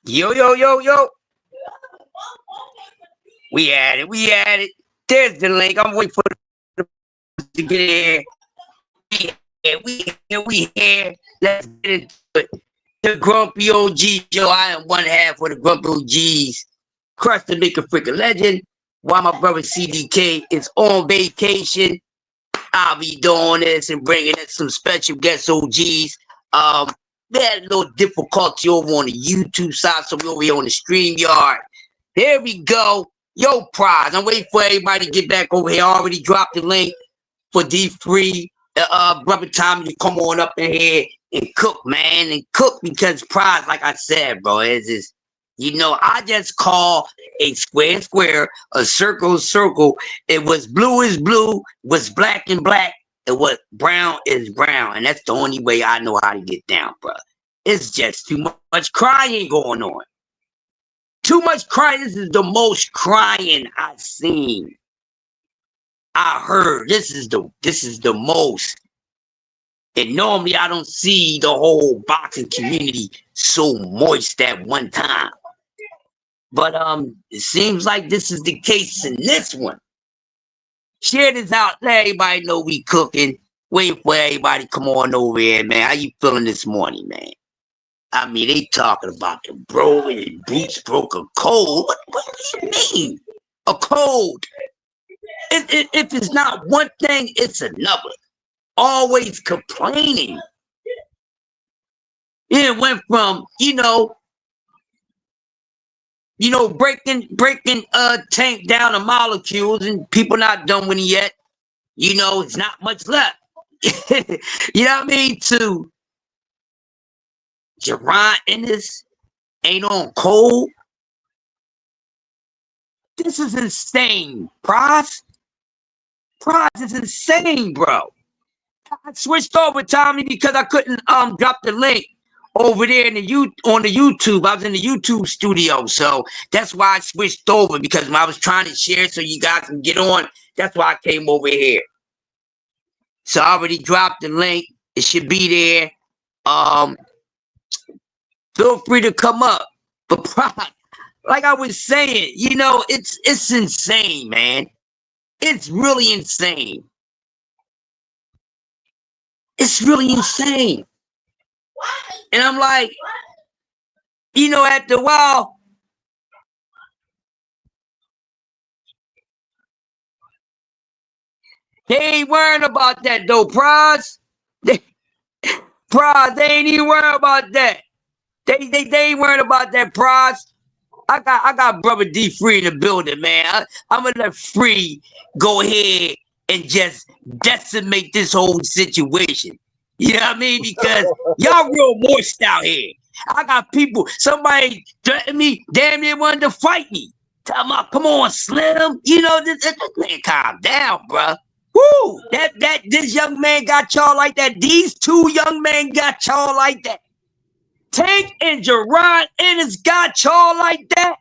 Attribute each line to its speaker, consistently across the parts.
Speaker 1: Yo, yo, yo, yo. We at it. There's the link. I'm waiting for the to get here. We here. Let's get into it. The Grumpy OGs, yo. I am one half of the Grumpy OGs. Crush the Make a Freaking Legend. While my brother CDK is on vacation, I'll be doing this and bringing in some special guest OGs. We had a little difficulty over on the YouTube side, so we over here on the StreamYard. Here we go. Yo, prize. I'm waiting for everybody to get back over here. I already dropped the link for D3. Brother Tommy to come on up in here and cook, man. And cook because prize, like I said, bro, is this. I just call a square, a circle, circle. It was blue is blue, was black and black, and what brown is brown. And that's the only way I know how to get down, bro. It's just too much crying going on. Too much crying. This is the most crying I've seen. I heard this is the most. And normally I don't see the whole boxing community so moist at one time. But it seems like this is the case in this one. Share this out. Let everybody know we cooking. Wait for everybody come on over here, man. How you feeling this morning, man? I mean, they talking about the bro and Boots broke a code. What do you mean? A code. If it's not one thing, it's another. Always complaining. It went from, breaking tank down the molecules and people not done with it yet. It's not much left. You know what I mean? To Jerron Ennis ain't on cold. This is insane, Price. Price is insane, bro. I switched over, Tommy, because I couldn't drop the link over there on the YouTube. I was in the YouTube studio, so that's why I switched over, because when I was trying to share so you guys can get on, that's why I came over here. So I already dropped the link. It should be there. Feel free to come up. But like I was saying, it's insane, man. It's really insane. It's really insane. And I'm like, after a while, they ain't worrying about that though, Prize. They ain't even worrying about that. They ain't worrying about that, Prize. I got brother D Free in the building, man. I'm gonna let Free go ahead and just decimate this whole situation. You know what I mean? Because y'all real moist out here. I got people, somebody threatened me, damn near wanted to fight me. Tell me, come on, Slim. This man, calm down, bruh. Woo! This young man got y'all like that. These two young men got y'all like that. Tank and Jerron Ennis got y'all like that.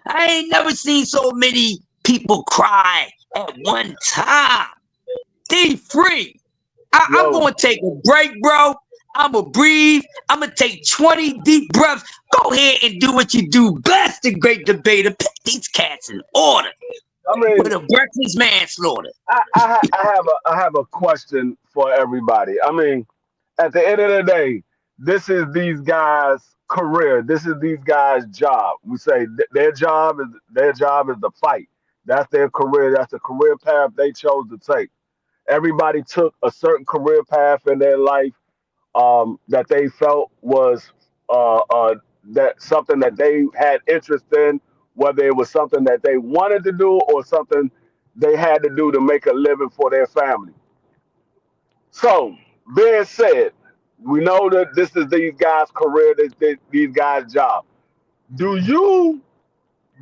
Speaker 1: I ain't never seen so many people cry at one time. D Free. I'm going to take a break, bro. I'm going to breathe. I'm going to take 20 deep breaths. Go ahead and do what you do best, the great debater. Put these cats in order.
Speaker 2: I mean,
Speaker 1: with a breakfast manslaughter.
Speaker 2: I have a question for everybody. I mean, at the end of the day, this is these guys' career. This is these guys' job. We say their job is the fight. That's their career. That's the career path they chose to take. Everybody took a certain career path in their life that they felt was that something that they had interest in, whether it was something that they wanted to do or something they had to do to make a living for their family. So, being said, we know that this is these guys' career, these guys' job. Do you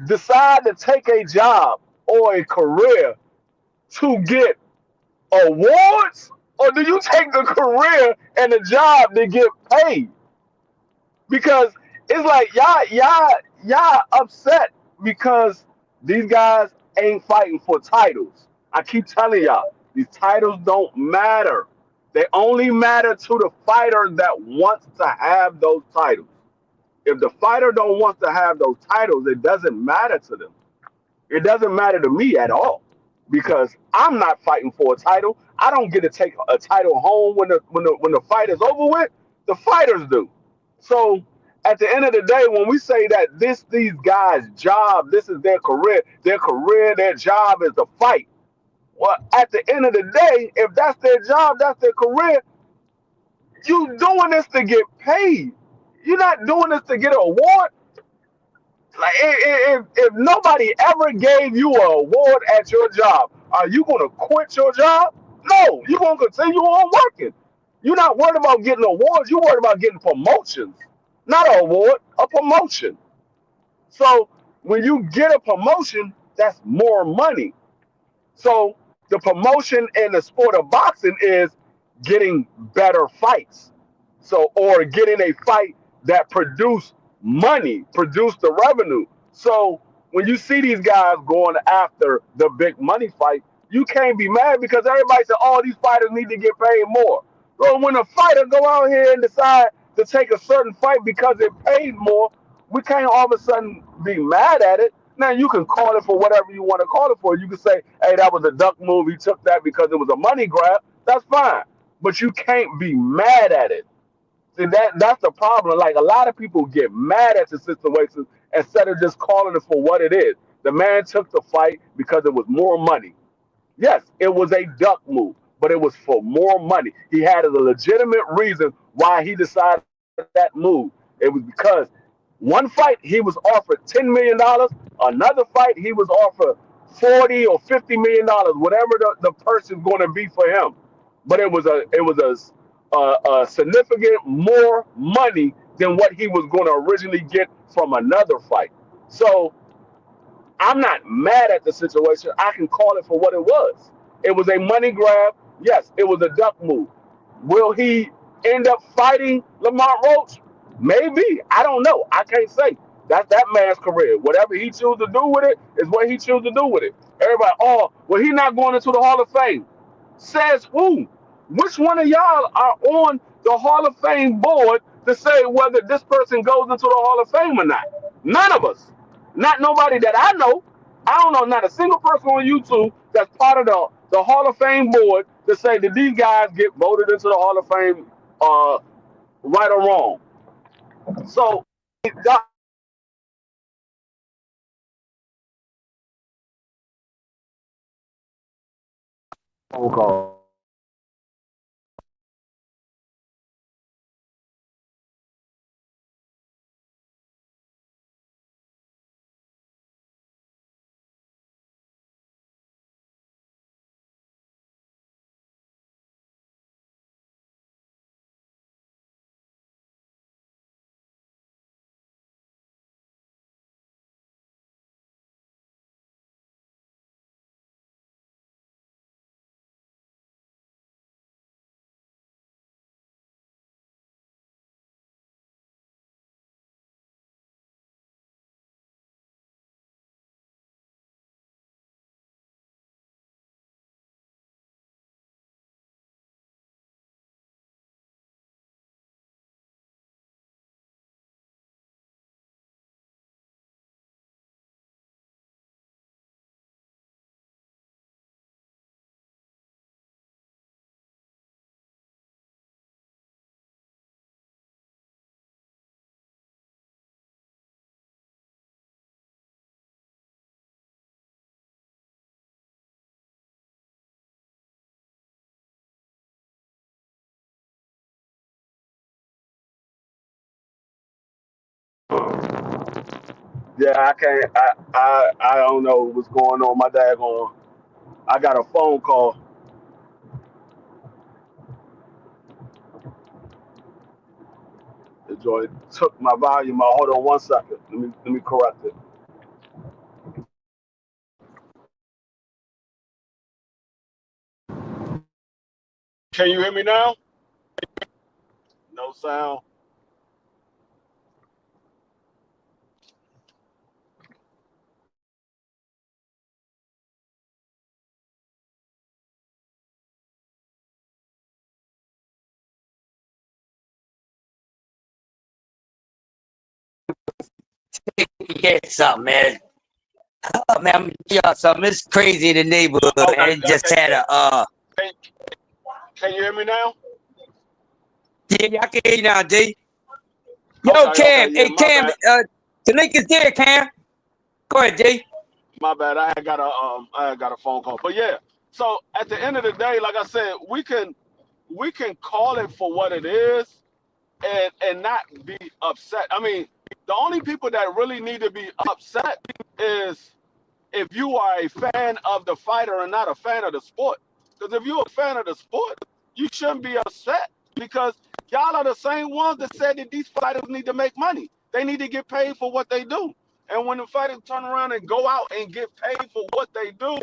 Speaker 2: decide to take a job or a career to get awards, or do you take the career and the job to get paid? Because it's like y'all upset because these guys ain't fighting for titles. I keep telling y'all, these titles don't matter. They only matter to the fighter that wants to have those titles. If the fighter don't want to have those titles, it doesn't matter to them. It doesn't matter to me at all because I'm not fighting for a title. I don't get to take a title home when the fight is over with. The fighters do. So at the end of the day, when we say that these guys' job, this is their career, their job is to fight. Well, at the end of the day, if that's their job, that's their career, you doing this to get paid. You're not doing this to get an award. Like if nobody ever gave you an award at your job, are you gonna quit your job? No, you're gonna continue on working. You're not worried about getting awards. You're worried about getting promotions, not an award, a promotion. So when you get a promotion, that's more money. So the promotion in the sport of boxing is getting better fights. So or getting a fight that produce money, produce the revenue. So when you see these guys going after the big money fight, you can't be mad because everybody said, "Oh, these fighters need to get paid more." Well, when a fighter go out here and decide to take a certain fight because it paid more, we can't all of a sudden be mad at it. Now you can call it for whatever you want to call it for. You can say, "Hey, that was a duck move. He took that because it was a money grab." That's fine, but you can't be mad at it. See that's the problem. Like a lot of people get mad at the situation instead of just calling it for what it is. The man took the fight because it was more money. Yes, it was a duck move, but it was for more money. He had a legitimate reason why he decided that move. It was because one fight he was offered $10 million, another fight he was offered 40 or $50 million, whatever the person's going to be for him. But it was a significant more money than what he was going to originally get from another fight. So I'm not mad at the situation. I can call it for what it was. It was a money grab. Yes, it was a duck move. Will he end up fighting Lamont Roach? Maybe. I don't know. I can't say. That's that man's career. Whatever he chooses to do with it is what he chooses to do with it. Everybody, oh, well, he's not going into the Hall of Fame. Says who? Which one of y'all are on the Hall of Fame board to say whether this person goes into the Hall of Fame or not? None of us. Not nobody that I know. I don't know not a single person on YouTube that's part of the Hall of Fame board to say that these guys get voted into the Hall of Fame right or wrong. So phone call. Yeah, I can't. I don't know what's going on. My dad on. I got a phone call. The joy took my volume out. Hold on one second. Let me correct it. Can you hear me now? No sound.
Speaker 1: Get something, man. Oh, man, I'm gonna tell y'all something. It's crazy in the neighborhood, man.
Speaker 2: Okay,
Speaker 1: It just had a
Speaker 2: can, can you hear me now?
Speaker 1: yeah, I can hear you now, D. Yo,
Speaker 2: Okay,
Speaker 1: Cam.
Speaker 2: okay, yeah,
Speaker 1: Hey,
Speaker 2: my
Speaker 1: Cam.
Speaker 2: bad.
Speaker 1: The link is there, Cam. Go ahead, D.
Speaker 2: My bad. I had got a phone call. But yeah, so at the end of the day, like I said, we can call it for what it is and not be upset. I mean, the only people that really need to be upset is if you are a fan of the fighter and not a fan of the sport. Because if you're a fan of the sport, you shouldn't be upset because y'all are the same ones that said that these fighters need to make money. They need to get paid for what they do. And when the fighters turn around and go out and get paid for what they do,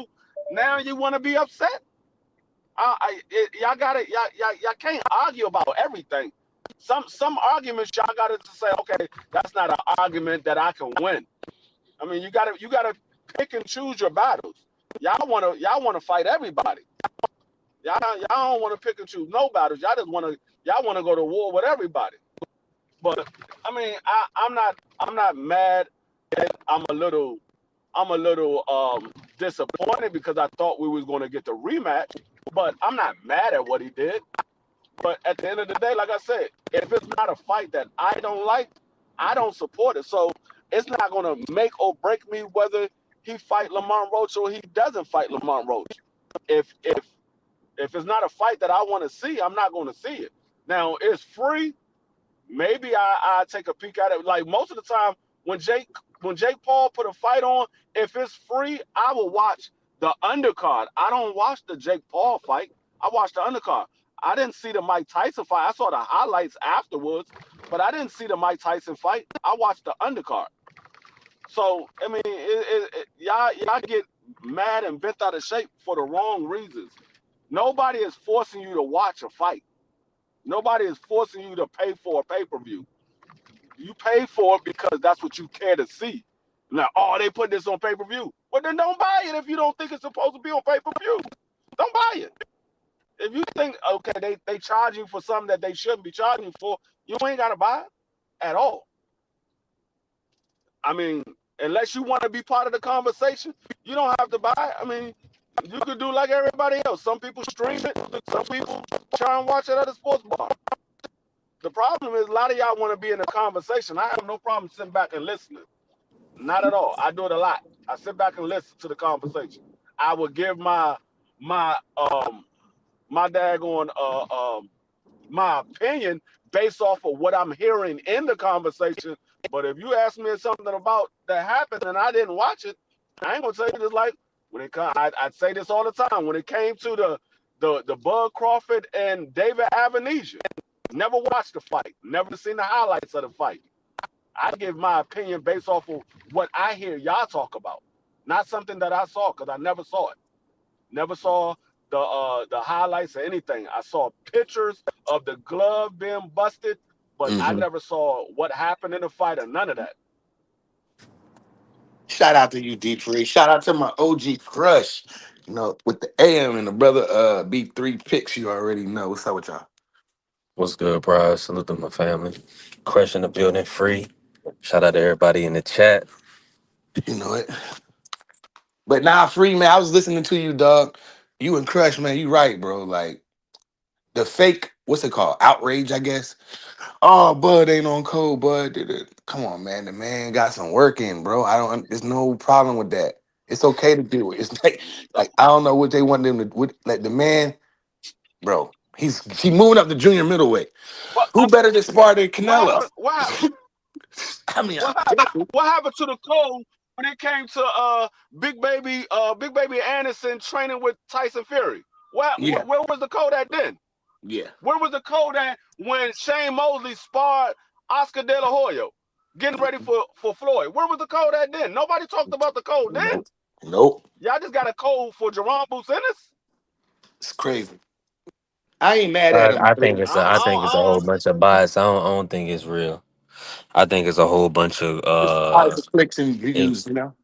Speaker 2: now you want to be upset. Y'all got it. Y'all can't argue about everything. Some arguments y'all got to say, okay, that's not an argument that I can win. I mean, you gotta pick and choose your battles. Y'all wanna fight everybody. Y'all don't want to pick and choose no battles. Y'all wanna go to war with everybody. But I mean, I'm not mad. I'm a little disappointed because I thought we was gonna get the rematch. But I'm not mad at what he did. But at the end of the day, like I said, if it's not a fight that I don't like, I don't support it. So it's not gonna make or break me whether he fight Lamont Roach or he doesn't fight Lamont Roach. If it's not a fight that I want to see, I'm not going to see it. Now it's free. Maybe I take a peek at it. Like most of the time when Jake Paul put a fight on, if it's free, I will watch the undercard. I don't watch the Jake Paul fight. I watch the undercard. I didn't see the Mike Tyson fight. I saw the highlights afterwards, but I didn't see the Mike Tyson fight. I watched the undercard. So I mean, y'all get mad and bent out of shape for the wrong reasons. Nobody is forcing you to watch a fight. Nobody is forcing you to pay for a pay-per-view. You pay for it because that's what you care to see. Now, oh, they put this on pay-per-view. Well, then don't buy it if you don't think it's supposed to be on pay-per-view. Don't buy it. If you think, okay, they charge you for something that they shouldn't be charging you for, you ain't got to buy it at all. I mean, unless you want to be part of the conversation, you don't have to buy it. I mean, you could do like everybody else. Some people stream it. Some people try and watch it at a sports bar. The problem is a lot of y'all want to be in a conversation. I have no problem sitting back and listening. Not at all. I do it a lot. I sit back and listen to the conversation. I would give my my daggone my opinion based off of what I'm hearing in the conversation. But if you ask me something about that happened and I didn't watch it, I ain't gonna tell you this like when it comes. I'd say this all the time. When it came to the Bud Crawford and David Avenesian, never watched the fight, never seen the highlights of the fight. I give my opinion based off of what I hear y'all talk about, not something that I saw because I never saw it. Never saw the highlights or anything. I saw pictures of the glove being busted, but I
Speaker 3: Hmm.
Speaker 2: never saw what happened in the fight or none of that.
Speaker 3: Shout out to you, D3. Shout out to my OG crush. With the AM and the brother B3 picks, you already know. What's up with y'all?
Speaker 4: What's good, bro? Salute to my family. Crushing the building free. Shout out to everybody in the chat.
Speaker 3: You know it. But nah, free man. I was listening to you, dog. You and Crush, man. You right, bro. Like the fake, what's it called? Outrage, I guess. Oh, Bud ain't on code, Bud. Come on, man. The man got some work in, bro. I don't. There's no problem with that. It's okay to do it. It's like I don't know what they want them to. Like the man, bro. He moving up the junior middleweight.
Speaker 2: What
Speaker 3: Who better than spar than
Speaker 2: what
Speaker 3: Canelo?
Speaker 2: happened?
Speaker 3: I mean,
Speaker 2: What happened? What happened to the code when it came to Big Baby Anderson training with Tyson Fury?
Speaker 3: yeah,
Speaker 2: Where was the code at then?
Speaker 3: yeah.
Speaker 2: Where was the code at when Shane Mosley sparred Oscar De La Hoya, getting ready for Floyd? Where was the code at then? Nobody talked about the code then.
Speaker 3: Nope, nope.
Speaker 2: Y'all just got a code for Jerome Business.
Speaker 3: It's crazy. I ain't mad at
Speaker 4: I,
Speaker 3: him.
Speaker 4: I think it's a I think it's a whole bunch of bias. I don't think it's real. I think it's a whole bunch of
Speaker 3: It's always the clicks and views,
Speaker 4: it's
Speaker 3: you know.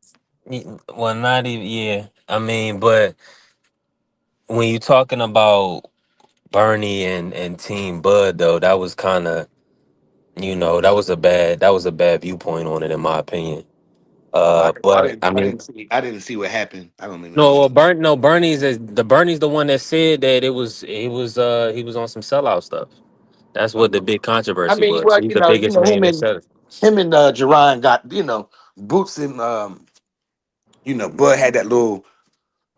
Speaker 4: well, not even, yeah. I mean, but when you talking about Bernie and Team Bud though, that was kind of That was a bad viewpoint on it, in my opinion. But I mean,
Speaker 3: I didn't see what happened. I don't even
Speaker 4: no,
Speaker 3: know.
Speaker 4: well, Bernie's the one that said that he was on some sellout stuff. That's what the big
Speaker 3: I
Speaker 4: controversy
Speaker 3: mean,
Speaker 4: was.
Speaker 3: well,
Speaker 4: He's the biggest name that said it.
Speaker 3: him and Jerron got boots and Bud had that little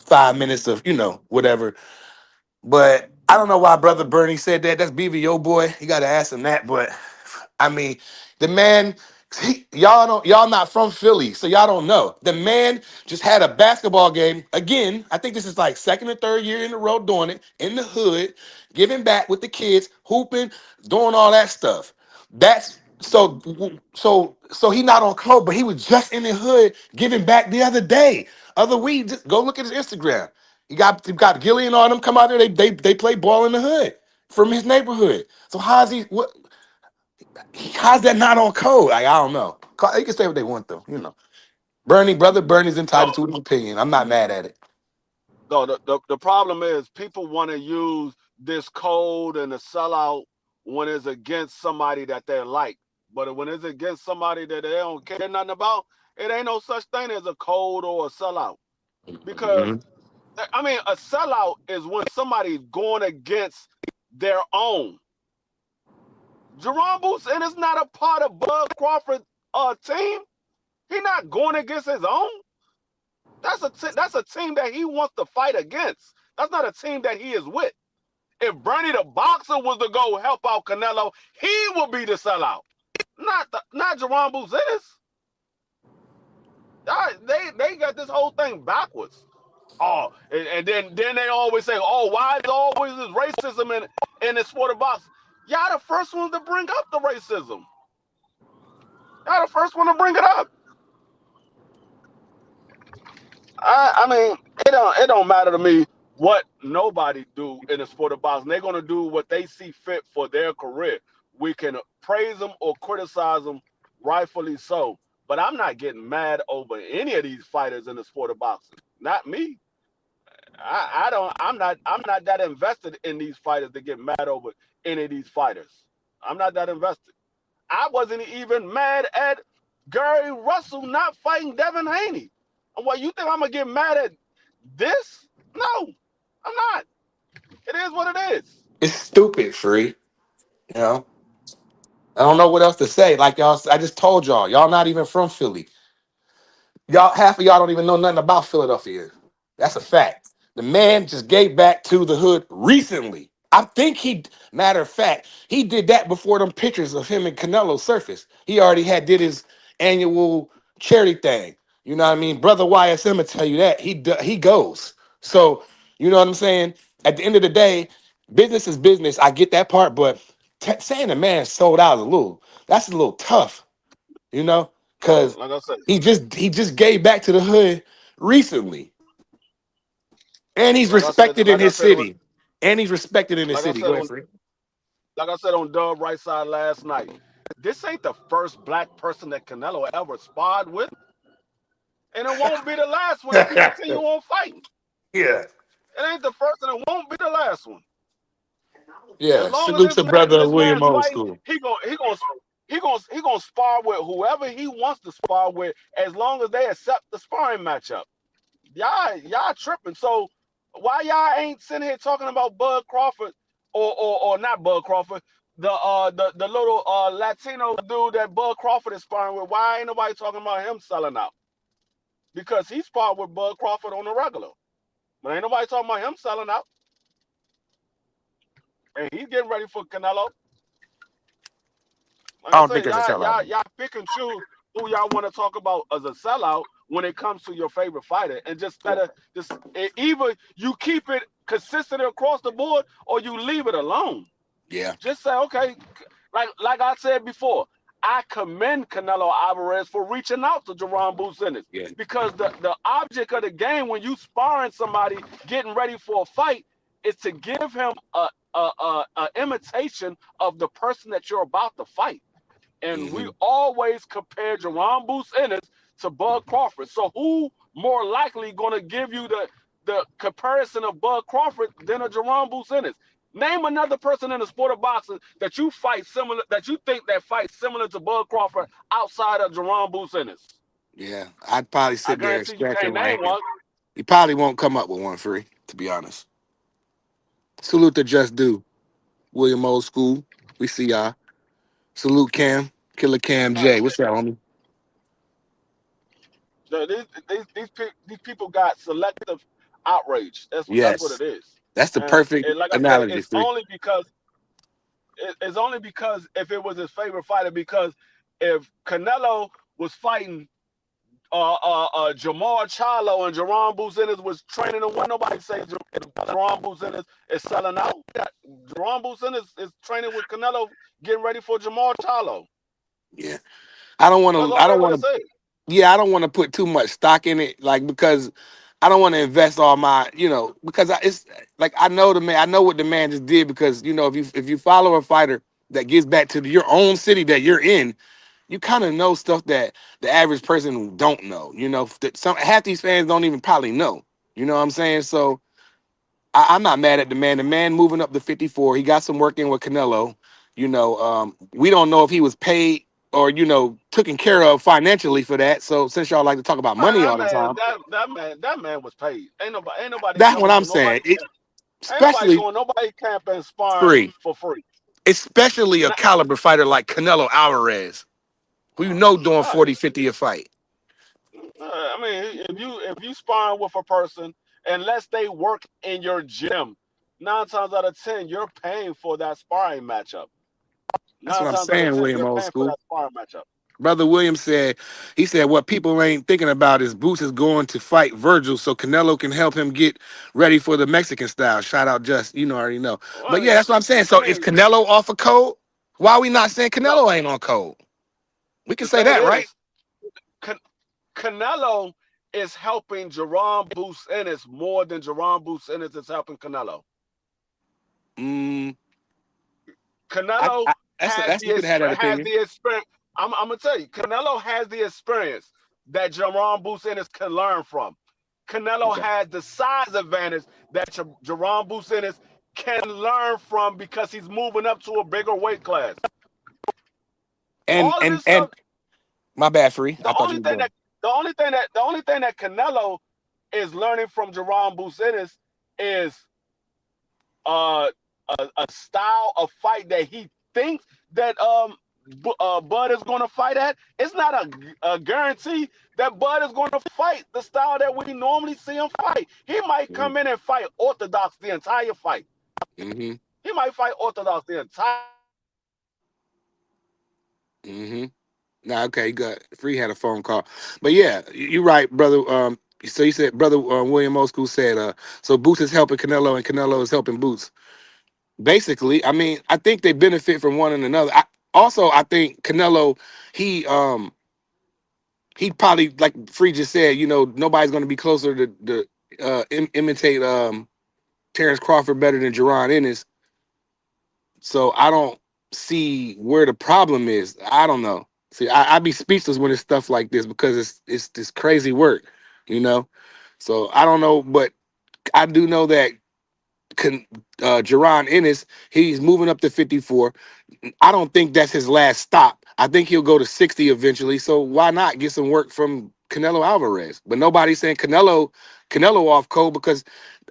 Speaker 3: 5 minutes of whatever. But I don't know why brother Bernie said that. That's BVO boy. You got to ask him that. But I mean, the man, y'all not from Philly, so y'all don't know. The man just had a basketball game again. I think this is like second or third year in a row doing it in the hood, giving back with the kids, hooping, doing all that stuff. That's so he not on code, but he was just in the hood giving back the other day. Other week, just go look at his Instagram. He got Gillian on him. Come out there, they play ball in the hood from his neighborhood. So how's he? How's that not on code? Like, I don't know. They can say what they want though. Brother Bernie's entitled
Speaker 2: No,
Speaker 3: to an opinion. I'm not mad at it.
Speaker 2: no. The problem is people want to use this code and the sellout when it's against somebody that they like, but when it's against somebody that they don't care nothing about, it ain't no such thing as a code or a sellout. Because
Speaker 3: Mhm.
Speaker 2: I mean, a sellout is when somebody's going against their own. Jerome Booson is not a part of Bud Crawford team. He's not going against his own. That's a team that he wants to fight against. That's not a team that he is with. If Bernie the boxer was to go help out Canelo, he would be the sellout. Not Jerome Buzinis. They got this whole thing backwards. Oh, and then they always say, oh, why is always this racism in the sport of boxing? Y'all the first ones to bring up the racism. Y'all the first one to bring it up. I mean, it don't matter to me what nobody do in the sport of boxing. They're gonna do what they see fit for their career. We can praise them or criticize them, rightfully so. But I'm not getting mad over any of these fighters in the sport of boxing. Not me. I don't. I'm not that invested in these fighters to get mad over any of these fighters. I'm not that invested. I wasn't even mad at Gary Russell not fighting Devin Haney. And what you think I'm gonna get mad at this? No, I'm not. It is what it is.
Speaker 3: It's stupid, free. You know, I don't know what else to say. Like y'all, I just told y'all not even from Philly. Y'all, half of y'all don't even know nothing about Philadelphia. That's a fact. The man just gave back to the hood recently. I think matter of fact, he did that before them pictures of him and Canelo surfaced. He already did his annual charity thing. You know what I mean? Brother YSM will tell you that. He goes. So, you know what I'm saying? At the end of the day, business is business. I get that part, but saying the man sold out that's a little tough, you know?
Speaker 2: Well,
Speaker 3: Because
Speaker 2: like I said,
Speaker 3: he just gave back to the hood recently, and he's
Speaker 2: like I said,
Speaker 3: respected in
Speaker 2: like I
Speaker 3: his
Speaker 2: said,
Speaker 3: city. And he's respected in his
Speaker 2: like I
Speaker 3: city.
Speaker 2: said
Speaker 3: Go ahead,
Speaker 2: on,
Speaker 3: free.
Speaker 2: like I said on Dub Right Side last night. This ain't the first black person that Canelo ever sparred with, and it won't be the last one if he continue on fighting.
Speaker 3: Yeah,
Speaker 2: It ain't the first, and it won't be the last one. As
Speaker 3: yeah.
Speaker 2: long as
Speaker 3: Salute to brother
Speaker 2: this
Speaker 3: William
Speaker 2: man's
Speaker 3: Old
Speaker 2: fighting,
Speaker 3: School.
Speaker 2: he gonna spar with whoever he wants to spar with, as long as they accept the sparring matchup. Y'all tripping. So why y'all ain't sitting here talking about Bud Crawford or not Bud Crawford, the little Latino dude that Bud Crawford is sparring with? Why ain't nobody talking about him selling out? Because he sparred with Bud Crawford on the regular, but ain't nobody talking about him selling out, and he's getting ready for Canelo. Like
Speaker 3: I
Speaker 2: I
Speaker 3: don't
Speaker 2: said,
Speaker 3: think it's a sellout.
Speaker 2: y'all pick and choose who y'all want to talk about as a sellout when it comes to your favorite fighter, and just
Speaker 3: Yeah,
Speaker 2: instead of just either you keep it consistent across the board or you leave it alone.
Speaker 3: yeah,
Speaker 2: Just say, okay, like I said before, I commend Canelo Alvarez for reaching out to Jerron Buzinis,
Speaker 3: yeah.
Speaker 2: because the object of the game when you sparring somebody getting ready for a fight is to give him a imitation of the person that you're about to fight. And we
Speaker 3: Hmm.
Speaker 2: always compare Jerron Bruce Ennis to Bud Crawford. So who more likely going to give you the comparison of Bud Crawford than a Jerron Bruce Ennis? Name another person in the sport of boxing that you fight similar, that you think that fights similar to Bud Crawford outside of Jerome Booth Ennis.
Speaker 3: Yeah, I'd probably
Speaker 2: I
Speaker 3: sit there and
Speaker 2: guarantee you
Speaker 3: scratch
Speaker 2: can't
Speaker 3: my
Speaker 2: name
Speaker 3: head.
Speaker 2: one.
Speaker 3: He probably won't come up with one free, to be honest. Salute to Just Do, William Old School. We see y'all. Salute Cam, Killer Cam
Speaker 2: Like,
Speaker 3: J. What's that, homie?
Speaker 2: these people got selective outrage. That's what
Speaker 3: Yes,
Speaker 2: it is.
Speaker 3: that's the
Speaker 2: And
Speaker 3: perfect
Speaker 2: like I said,
Speaker 3: analogy, free.
Speaker 2: it's only because if it was his favorite fighter. Because if Canelo was fighting Jamal Charlo and Jerome Buzinez was training him, when nobody say Jerome Buzinez is selling out. Jerome Buzinez is training with Canelo, getting ready for Jamal Charlo.
Speaker 3: Yeah, I don't want
Speaker 2: That's
Speaker 3: to.
Speaker 2: all
Speaker 3: I
Speaker 2: they
Speaker 3: don't
Speaker 2: would
Speaker 3: want
Speaker 2: have
Speaker 3: to.
Speaker 2: said.
Speaker 3: Yeah, I don't want to put too much stock in it, like because I don't want to invest all my, because it's like I know the man, I know what the man just did because if you follow a fighter that gets back to your own city that you're in, you kind of know stuff that the average person don't know. That some half these fans don't even probably know. You know what I'm saying? So I'm not mad at the man. The man moving up to 54. He got some work in with Canelo. We don't know if he was paid or taken care of financially for that. So since y'all like to talk about money all the time,
Speaker 2: That man was paid. Ain't nobody
Speaker 3: that's what
Speaker 2: coming
Speaker 3: I'm
Speaker 2: to
Speaker 3: saying.
Speaker 2: nobody
Speaker 3: It,
Speaker 2: camp. Ain't nobody
Speaker 3: especially
Speaker 2: going nobody camp and sparring
Speaker 3: free,
Speaker 2: for free.
Speaker 3: especially a
Speaker 2: Nah,
Speaker 3: caliber fighter like Canelo Alvarez, who doing
Speaker 2: right.
Speaker 3: 40, 50 a fight.
Speaker 2: I mean, if you sparring with a person, unless they work in your gym, 9 times out of 10 you're paying for that sparring matchup.
Speaker 3: That's
Speaker 2: Nine
Speaker 3: what I'm
Speaker 2: times out of
Speaker 3: saying,
Speaker 2: ten
Speaker 3: William
Speaker 2: you're
Speaker 3: Old
Speaker 2: paying for
Speaker 3: School.
Speaker 2: that sparring matchup.
Speaker 3: Brother William said, he said, what people ain't thinking about is Boots is going to fight Virgil so Canelo can help him get ready for the Mexican style. Shout out Just, already know. But
Speaker 2: Well,
Speaker 3: yeah, that's what I'm saying.
Speaker 2: I
Speaker 3: So is
Speaker 2: mean,
Speaker 3: Canelo off a code? Why are we not saying
Speaker 2: no.
Speaker 3: Canelo ain't on code? We can
Speaker 2: The
Speaker 3: say
Speaker 2: thing
Speaker 3: that, right?
Speaker 2: is, Can- Canelo is helping Jerome Booth Ennis more than Jerome Booth Ennis is helping Canelo.
Speaker 3: Mm,
Speaker 2: Canelo
Speaker 3: you could have that
Speaker 2: has
Speaker 3: opinion.
Speaker 2: the experience. I'm gonna tell you, Canelo has the experience that Jerome Booth Ennis can learn from. Canelo
Speaker 3: Okay.
Speaker 2: has the size advantage that Jerome Booth Ennis can learn from because he's moving up to a bigger weight class.
Speaker 3: And
Speaker 2: All of
Speaker 3: and
Speaker 2: this
Speaker 3: and
Speaker 2: stuff.
Speaker 3: my bad, free.
Speaker 2: The
Speaker 3: I thought
Speaker 2: only
Speaker 3: you were
Speaker 2: thing
Speaker 3: done.
Speaker 2: that Canelo is learning from Jerome Booth Ennis is uh, a style of fight that he thinks that Bud is going to fight at. It's not a guarantee that Bud is going to fight the style that we normally see him fight. He might come in and fight orthodox the entire fight.
Speaker 3: Mm-hmm.
Speaker 2: He might fight orthodox the entire
Speaker 3: Mm-hmm. Nah, okay, good. Free had a phone call, but yeah, you're right, brother. So you said, brother William Oscool said, so Boots is helping Canelo and Canelo is helping Boots. Basically, I mean, I think they benefit from one and another. I think Canelo, he he probably like Free just said, nobody's going to be closer to imitate Terrence Crawford better than Jerron Ennis. So I don't see where the problem is. I don't know. See, I be speechless when it's stuff like this because it's this crazy work, you know. So I don't know, but I do know that Jerron Ennis, he's moving up to 54. I don't think that's his last stop. I think he'll go to 60 eventually. So why not get some work from Canelo Alvarez? But nobody's saying Canelo off code because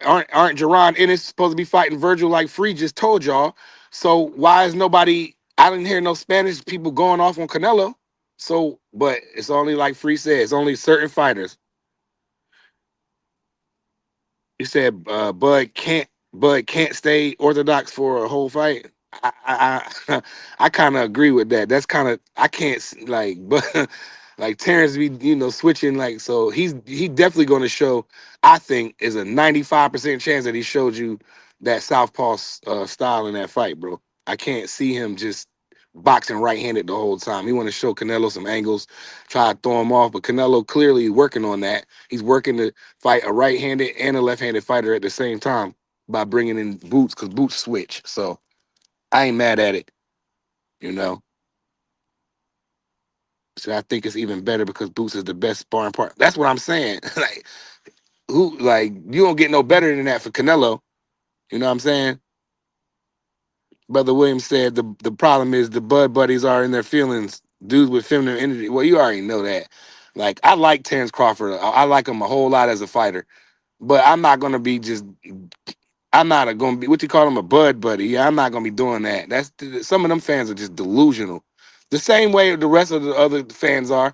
Speaker 3: aren't Jerron Ennis supposed to be fighting Virgil like Free just told y'all? So why is nobody? I didn't hear no Spanish people going off on Canelo. So, but it's only like Free said, it's only certain fighters. You said Bud can't stay orthodox for a whole fight. I kind of agree with that. That's kind of I can't like, but like Terrence be switching like so he definitely going to show. I think is a 95% chance that he showed you that southpaw style in that fight, bro. I can't see him just boxing right-handed the whole time. He want to show Canelo some angles, try to throw him off, but Canelo clearly working on that. He's working to fight a right-handed and a left-handed fighter at the same time by bringing in Boots because Boots switch. So I ain't mad at it, you know. So I think it's even better because Boots is the best sparring partner. That's what I'm saying. Like you don't get no better than that for Canelo. You know what I'm saying? Brother Williams said the problem is the bud buddies are in their feelings. Dudes with feminine energy. Well, you already know that. Like I like Terrence Crawford. I like him a whole lot as a fighter, but I'm not gonna be just. I'm not gonna be what you call him a bud buddy. Yeah, I'm not gonna be doing that. That's some of them fans are just delusional. The same way the rest of the other fans are.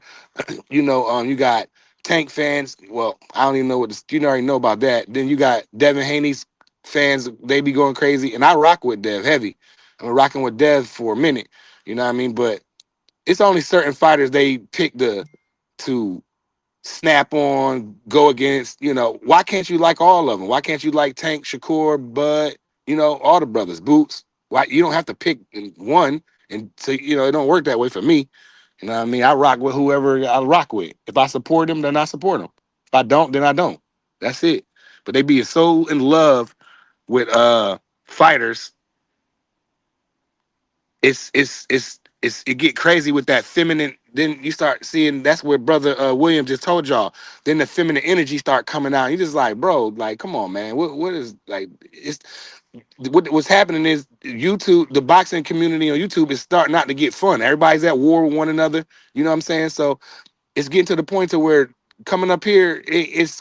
Speaker 3: You got Tank fans. Well, I don't even know what you already know about that. Then you got Devin Haney's fans. They be going crazy, and I rock with Dev heavy. I've been rocking with Dev for a minute. You know what I mean? But it's only certain fighters they pick to snap on, go against. Why can't you like all of them? Why can't you like Tank, Shakur, Bud? All the brothers, Boots. Why you don't have to pick one? And so it don't work that way for me. You know what I mean? I rock with whoever I rock with. If I support them, then I support them. If I don't, then I don't. That's it. But they be so in love with fighters. It get crazy with that feminine. Then you start seeing that's where brother William just told y'all. Then the feminine energy start coming out. You just like, bro, like, come on, man. What is like? It's what's happening is YouTube, the boxing community on YouTube is starting not to get fun. Everybody's at war with one another. You know what I'm saying? So it's getting to the point to where coming up here, it's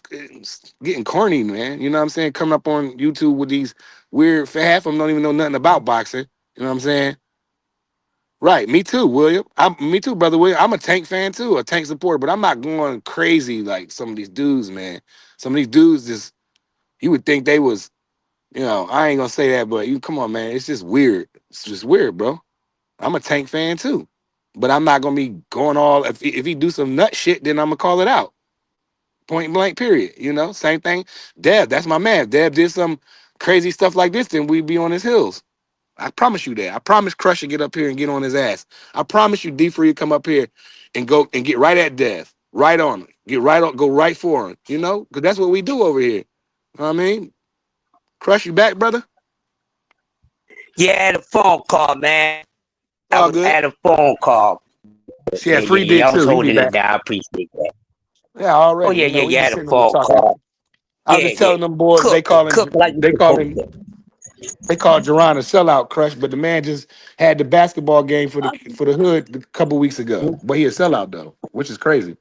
Speaker 3: getting corny, man. You know what I'm saying? Coming up on YouTube with these weird. Half of them don't even know nothing about boxing. You know what I'm saying? Right, me too, William. Me too, brother William. I'm a Tank fan too, a Tank supporter, but I'm not going crazy like some of these dudes, man. Some of these dudes just you would think they was, I ain't gonna say that, but you come on, man. It's just weird. It's just weird, bro. I'm a Tank fan too, but I'm not gonna be going all. If he do some nut shit, then I'm gonna call it out, point blank. Period. Same thing. Deb, that's my man. If Deb did some crazy stuff like this, then we'd be on his heels. I promise you that. I promise Crush will get up here and get on his ass. I promise you D Free come up here and go and get right at Death. Right on him. Get right on, go right for him. Because that's what we do over here. You know what I mean? Crush, you back, brother?
Speaker 1: Yeah, I had a phone call, man. I
Speaker 3: All
Speaker 1: was
Speaker 3: good.
Speaker 1: at a phone call.
Speaker 3: Yeah, Free did
Speaker 1: I was
Speaker 3: too. He be
Speaker 1: holding it
Speaker 3: back.
Speaker 1: down. I appreciate that.
Speaker 3: Yeah,
Speaker 1: Oh
Speaker 3: already.
Speaker 1: yeah,
Speaker 3: We
Speaker 1: I
Speaker 3: just
Speaker 1: had a
Speaker 3: sitting here
Speaker 1: phone
Speaker 3: talking.
Speaker 1: call.
Speaker 3: I was just
Speaker 1: Yeah.
Speaker 3: telling them boys
Speaker 1: Cook like you
Speaker 3: they call
Speaker 1: supposed
Speaker 3: him
Speaker 1: to.
Speaker 3: they called Jerron a sellout, Crush, but the man just had the basketball game for the hood a couple weeks ago. But he a sellout though, which is crazy.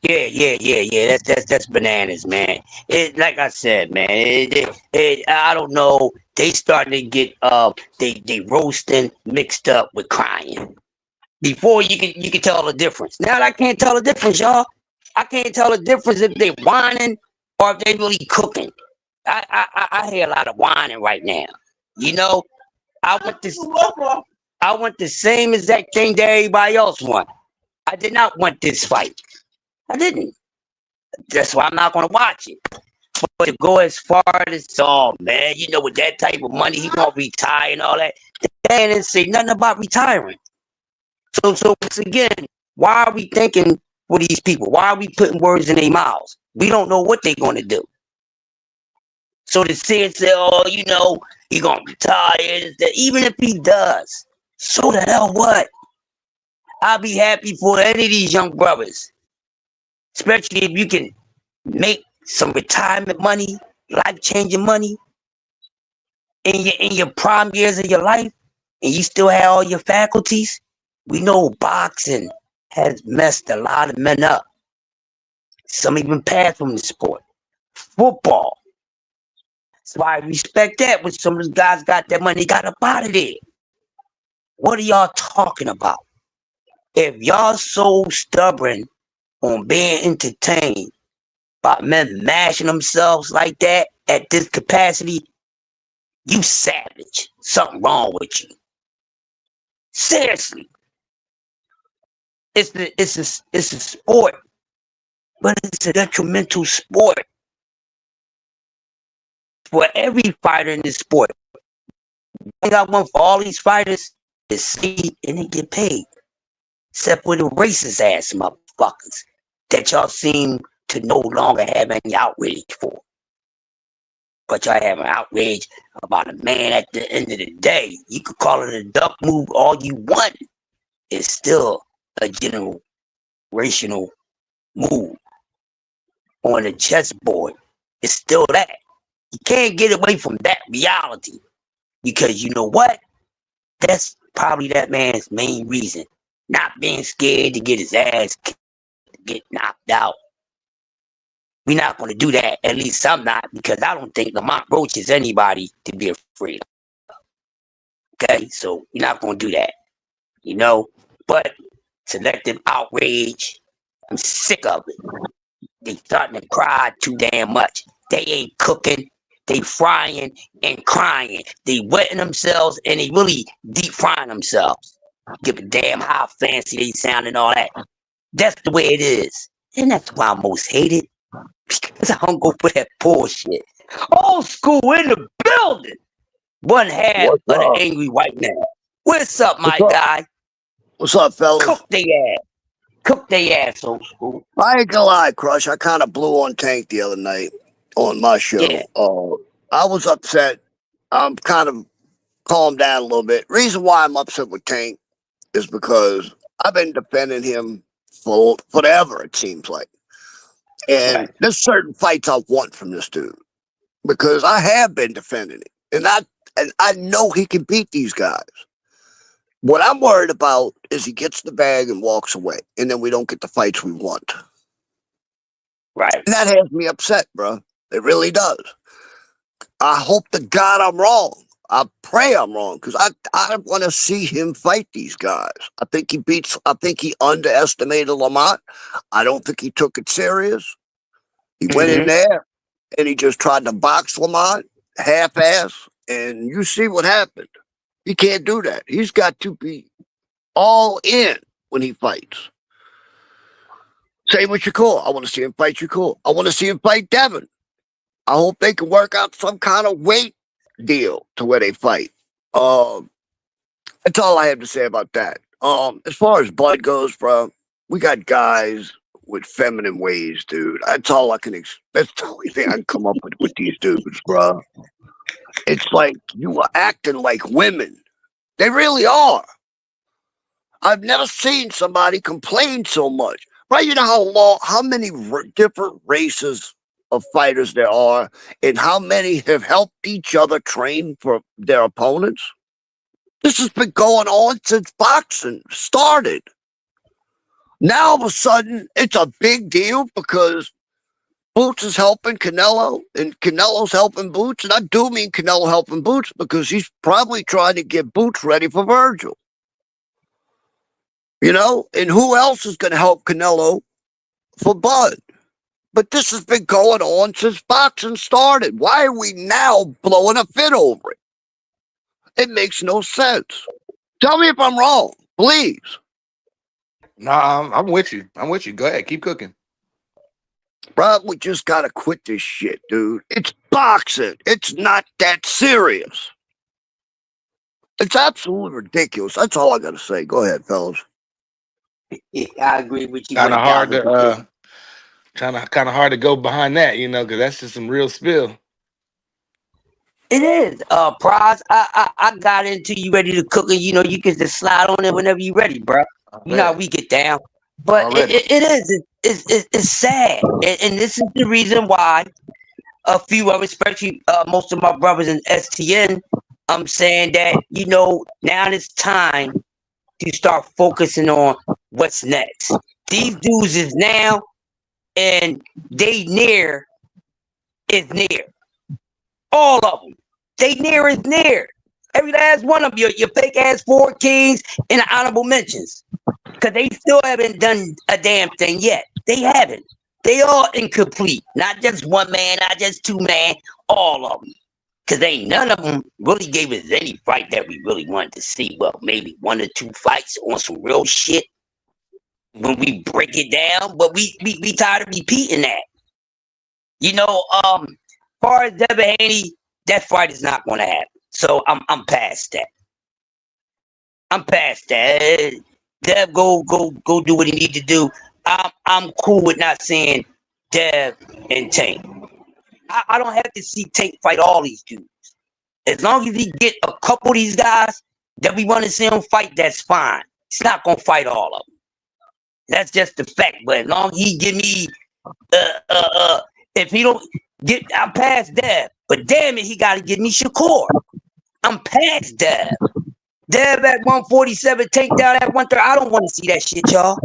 Speaker 1: Yeah. That's bananas, man. It like I said, man. I don't know. They starting to get they roasting mixed up with crying. Before you can tell the difference. Now I can't tell the difference, y'all. I can't tell the difference if they whining or if they really cooking. I hear a lot of whining right now. You know, I want this. I want the same exact thing that everybody else want. I did not want this fight. I didn't. That's why I'm not gonna watch it. But to go as far as man, with that type of money, he gonna retire and all that. They didn't say nothing about retiring. So once again, why are we thinking for these people? Why are we putting words in their mouths? We don't know what they're gonna do. So to sit and say, he gonna retire, even if he does, so the hell what? I'll be happy for any of these young brothers, especially if you can make some retirement money, life changing money in your prime years of your life, and you still have all your faculties. We know boxing has messed a lot of men up. Some even passed from the sport. Football. So I respect that when some of those guys got that money, got up out of there. What are y'all talking about? If y'all so stubborn on being entertained by men mashing themselves like that at this capacity, you savage. Something wrong with you. Seriously. It's a sport, but it's a detrimental sport for every fighter in this sport. I got one for all these fighters to see and they get paid. Except for the racist ass motherfuckers that y'all seem to no longer have any outrage for. But y'all have an outrage about a man at the end of the day. You could call it a duck move all you want. It's still a generational move on the chessboard. It's still that. You can't get away from that reality. Because you know what? That's probably that man's main reason. Not being scared to get his ass kicked, get knocked out. We're not going to do that. At least I'm not, because I don't think Lamont Roach is anybody to be afraid of. Okay, so we're not going to do that. You know, but selective outrage, I'm sick of it. They starting to cry too damn much. They ain't cooking, they frying and crying. They wetting themselves and they really deep frying themselves. Give a damn how fancy they sound and all that. That's the way it is. And that's why I'm most hated. Because I don't go for that bullshit. Old school in the building. One half
Speaker 5: What's
Speaker 1: of the
Speaker 5: up?
Speaker 1: angry white man. What's up,
Speaker 5: What's
Speaker 1: my
Speaker 5: up?
Speaker 1: guy?
Speaker 5: What's up, fellas?
Speaker 1: Cook they ass. Cook they ass, old school.
Speaker 5: I ain't gonna lie, Crush. I kind of blew on Tank the other night on my
Speaker 1: Yeah,
Speaker 5: show. I was upset. I'm kind of calmed down a little bit. Reason why I'm upset with Tank is because I've been defending him for forever, it seems like.
Speaker 1: right.
Speaker 5: And there's certain fights I want from this dude because I have been defending him. And I know he can beat these guys. What I'm worried about is he gets the bag and walks away, and then we don't get the fights we want.
Speaker 1: Right.
Speaker 5: And that has me upset, bro. It really does. I hope to God I'm wrong. I pray I'm wrong because I want to see him fight these guys. I think he underestimated Lamont. I don't think he took it serious. He went in
Speaker 1: Mm-hmm.
Speaker 5: there and he just tried to box Lamont half-ass, and you see what happened. He can't do that. He's got to be all in when he fights. Same with Shakur. I want to see him fight Shakur. I want to see him fight Devin. I hope they can work out some kind of weight deal to where they fight. That's all I have to say about that. As far as Bud goes, bro, we got guys with feminine ways, dude. That's all I can. That's the only thing I can come up with these dudes, bro. It's like you are acting like women. They really are. I've never seen somebody complain so much. Right? You know how many different races of fighters there are, and how many have helped each other train for their opponents. This has been going on since boxing started. Now all of a sudden, it's a big deal because Boots is helping Canelo, and Canelo's helping Boots, and I do mean Canelo helping Boots because he's probably trying to get Boots ready for Virgil. You know, and who else is going to help Canelo for Bud? But this has been going on since boxing started. Why are we now blowing a fit over it? It makes no sense. Tell me if I'm wrong, please.
Speaker 3: Nah, I'm with you. I'm with you. Go ahead, keep cooking.
Speaker 5: Bro, we just got to quit this shit, dude. It's boxing. It's not that serious. It's absolutely ridiculous. That's all I got to say. Go ahead, fellas.
Speaker 1: Yeah, I agree with you
Speaker 3: Kind of hard
Speaker 1: 1000%.
Speaker 3: to kind of hard to go behind that, because that's just some real spill.
Speaker 1: It is. Prize. I got into you ready to cook, and you can just slide on it whenever you're ready, bro.
Speaker 3: I
Speaker 1: You know how
Speaker 3: bet
Speaker 1: we get down. But
Speaker 3: already.
Speaker 1: it is. It's sad, and this is the reason why a few of, especially most of my brothers in STN, I'm saying that now it's time to start focusing on what's next. These dudes is now, and they near is near. All of them. They near is near. Every last one of your fake ass 4 kings and the honorable mentions. Because they still haven't done a damn thing yet. They haven't. They all incomplete. Not just one man, not just two man, all of them. Because ain't none of them really gave us any fight that we really wanted to see. Well, maybe 1 or 2 fights on some real shit when we break it down. But we tired of repeating that. Far as Devin Haney, that fight is not going to happen. So I'm past that. I'm past that. Dev, go do what he need to do. I'm cool with not seeing Dev and Tank. I don't have to see Tank fight all these dudes. As long as he get a couple of these guys that we want to see him fight, that's fine. He's not gonna fight all of them. That's just the fact. But as long as he give me if he don't get, I'm past Dev. But damn it, he got to give me Shakur. I'm past Dev. Dev at 147, Tank down at 130. I don't want to see that shit, y'all.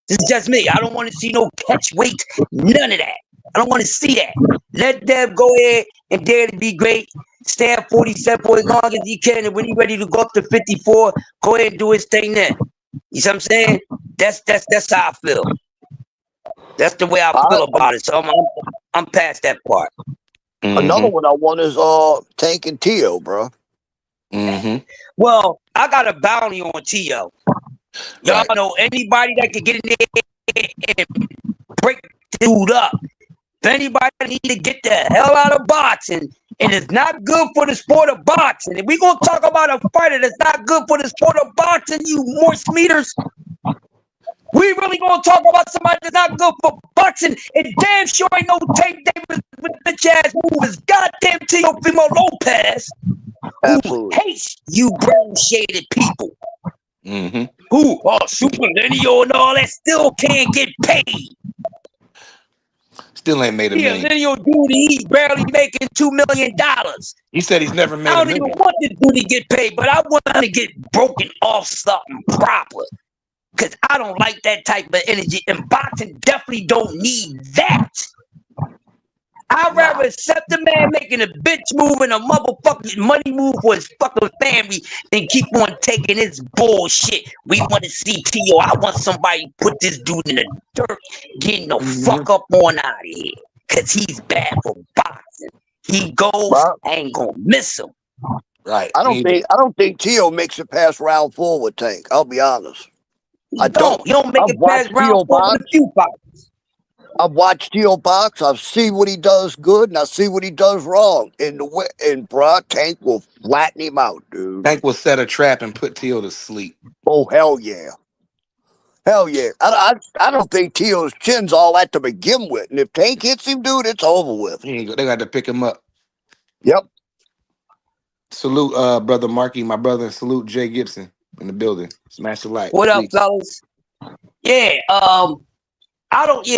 Speaker 1: This is just me. I don't want to see no catch weight, none of that. I don't want to see that. Let Dev go ahead and dare to be great. Stay at 47 for as long as he can, and when he's ready to go up to 54, go ahead and do his thing then. You see what I'm saying? That's how I feel. That's the way I feel about it. So I'm past that part.
Speaker 5: Another one I want is Tank and Tio, bro.
Speaker 1: Well, I got a bounty on Tio. Y'all know anybody that can get in there and break the dude up. If anybody need to get the hell out of boxing, and it's not good for the sport of boxing. If we gonna talk about a fighter that's not good for the sport of boxing, you Morse meters, we really gonna talk about somebody that's not good for boxing, and damn sure ain't no Tank Davis with bitch ass moves. Goddamn Tio Fimo Lopez, who hates you brown shaded people. Who are super lineal and all that still can't get paid.
Speaker 3: Still ain't made a million.
Speaker 1: Lineal dude, he's barely making $2 million.
Speaker 3: He said he's never made
Speaker 1: I
Speaker 3: a
Speaker 1: don't
Speaker 3: million.
Speaker 1: even want this dude to get paid, but I want him to get broken off something proper. Because I don't like that type of energy, and boxing definitely don't need that. I'd rather accept a man making a bitch move and a motherfucking money move for his fucking family than keep on taking his bullshit. We want to see Tio. I want somebody to put this dude in the dirt, getting the fuck up on out of here. Because he's bad for boxing. He goes, I ain't gonna miss him.
Speaker 3: Right.
Speaker 5: I don't think Tio makes it past round 4 with Tank. I'll be honest. I don't.
Speaker 1: You don't make it past round 4 with a few fighters.
Speaker 5: I've watched Tio box. I've seen what he does good, and I see what he does wrong. And bruh, Tank will flatten him out, dude.
Speaker 3: Tank will set a trap and put Tio to sleep.
Speaker 5: Oh hell yeah, hell yeah. I don't think Tio's chin's all that to begin with. And if Tank hits him, dude, it's over with.
Speaker 3: They got to pick him up.
Speaker 5: Yep.
Speaker 3: Salute, brother Marky, my brother, and salute Jay Gibson in the building. Smash the light.
Speaker 1: What up, fellas? Yeah,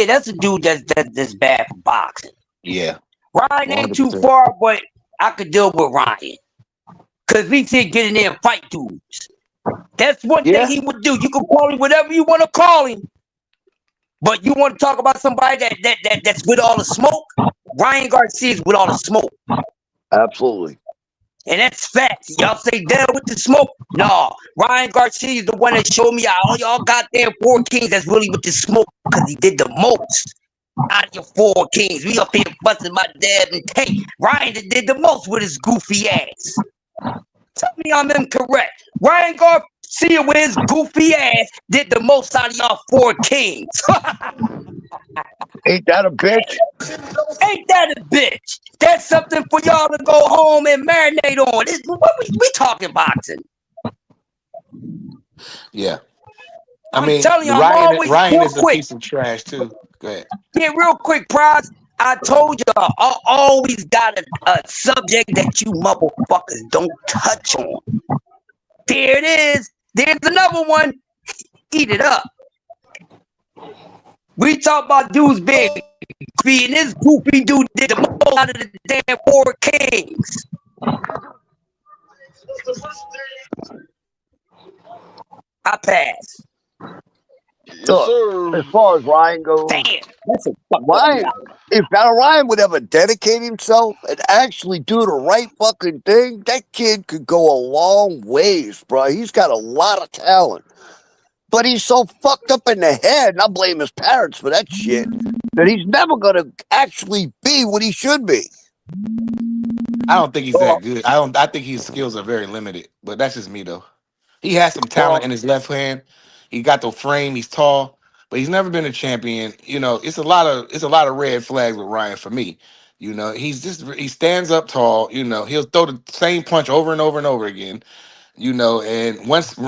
Speaker 1: that's a dude that's bad for boxing.
Speaker 3: Yeah.
Speaker 1: Ryan ain't too far, but I could deal with Ryan. Cause we see get in there and fight dudes. That's one thing he would do. You can call him whatever you want to call him. But you want to talk about somebody that's with all the smoke? Ryan Garcia's with all the smoke.
Speaker 5: Absolutely.
Speaker 1: And that's facts. Y'all say down with the smoke? No. Ryan Garcia is the one that showed me all y'all goddamn 4 kings that's really with the smoke because he did the most out of your 4 kings. We up here busting my dad and Tank. Ryan did the most with his goofy ass. Tell me I'm incorrect. Ryan Garcia with his goofy ass did the most out of y'all 4 kings.
Speaker 5: Ain't that a bitch?
Speaker 1: Ain't that a bitch? That's something for y'all to go home and marinate on. What we talking boxing?
Speaker 3: Yeah.
Speaker 1: I mean, telling you,
Speaker 3: Ryan is a piece of trash too. Go ahead.
Speaker 1: Yeah, real quick, Prize. I told y'all, I always got a subject that you motherfuckers don't touch on. There it is. There's another one. Eat it up. We talk about dudes being goofy, and this goofy dude did the most out of the damn 4 kings. I pass.
Speaker 5: Look, as far as Ryan goes, if Ryan would ever dedicate himself and actually do the right fucking thing, that kid could go a long ways, bro. He's got a lot of talent. But he's so fucked up in the head, and I blame his parents for that shit, that he's never going to actually be what he should be.
Speaker 3: I don't think he's that good. I think his skills are very limited, but that's just me though. He has some talent in his left hand. He got the frame. He's tall, but he's never been a champion. You know, it's a lot of red flags with Ryan for me. You know, he stands up tall. You know, he'll throw the same punch over and over and over again. You know, and once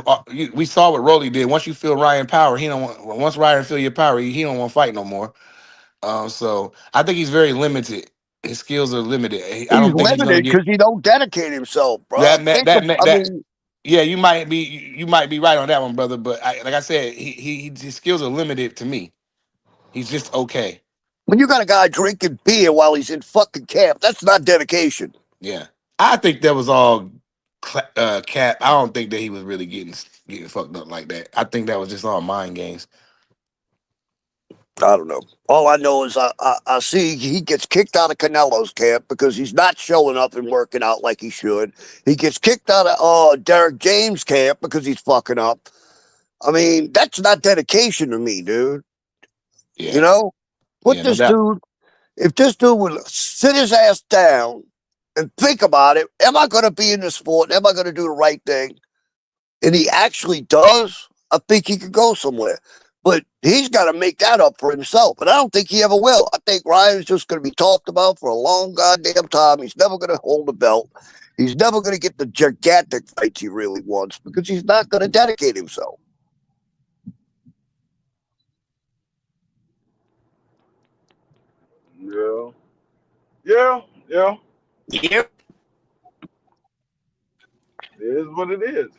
Speaker 3: we saw what Rolly did. Once you feel Ryan power, he don't want. Once Ryan feel your power, he don't want to fight no more. So I think he's very limited. His skills are limited. I don't think he's gonna get
Speaker 5: because he don't dedicate himself, bro.
Speaker 3: Yeah, you might be right on that one, brother. But like I said, his skills are limited to me. He's just okay.
Speaker 5: When you got a guy drinking beer while he's in fucking camp, that's not dedication.
Speaker 3: Yeah, I think that was all Cap, I don't think that he was really getting fucked up like that. I think that was just all mind games.
Speaker 5: I don't know. All I know is I see he gets kicked out of Canelo's camp because he's not showing up and working out like he should. He gets kicked out of Derek James' camp because he's fucking up. I mean, that's not dedication to me, dude. You
Speaker 3: Yeah,
Speaker 5: know, put
Speaker 3: yeah, no
Speaker 5: this
Speaker 3: doubt.
Speaker 5: dude. If this dude would sit his ass down and think about it, am I going to be in the sport? Am I going to do the right thing? And he actually does, I think he could go somewhere. But he's got to make that up for himself. And I don't think he ever will. I think Ryan's just going to be talked about for a long goddamn time. He's never going to hold the belt. He's never going to get the gigantic fights he really wants because he's not going to dedicate himself.
Speaker 2: Yeah. Yeah. Yeah.
Speaker 1: Yep.
Speaker 2: It is what it is.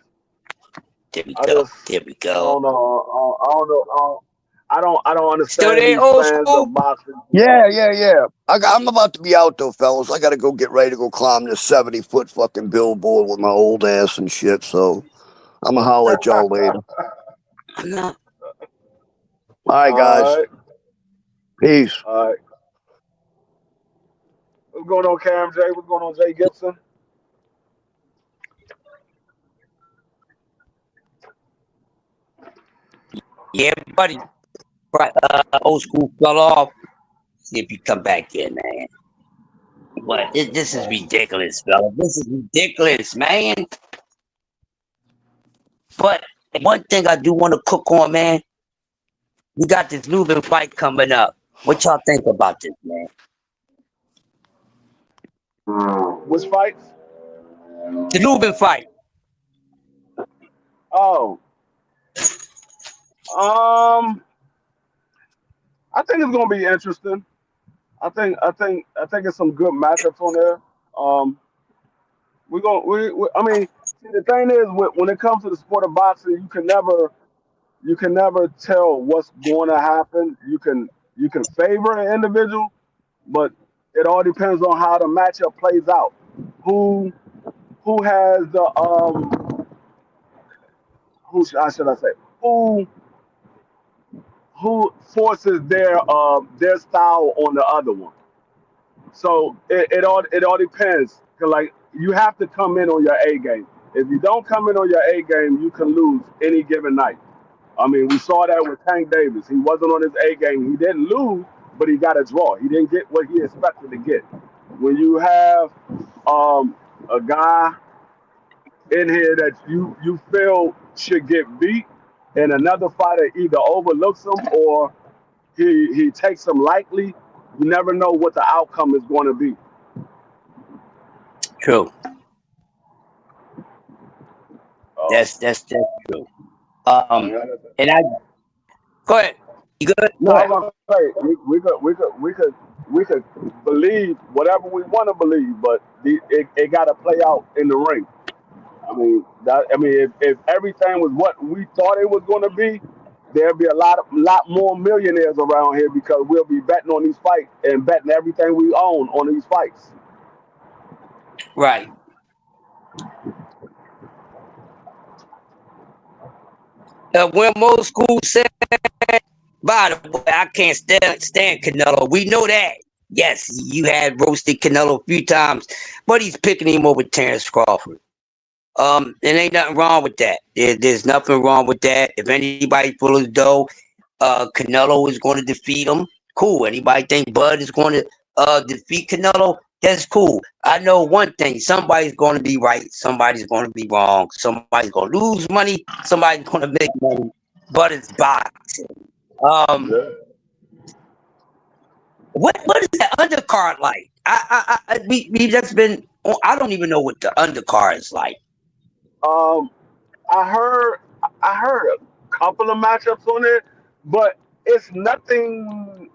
Speaker 1: There we
Speaker 2: I
Speaker 1: go.
Speaker 2: just
Speaker 1: There we
Speaker 2: I
Speaker 1: go.
Speaker 2: don't know. I don't know. I don't
Speaker 1: Still
Speaker 2: understand
Speaker 1: there,
Speaker 2: these
Speaker 1: old
Speaker 2: fans
Speaker 1: school?
Speaker 2: of boxing.
Speaker 5: Yeah. I'm about to be out though, fellas. I got to go get ready to go climb this 70-foot fucking billboard with my old ass and shit. So I'm going to holler at y'all later.
Speaker 1: I'm not.
Speaker 5: All right,
Speaker 2: All
Speaker 5: guys.
Speaker 2: right.
Speaker 5: Peace.
Speaker 2: All right. What's going on, Cam J? What's going on, Jay Gibson?
Speaker 1: Yeah, buddy. Right, old school fell off. See if you come back in, man. But this is ridiculous, fella. This is ridiculous, man. But one thing I do want to cook on, man, we got this Lubin fight coming up. What y'all think about this, man?
Speaker 2: Which fights?
Speaker 1: The Lubin fight.
Speaker 2: Oh, um, I think it's gonna be interesting. I think it's some good matchups on there. Um, I mean, see, the thing is, when it comes to the sport of boxing, you can never tell what's going to happen. You can favor an individual, but it all depends on how the matchup plays out. Who who has the how should I say, who who forces their style on the other one. So it all depends. 'Cause, like, you have to come in on your A game. If you don't come in on your A game, you can lose any given night. I mean, we saw that with Tank Davis. He wasn't on his A game. He didn't lose, but he got a draw. He didn't get what he expected to get. When you have a guy in here that you feel should get beat, and another fighter either overlooks him or he takes him lightly, you never know what the outcome is going to be.
Speaker 1: True.
Speaker 2: Uh,
Speaker 1: That's true.
Speaker 2: I mean,
Speaker 1: And I go ahead. You good?
Speaker 2: no,
Speaker 1: Go
Speaker 2: I
Speaker 1: ahead.
Speaker 2: was gonna say we could believe whatever we want to believe, but it got to play out in the ring. I mean, if everything was what we thought it was going to be, there'd be a lot more millionaires around here because we'll be betting on these fights and betting everything we own on these fights.
Speaker 1: Right. When most schools said, by the way, I can't stand Canelo. We know that. Yes, you had roasted Canelo a few times, but he's picking him over Terrence Crawford. There ain't nothing wrong with that. There's nothing wrong with that. If anybody full of dough, Canelo is going to defeat him. Cool. Anybody think Bud is going to defeat Canelo? That's cool. I know one thing. Somebody's going to be right. Somebody's going to be wrong. Somebody's going to lose money. Somebody's going to make money. But it's boxing. Um,
Speaker 2: Yeah.
Speaker 1: what is that undercard like? We just been. I don't even know what the undercard is like.
Speaker 2: Um, I heard I heard a couple of matchups on it, but it's nothing.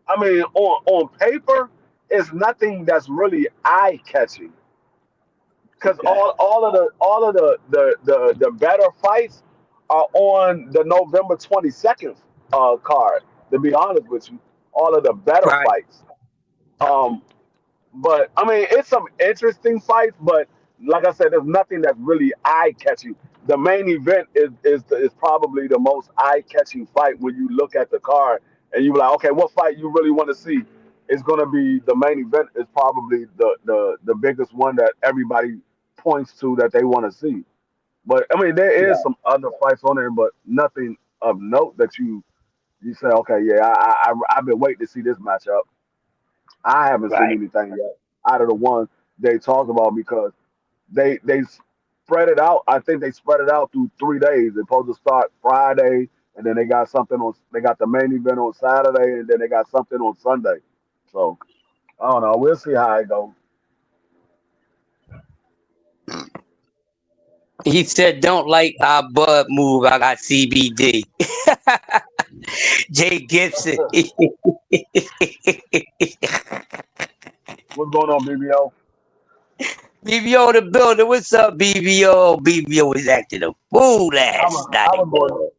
Speaker 2: I mean, on paper, it's nothing that's really eye catching. Because
Speaker 1: Okay.
Speaker 2: all of the better fights are on the November 22nd card. To be honest with you, all of the better
Speaker 1: Right.
Speaker 2: fights. Um, but I mean, it's some interesting fights, but like I said, there's nothing that's really eye catching. The main event is probably the most eye catching fight when you look at the card and you be like, okay, what fight you really want to see? It's gonna be the main event is probably the biggest one that everybody points to that they want to see. But I mean, there is some other fights on there, but nothing of note that you say, okay, yeah, I've been waiting to see this matchup. I haven't seen
Speaker 1: Right.
Speaker 2: anything yet out of the ones they talked about because they spread it out. I think they spread it out through 3 days. They're supposed to start Friday, and then they got the main event on Saturday, and then they got something on Sunday. So I don't know. We'll see how it goes.
Speaker 1: He said, "Don't like our bud move. I got CBD." Jay Gibson.
Speaker 2: What's going on, BBO?
Speaker 1: BBO the building. What's up, BBO? BBO was acting a fool
Speaker 2: I
Speaker 1: last
Speaker 2: was
Speaker 1: night.
Speaker 2: I was going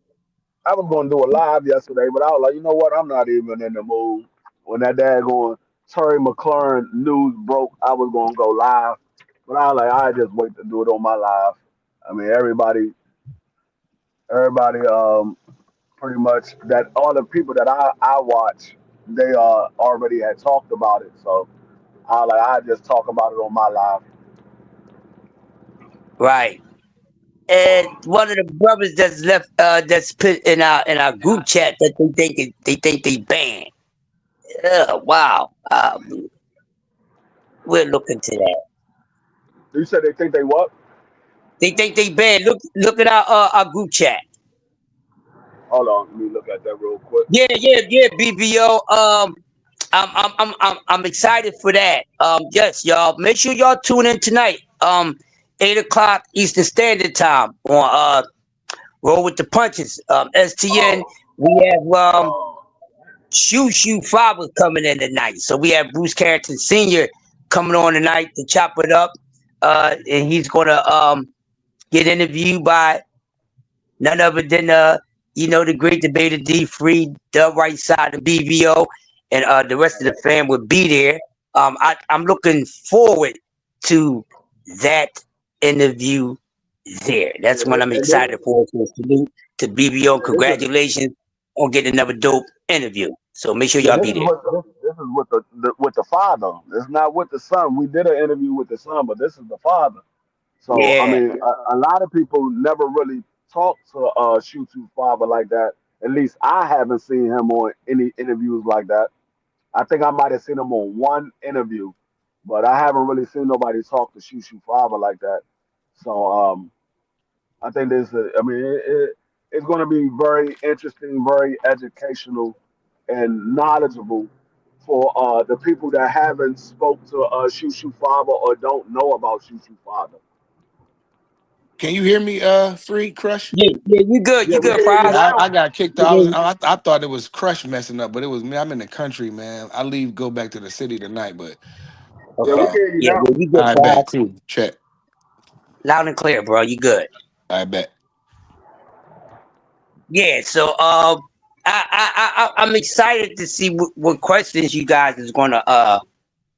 Speaker 2: I was going to do a live yesterday, but I was like, you know what? I'm not even in the mood. When that daggone Terry McLaurin news broke, I was going to go live, but I was like, I just wait to do it on my live. I mean, everybody, pretty much that all the people that I watch, they already had talked about it, so I was like, I just talk about it on my live.
Speaker 1: Right. And one of the brothers that's left, that's put in our group chat that they think they banned. Wow. We'll look into that.
Speaker 2: You said they think they what?
Speaker 1: They think they banned. Look at our group chat.
Speaker 2: Hold on, let me look at that real quick.
Speaker 1: Yeah, BBO. I'm excited for that. Yes, y'all. Make sure y'all tune in tonight. 8 o'clock Eastern Standard Time on Roll with the Punches. STN.
Speaker 2: Oh,
Speaker 1: We have
Speaker 2: oh,
Speaker 1: Shoo Faber coming in tonight. So we have Bruce Carrington Sr. coming on tonight to chop it up. And he's gonna get interviewed by none other than the great debater D Free, the right side of BBO, and the rest of the fam will be there. I'm looking forward to that interview there. That's what I'm
Speaker 2: and this,
Speaker 1: excited for. So salute to BBO.
Speaker 2: yeah, this is
Speaker 1: Congratulations on getting another dope interview. So make sure
Speaker 2: Yeah,
Speaker 1: y'all
Speaker 2: this
Speaker 1: be
Speaker 2: is
Speaker 1: there.
Speaker 2: this is with with the father. It's not with the son. We did an interview with the son, but this is the father. So I
Speaker 1: Yeah,
Speaker 2: mean, a lot of people never really talk to Shutu's father like that. At least I haven't seen him on any interviews like that. I think I might have seen him on one interview, but I haven't really seen nobody talk to Shushu father like that. So I think I mean, it's going to be very interesting, very educational, and knowledgeable for the people that haven't spoke to Shushu Father or don't know about Shushu Father.
Speaker 3: Can you hear me, Free Crush?
Speaker 1: yeah, you good,
Speaker 2: Yeah,
Speaker 1: you
Speaker 2: we
Speaker 1: good,
Speaker 2: can hear you
Speaker 1: Prize.
Speaker 3: Yeah, I
Speaker 2: now.
Speaker 3: got kicked out. I thought it was Crush messing up, but it was me. I'm in the country, man. I leave, go back to the city tonight, but
Speaker 2: Yeah, we
Speaker 1: Okay,
Speaker 2: can hear you now.
Speaker 1: yeah, you good,
Speaker 3: I bet.
Speaker 1: Prize.
Speaker 3: Cool. Check.
Speaker 1: Loud and clear, bro. You good.
Speaker 3: I bet.
Speaker 1: Yeah, so I'm excited to see what questions you guys is gonna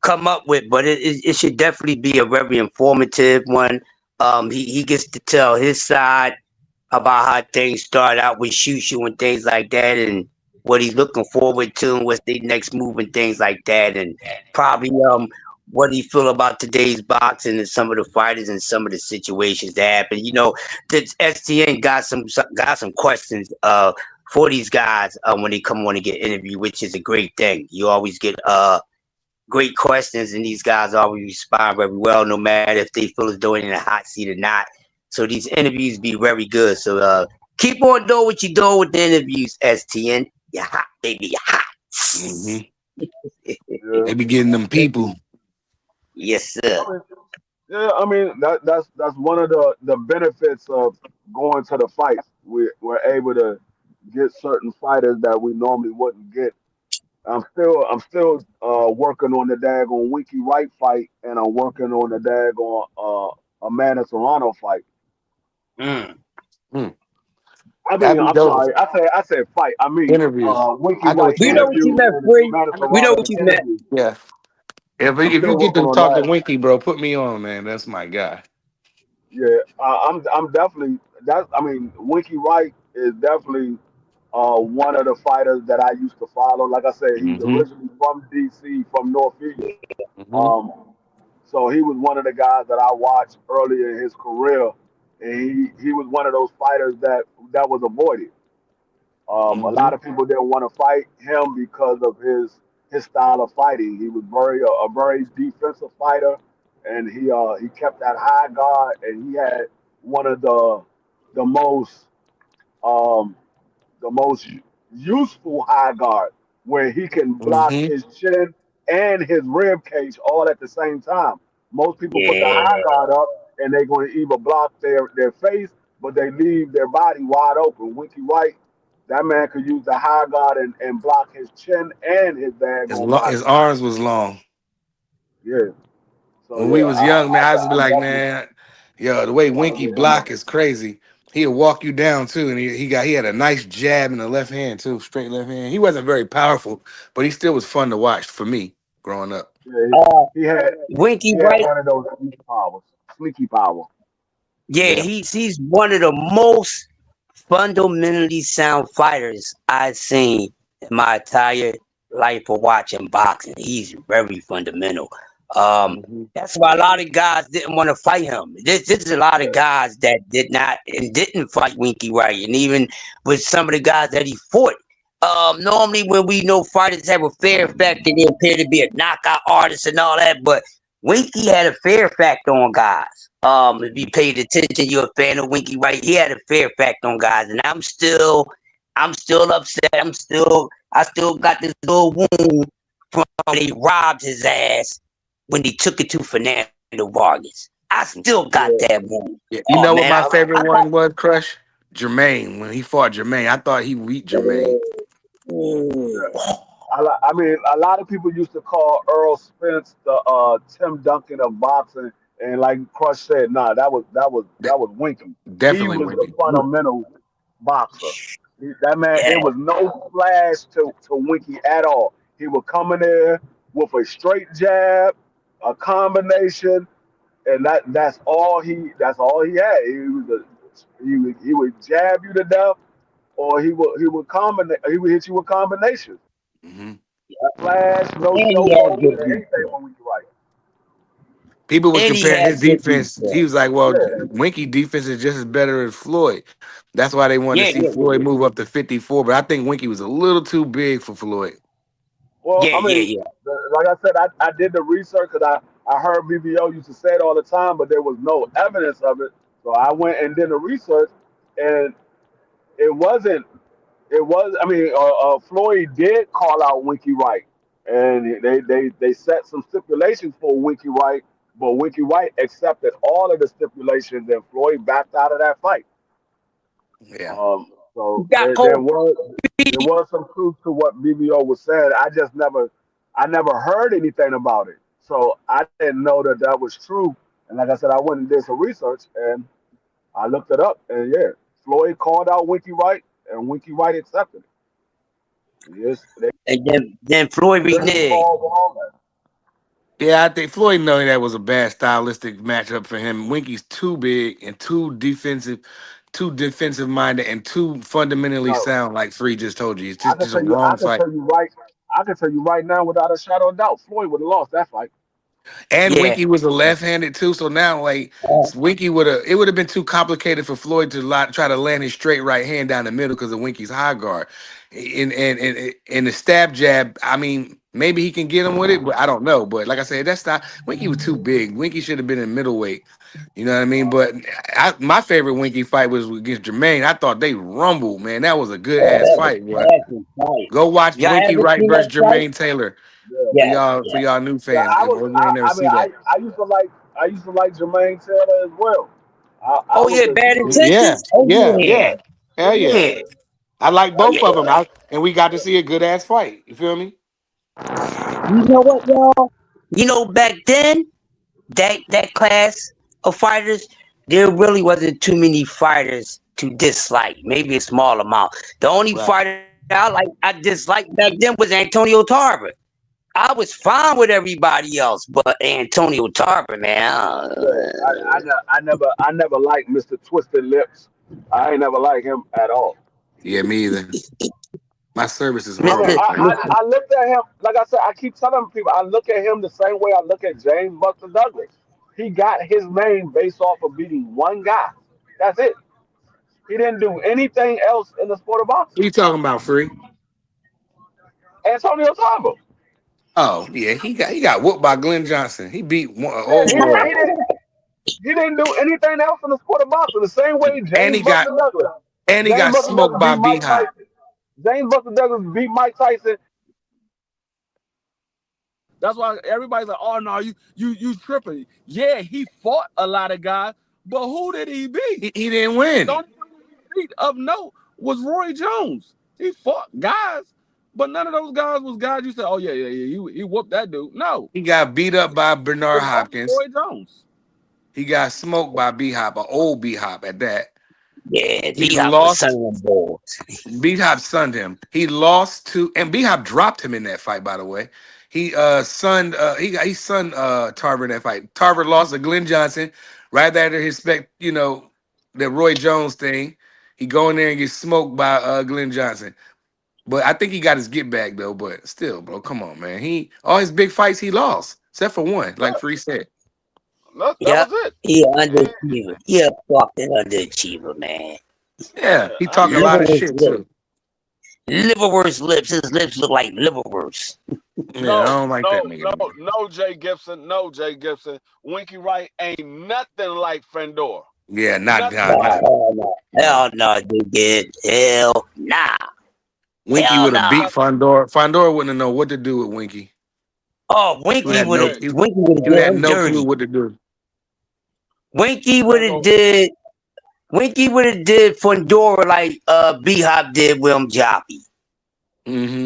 Speaker 1: come up with, but it should definitely be a very informative one. He gets to tell his side about how things start out with Shushu and things like that, and what he's looking forward to, and what's the next move and things like that, and probably what he feel about today's boxing and some of the fighters and some of the situations that happen. The STN got some questions for these guys when they come on to get interviewed, which is a great thing. You always get great questions, and these guys always respond very well, no matter if they feel as though they're in a hot seat or not. So these interviews be very good. So keep on doing what you're doing with the interviews, STN. You're hot, baby. You're hot.
Speaker 3: Hmm.
Speaker 2: Yeah.
Speaker 3: They be getting them people.
Speaker 1: Yes, sir.
Speaker 2: I mean, yeah, I mean that's one of the benefits of going to the fights. We're able to get certain fighters that we normally wouldn't get. I'm still working on the daggone Winky Wright fight, and I'm working on the daggone Amanda Serrano fight.
Speaker 1: Mm.
Speaker 3: Mm.
Speaker 2: I mean,
Speaker 3: That'd be
Speaker 2: I'm
Speaker 3: dope.
Speaker 2: sorry, I said fight. I mean
Speaker 3: Interview.
Speaker 2: Winky
Speaker 3: I know
Speaker 2: Wright
Speaker 3: what you
Speaker 1: We know
Speaker 3: meant.
Speaker 1: what you
Speaker 2: interview
Speaker 1: meant,
Speaker 2: and
Speaker 1: free.
Speaker 2: Amanda
Speaker 1: We know
Speaker 2: Serrano
Speaker 1: what you meant.
Speaker 2: interview.
Speaker 3: Yeah.
Speaker 2: I'm
Speaker 3: If
Speaker 2: still
Speaker 3: you get
Speaker 2: working
Speaker 3: to
Speaker 2: on
Speaker 3: talk to
Speaker 2: that.
Speaker 3: Winky, bro, put me on, man. That's my guy.
Speaker 2: Yeah, I'm definitely that. I mean, Winky Wright is definitely one of the fighters that I used to follow. Like I said, he's
Speaker 3: Mm-hmm.
Speaker 2: originally from DC, from Northeast.
Speaker 3: Mm-hmm.
Speaker 2: Um, so he was one of the guys that I watched earlier in his career, and he was one of those fighters that was avoided. A
Speaker 3: Mm-hmm.
Speaker 2: lot of people didn't want to fight him because of his style of fighting. He was a very defensive fighter, and he kept that high guard, and he had one of the most um, the most useful high guard where he can block
Speaker 3: Mm-hmm.
Speaker 2: his chin and his rib cage all at the same time. Most people put the
Speaker 1: Yeah.
Speaker 2: high guard up and they're going to either block their face, but they leave their body wide open. Winky White, that man could use the high guard and block his chin and his daggone body.
Speaker 3: His arms was long.
Speaker 2: Yeah. So
Speaker 3: When we
Speaker 2: yeah,
Speaker 3: was young, man, I used to be
Speaker 2: I'm
Speaker 3: like,
Speaker 2: definitely
Speaker 3: man, yo, the way Winky
Speaker 2: following him
Speaker 3: block
Speaker 2: up.
Speaker 3: is crazy. He'll walk you down too, and he had a nice jab in the left hand too, straight left hand. He wasn't very powerful, but he still was fun to watch for me growing up.
Speaker 2: Yeah,
Speaker 1: Uh,
Speaker 2: he had
Speaker 1: Winky
Speaker 2: he had
Speaker 1: Wright.
Speaker 2: one of those sneaky powers, sneaky power.
Speaker 1: Yeah,
Speaker 3: Yeah.
Speaker 1: he's one of the most fundamentally sound fighters I've seen in my entire life of watching boxing. He's very fundamental. Um,
Speaker 3: Hmm.
Speaker 1: that's why a lot of guys didn't want to fight him. This is a lot of guys that did not and didn't fight Winky Wright, and even with some of the guys that he fought. Normally when we know fighters have a fear factor, they appear to be a knockout artist and all that, but Winky had a fear factor on guys. If you paid attention, you're a fan of Winky Wright. He had a fair fact on guys, and I'm still upset. I still got this little wound from when they robbed his ass when they took it to Fernando Vargas. I still got
Speaker 2: Yeah,
Speaker 1: that wound.
Speaker 3: Yeah. You
Speaker 1: Oh
Speaker 3: know
Speaker 1: man,
Speaker 3: what my
Speaker 1: I
Speaker 3: favorite
Speaker 1: got.
Speaker 3: one was, Crush? Jermaine. When he fought Jermaine, I thought he beat Jermaine.
Speaker 2: yeah.
Speaker 1: Ooh.
Speaker 2: I mean, a lot of people used to call Earl Spence the Tim Duncan of boxing, and like Crush said, nah,
Speaker 3: De-
Speaker 2: that was Winky. He
Speaker 3: Definitely
Speaker 2: was the
Speaker 3: Winky.
Speaker 2: fundamental boxer. That man,
Speaker 1: Yeah,
Speaker 2: it was no flash to Winky at all. He would come in there with a straight jab, a combination, and that's all he had. He would jab you to death, or he would hit you with combinations.
Speaker 3: Hmm.
Speaker 2: Flash, no
Speaker 1: and
Speaker 2: show
Speaker 1: he had
Speaker 2: boat,
Speaker 1: good
Speaker 2: anything
Speaker 1: defense.
Speaker 2: when we right.
Speaker 3: People was
Speaker 1: And he
Speaker 3: comparing
Speaker 1: had
Speaker 3: his
Speaker 1: good
Speaker 3: defense. He
Speaker 1: defense.
Speaker 3: was like, well,
Speaker 2: Yeah.
Speaker 3: Winky defense is just as better as Floyd. That's why they wanted to
Speaker 1: Yeah,
Speaker 3: see
Speaker 1: yeah,
Speaker 3: Floyd move up to 54. But I think Winky was a little too big for Floyd.
Speaker 2: Well,
Speaker 1: yeah,
Speaker 2: I
Speaker 1: yeah,
Speaker 2: mean,
Speaker 1: yeah.
Speaker 2: like I said, I did the research because I heard BBO used to say it all the time, but there was no evidence of it. So I went and did the research, and it wasn't. It was. I mean, Floyd did call out Winky Wright, and they set some stipulations for Winky Wright, but Winky Wright accepted all of the stipulations, and Floyd backed out of that fight.
Speaker 3: Yeah.
Speaker 1: He
Speaker 2: So
Speaker 1: got
Speaker 2: there was some truth to what BBO was saying. I never heard anything about it, so I didn't know that was true. And like I said, I went and did some research and I looked it up, and yeah, Floyd called out Winky Wright, and Winky Wright accepted it. Yes, they
Speaker 1: and then Floyd
Speaker 2: went
Speaker 1: reneged.
Speaker 2: involved with all that.
Speaker 3: Yeah, I think Floyd knowing that was a bad stylistic matchup for him. Winky's too big and too defensive minded, and too fundamentally
Speaker 2: No,
Speaker 3: sound. Like Free just told you, it's just a
Speaker 2: I
Speaker 3: wrong
Speaker 2: can
Speaker 3: fight.
Speaker 2: tell you right, I can tell you right now without a shadow of doubt, Floyd would have lost that fight.
Speaker 3: And
Speaker 1: Yeah.
Speaker 3: Winky was a left-handed too, so now like Winky would have it would have been too complicated for Floyd to try to land his straight right hand down the middle because of Winky's high guard. And the stab jab, I mean, maybe he can get him with it, but I don't know. But like I said, that's not Winky was too big. Winky should have been in middleweight. You know what I mean? But my favorite Winky fight was against Jermaine. I thought they rumbled, man. That was a good
Speaker 1: Oh,
Speaker 3: ass
Speaker 1: that was
Speaker 3: fight, boy.
Speaker 1: classic fight.
Speaker 3: Go watch
Speaker 1: Y'all
Speaker 3: Winky
Speaker 1: ever
Speaker 3: Wright
Speaker 1: seen that
Speaker 3: versus
Speaker 1: fight?
Speaker 3: Jermaine Taylor
Speaker 2: Yeah.
Speaker 1: Yeah,
Speaker 3: for
Speaker 1: yeah.
Speaker 3: y'all new
Speaker 2: Yeah,
Speaker 3: fans. If you ain't never
Speaker 2: I mean,
Speaker 3: see that.
Speaker 2: I used to like Jermaine Taylor as well. I
Speaker 1: Oh
Speaker 2: was
Speaker 1: yeah,
Speaker 2: a
Speaker 1: bad
Speaker 2: huge,
Speaker 3: Yeah,
Speaker 1: intentions. Oh
Speaker 3: yeah,
Speaker 1: yeah,
Speaker 3: yeah.
Speaker 1: oh
Speaker 3: Hell yeah.
Speaker 1: yeah,
Speaker 3: I like
Speaker 1: oh
Speaker 3: both
Speaker 1: yeah.
Speaker 3: of them. And we got to see a good ass fight. You feel me?
Speaker 1: You know what, y'all? Back then that class of fighters, there really wasn't too many fighters to dislike. Maybe a small amount. The only
Speaker 3: Right.
Speaker 1: fighter I disliked back then was Antonio Tarver. I was fine with everybody else, but Antonio Tarver, man.
Speaker 2: I never liked Mr. Twisted Lips. I ain't never liked him at all.
Speaker 3: Yeah, me either. My service is
Speaker 2: I mean,
Speaker 1: Mr.
Speaker 3: horrible, man.
Speaker 1: Mr.
Speaker 2: I looked at him, like I said, I keep telling people, I look at him the same way I look at James Buster Douglas. He got his name based off of beating one guy. That's it. He didn't do anything else in the sport of boxing.
Speaker 3: What you talking about, Free?
Speaker 2: Antonio Tarver.
Speaker 3: Oh yeah, he got whooped by Glenn Johnson. He beat an
Speaker 2: Yeah,
Speaker 3: old boy,
Speaker 2: he didn't do anything else in the sport of boxing. The same way
Speaker 3: and
Speaker 2: James Buster Douglas.
Speaker 3: he
Speaker 2: James
Speaker 3: got
Speaker 2: Buster
Speaker 3: smoked
Speaker 2: Douglas
Speaker 3: by
Speaker 2: beat
Speaker 3: B
Speaker 2: Mike
Speaker 3: Hop.
Speaker 2: Tyson. James Buster Douglas beat Mike Tyson. That's why everybody's like, "Oh no, you tripping?" Yeah, he fought a lot of guys, but who did he beat?
Speaker 3: He didn't
Speaker 2: The
Speaker 3: win.
Speaker 2: only person he beat of note was Roy Jones. He fought guys, but none of those guys was guys you said, "Oh yeah, he whooped that dude." No,
Speaker 3: He got beat up by Bernard
Speaker 2: it was all
Speaker 3: Hopkins.
Speaker 2: Roy Jones.
Speaker 3: He got smoked by B Hop, an old B Hop at that.
Speaker 1: Yeah,
Speaker 3: He
Speaker 1: D Hop was
Speaker 3: lost.
Speaker 1: selling balls.
Speaker 3: B Hop sunned him. He lost to, and B Hop dropped him in that fight. By the way, he sunned he sunned Tarver in that fight. Tarver lost to Glenn Johnson right after his the Roy Jones thing. He go in there and get smoked by Glenn Johnson. But I think he got his get back though. But still, bro, come on, man. He all his big fights he lost except for one, like Free said.
Speaker 2: That
Speaker 1: Yep.
Speaker 2: was it.
Speaker 1: He an underachiever. He a fucking underachiever, man.
Speaker 3: Yeah, he
Speaker 2: I
Speaker 3: talk a
Speaker 2: get it.
Speaker 3: lot of
Speaker 1: Liverwurst
Speaker 3: shit
Speaker 1: lips.
Speaker 3: too.
Speaker 1: Liverwurst lips. His lips look like liverwurst.
Speaker 3: Yeah, I don't like that nigga. Man.
Speaker 2: No, Jay Gibson. No, Jay Gibson. Winky Wright ain't nothing like Fendor.
Speaker 3: Yeah, not
Speaker 2: Nothing
Speaker 3: nah,
Speaker 2: like
Speaker 3: nah,
Speaker 1: Nah, hell no.
Speaker 3: nah.
Speaker 1: Hell no, dude. Hell nah.
Speaker 3: Winky
Speaker 1: Hell
Speaker 3: would have
Speaker 1: no.
Speaker 3: beat Fondor. Fondor wouldn't know what to do with Winky.
Speaker 1: Oh,
Speaker 3: He would have no.
Speaker 2: Jay.
Speaker 1: Winky would have
Speaker 3: He would
Speaker 1: did
Speaker 3: have
Speaker 1: him
Speaker 3: no clue
Speaker 1: dirty.
Speaker 3: what to do.
Speaker 1: Winky
Speaker 2: I
Speaker 1: would
Speaker 2: ain't
Speaker 1: have
Speaker 2: gonna.
Speaker 1: did Fundora like B Hop did William Joppy.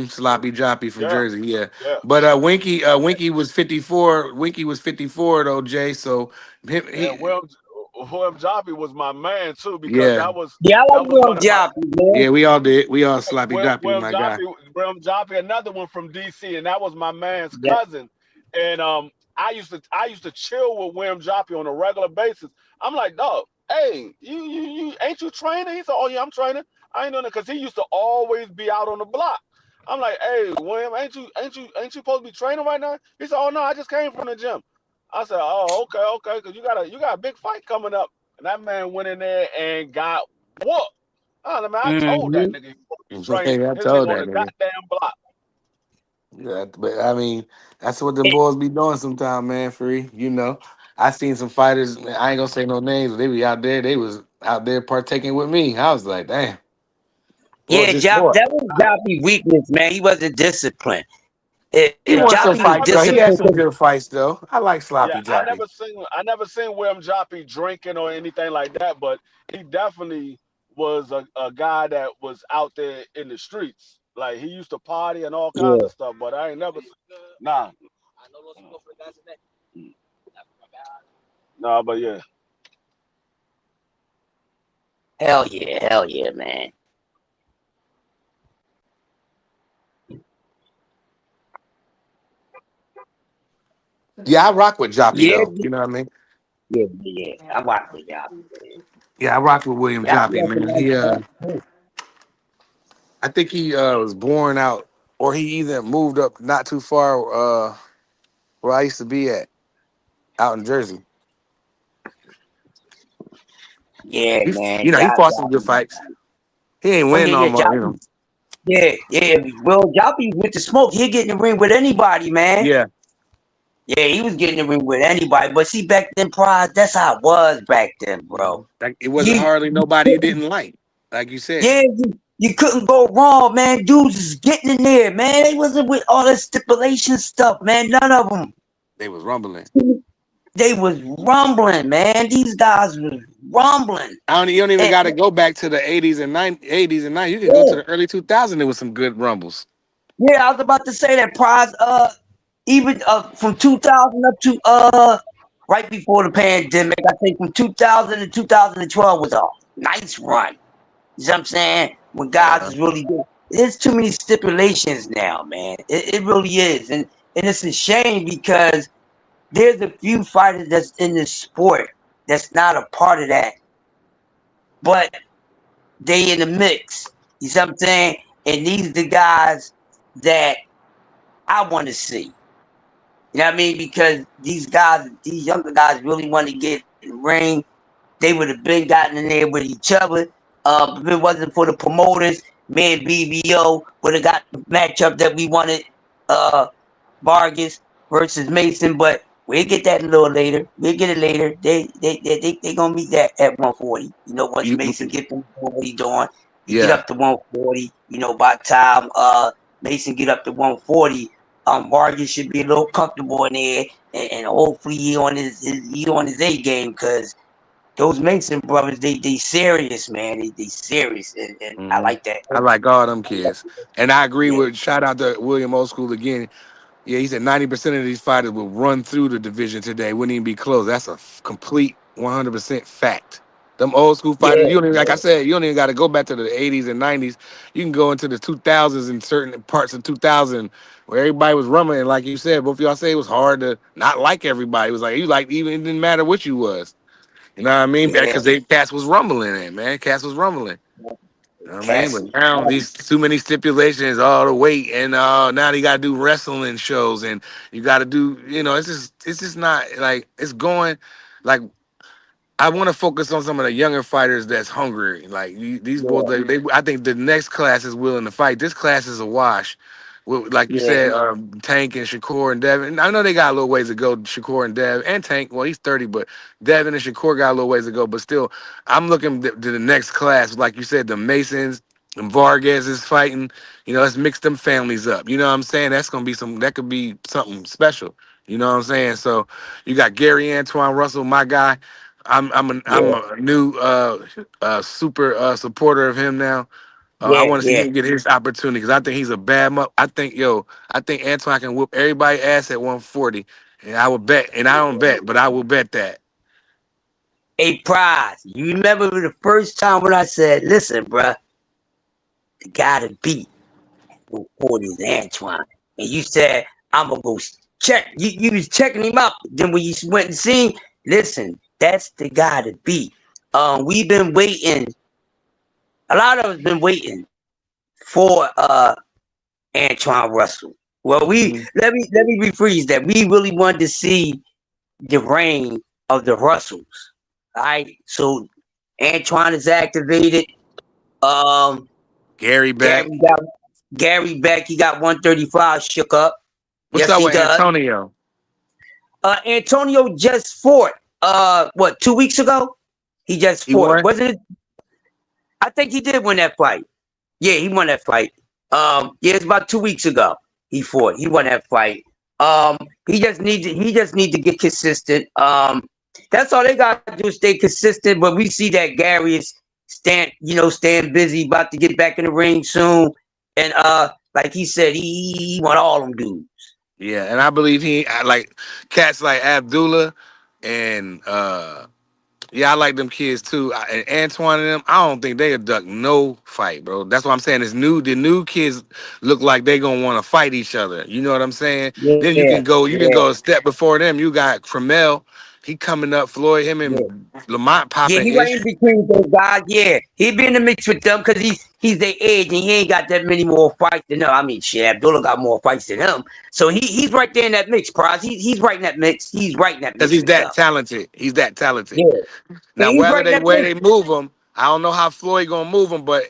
Speaker 3: Sloppy Joppy from
Speaker 2: Yeah,
Speaker 3: Jersey, yeah.
Speaker 2: yeah.
Speaker 3: But Winky was 54. Winky was 54 though, Jay. So
Speaker 2: And
Speaker 3: he
Speaker 2: William Joppy was my man too because
Speaker 3: yeah.
Speaker 1: Yeah, I like
Speaker 2: that was one
Speaker 1: William
Speaker 2: of my
Speaker 1: Joppy, man.
Speaker 3: Yeah, we all did. We all sloppy Joppy was
Speaker 2: William
Speaker 3: my guy.
Speaker 2: Joppy, another one from DC, and that was my man's
Speaker 1: Yeah,
Speaker 2: cousin. And I used to chill with William Joppy on a regular basis. I'm like, dog, hey, you ain't you training? He said, oh yeah, I'm training. I ain't doing it because he used to always be out on the block. I'm like, hey, William, ain't you supposed to be training right now? He said, oh no, I just came from the gym. I said, oh okay, because you got a big fight coming up. And that man went in there and got whooped. Oh, man, I told that
Speaker 1: hmm
Speaker 2: nigga he supposed to be training.
Speaker 3: Hey, I
Speaker 2: His nigga
Speaker 3: told
Speaker 2: on
Speaker 3: that
Speaker 2: the
Speaker 3: nigga.
Speaker 2: goddamn block.
Speaker 3: Yeah, but I mean, that's what them boys be doing sometimes, man. Free, I seen some fighters. I ain't gonna say no names, but they be out there. They was out there partaking with me. I was like, damn, boy,
Speaker 1: Yeah,
Speaker 3: just boy.
Speaker 1: that was Joppy weakness, man. He wasn't disciplined.
Speaker 3: He
Speaker 1: If
Speaker 3: won some
Speaker 1: Joppy
Speaker 2: I
Speaker 1: was
Speaker 3: fights
Speaker 2: never
Speaker 3: though. He had
Speaker 2: seen
Speaker 3: some
Speaker 1: disciplined,
Speaker 3: good fights though. I like
Speaker 2: yeah,
Speaker 3: sloppy Joppy.
Speaker 2: I never seen William Joppy drinking or anything like that, but he definitely was a guy that was out there in the streets. Like he used to party and all kinds
Speaker 1: yeah,
Speaker 2: of stuff, but I ain't never nah. Nah, but yeah.
Speaker 1: hell yeah, man.
Speaker 3: Yeah, I rock with Joppy
Speaker 1: Yeah,
Speaker 3: though. You know what I mean?
Speaker 1: yeah. I rock with Joppy, man.
Speaker 3: Yeah, I rock with William
Speaker 1: Joppy
Speaker 3: Joppy,
Speaker 1: had some
Speaker 3: man.
Speaker 1: nice fights.
Speaker 3: I think he was born out, or he either moved up not too far where I used to be at out in Jersey.
Speaker 1: Yeah, man.
Speaker 3: He fought some good
Speaker 1: Joppy.
Speaker 3: fights. He ain't
Speaker 1: Oh
Speaker 3: win no
Speaker 1: yeah,
Speaker 3: more,
Speaker 1: Joppy. Yeah. Well, Joppy with the smoke, he'd get in the ring with anybody, man.
Speaker 3: Yeah,
Speaker 1: Yeah, he was getting in the ring with anybody. But see, back then, Pride, that's how it was back then, bro.
Speaker 3: like it wasn't
Speaker 1: You,
Speaker 3: hardly nobody he didn't like. Like you said,
Speaker 1: yeah, you couldn't go wrong, man. Dudes is getting in there, man. They wasn't with all that stipulation stuff, man. None of them.
Speaker 3: they was rumbling.
Speaker 1: They was rumbling, man. These guys was rumbling.
Speaker 3: You don't even
Speaker 1: And
Speaker 3: got to go back to the 80s and 90s. You can go to
Speaker 1: yeah,
Speaker 3: the early 2000s. There was some good rumbles.
Speaker 1: yeah, I was about to say that Prize, even from 2000 up to right before the pandemic, I think from 2000 to 2012 was a nice run. You know what I'm saying? When guys
Speaker 3: Yeah,
Speaker 1: is really good. There's too many stipulations now, man. It really is. And And it's a shame because there's a few fighters that's in this sport that's not a part of that, but they in the mix. You see what I'm saying? And these are the guys that I want to see. You know what I mean? Because these guys, these younger guys really want to get in the ring. They would have been gotten in there with each other. If it wasn't for the promoters, me and BBO would have got the matchup that we wanted. Uh, Vargas versus Mason, but we'll get that a little later. We'll get it later. They gonna meet that at 140. You know, once
Speaker 3: You,
Speaker 1: Mason get doing what he doing, he get
Speaker 3: yeah,
Speaker 1: up to 140. You know, by the time Mason get up to 140, Vargas should be a little comfortable in there, and hopefully he on his A game because those Mason brothers they serious, man. They serious, and I
Speaker 3: hmm
Speaker 1: like that.
Speaker 3: I like all them kids, and I agree
Speaker 1: Yeah,
Speaker 3: with. Shout out to William Old School again. Yeah, he said 90% of these fighters will run through the division today. Wouldn't even be close. That's a complete 100% fact. Them old school fighters,
Speaker 1: yeah,
Speaker 3: you don't even, like I said, you don't even got to go back to the 80s and 90s. You can go into the 2000s and certain parts of 2000 where everybody was rumbling. Like you said, both of y'all say it was hard to not like everybody. It was like you like even it didn't matter what you was. You know what I mean?
Speaker 1: yeah.
Speaker 3: Because they cats was rumbling it, man. Cats was rumbling. You know what I mean?
Speaker 1: Cass,
Speaker 3: But now these too many stipulations, all the weight, and now you gotta do wrestling shows, and you gotta do, it's just not like it's going. Like I want to focus on some of the younger fighters that's hungry. Like these boys,
Speaker 1: yeah,
Speaker 3: I think the next class is willing to fight. This class is a wash. Like you
Speaker 1: yeah.
Speaker 3: said, Tank and Shakur and Devin. I know they got a little ways to go. Shakur and Dev and Tank. Well, he's 30, but Devin and Shakur got a little ways to go. But still, I'm looking to the next class. Like you said, the Masons and Vargas is fighting. Let's mix them families up. You know what I'm saying? That's gonna be some. That could be something special. You know what I'm saying? So you got Gary Antoine Russell, my guy. I'm
Speaker 1: Yeah,
Speaker 3: a new super supporter of him now. I
Speaker 1: yeah,
Speaker 3: want to see
Speaker 1: yeah.
Speaker 3: him get his opportunity because I think he's a bad I think Antoine can whoop everybody ass at 140, and I will bet, and I don't bet, but I will bet that.
Speaker 1: Hey, Prize, you remember the first time when I said, listen, bruh, the guy to beat will 40 is Antoine. And you said, I'm going to go check. You was checking him out. Then when you went and seen, listen, that's the guy to beat. We've been waiting. A lot of us been waiting for Antoine Russell. Well,
Speaker 3: Hmm.
Speaker 1: let me rephrase that. We really wanted to see the reign of the Russells. All right. So Antoine is activated. Um,
Speaker 3: Gary
Speaker 1: Gary
Speaker 3: back.
Speaker 1: got Gary back. He got 135 shook up.
Speaker 3: What's
Speaker 1: Yes,
Speaker 3: up
Speaker 1: he
Speaker 3: with
Speaker 1: does.
Speaker 3: Antonio?
Speaker 1: Antonio just fought. What 2 weeks ago? He just
Speaker 3: He
Speaker 1: fought.
Speaker 3: won.
Speaker 1: Wasn't it? I think he did win that fight. Yeah, he won that fight. Yeah, it's about 2 weeks ago. He fought. He won that fight. Um, he just need to get consistent. That's all they gotta do is stay consistent. But we see that Gary is staying busy, about to get back in the ring soon. And like he said, he want all them dudes.
Speaker 3: Yeah, and I believe like cats like Abdullah and yeah, I like them kids too. And Antoine and them, I don't think they duck no fight, bro. That's what I'm saying. The new kids look like they gonna want to fight each other. You know what I'm saying? Then
Speaker 1: Yeah,
Speaker 3: you can
Speaker 1: yeah,
Speaker 3: go a step before them. You got Cremel, he coming up. Floyd, him
Speaker 1: yeah.
Speaker 3: and Lamont
Speaker 1: Yeah,
Speaker 3: popping
Speaker 1: he right in
Speaker 3: ish.
Speaker 1: between those guys. Yeah, he be in the mix with them because he's their age and he ain't got that many more fights than them. I mean, shit, Abdullah got more fights than him, so he's right there in that mix. Prize, he's right in that mix. He's right in that
Speaker 3: Cause
Speaker 1: mix
Speaker 3: he's
Speaker 1: with
Speaker 3: that
Speaker 1: them.
Speaker 3: talented. He's that talented.
Speaker 1: Yeah,
Speaker 3: Now
Speaker 1: he's
Speaker 3: whether
Speaker 1: right in
Speaker 3: they
Speaker 1: that
Speaker 3: where
Speaker 1: mix.
Speaker 3: they move him, I don't know how Floyd gonna move him, but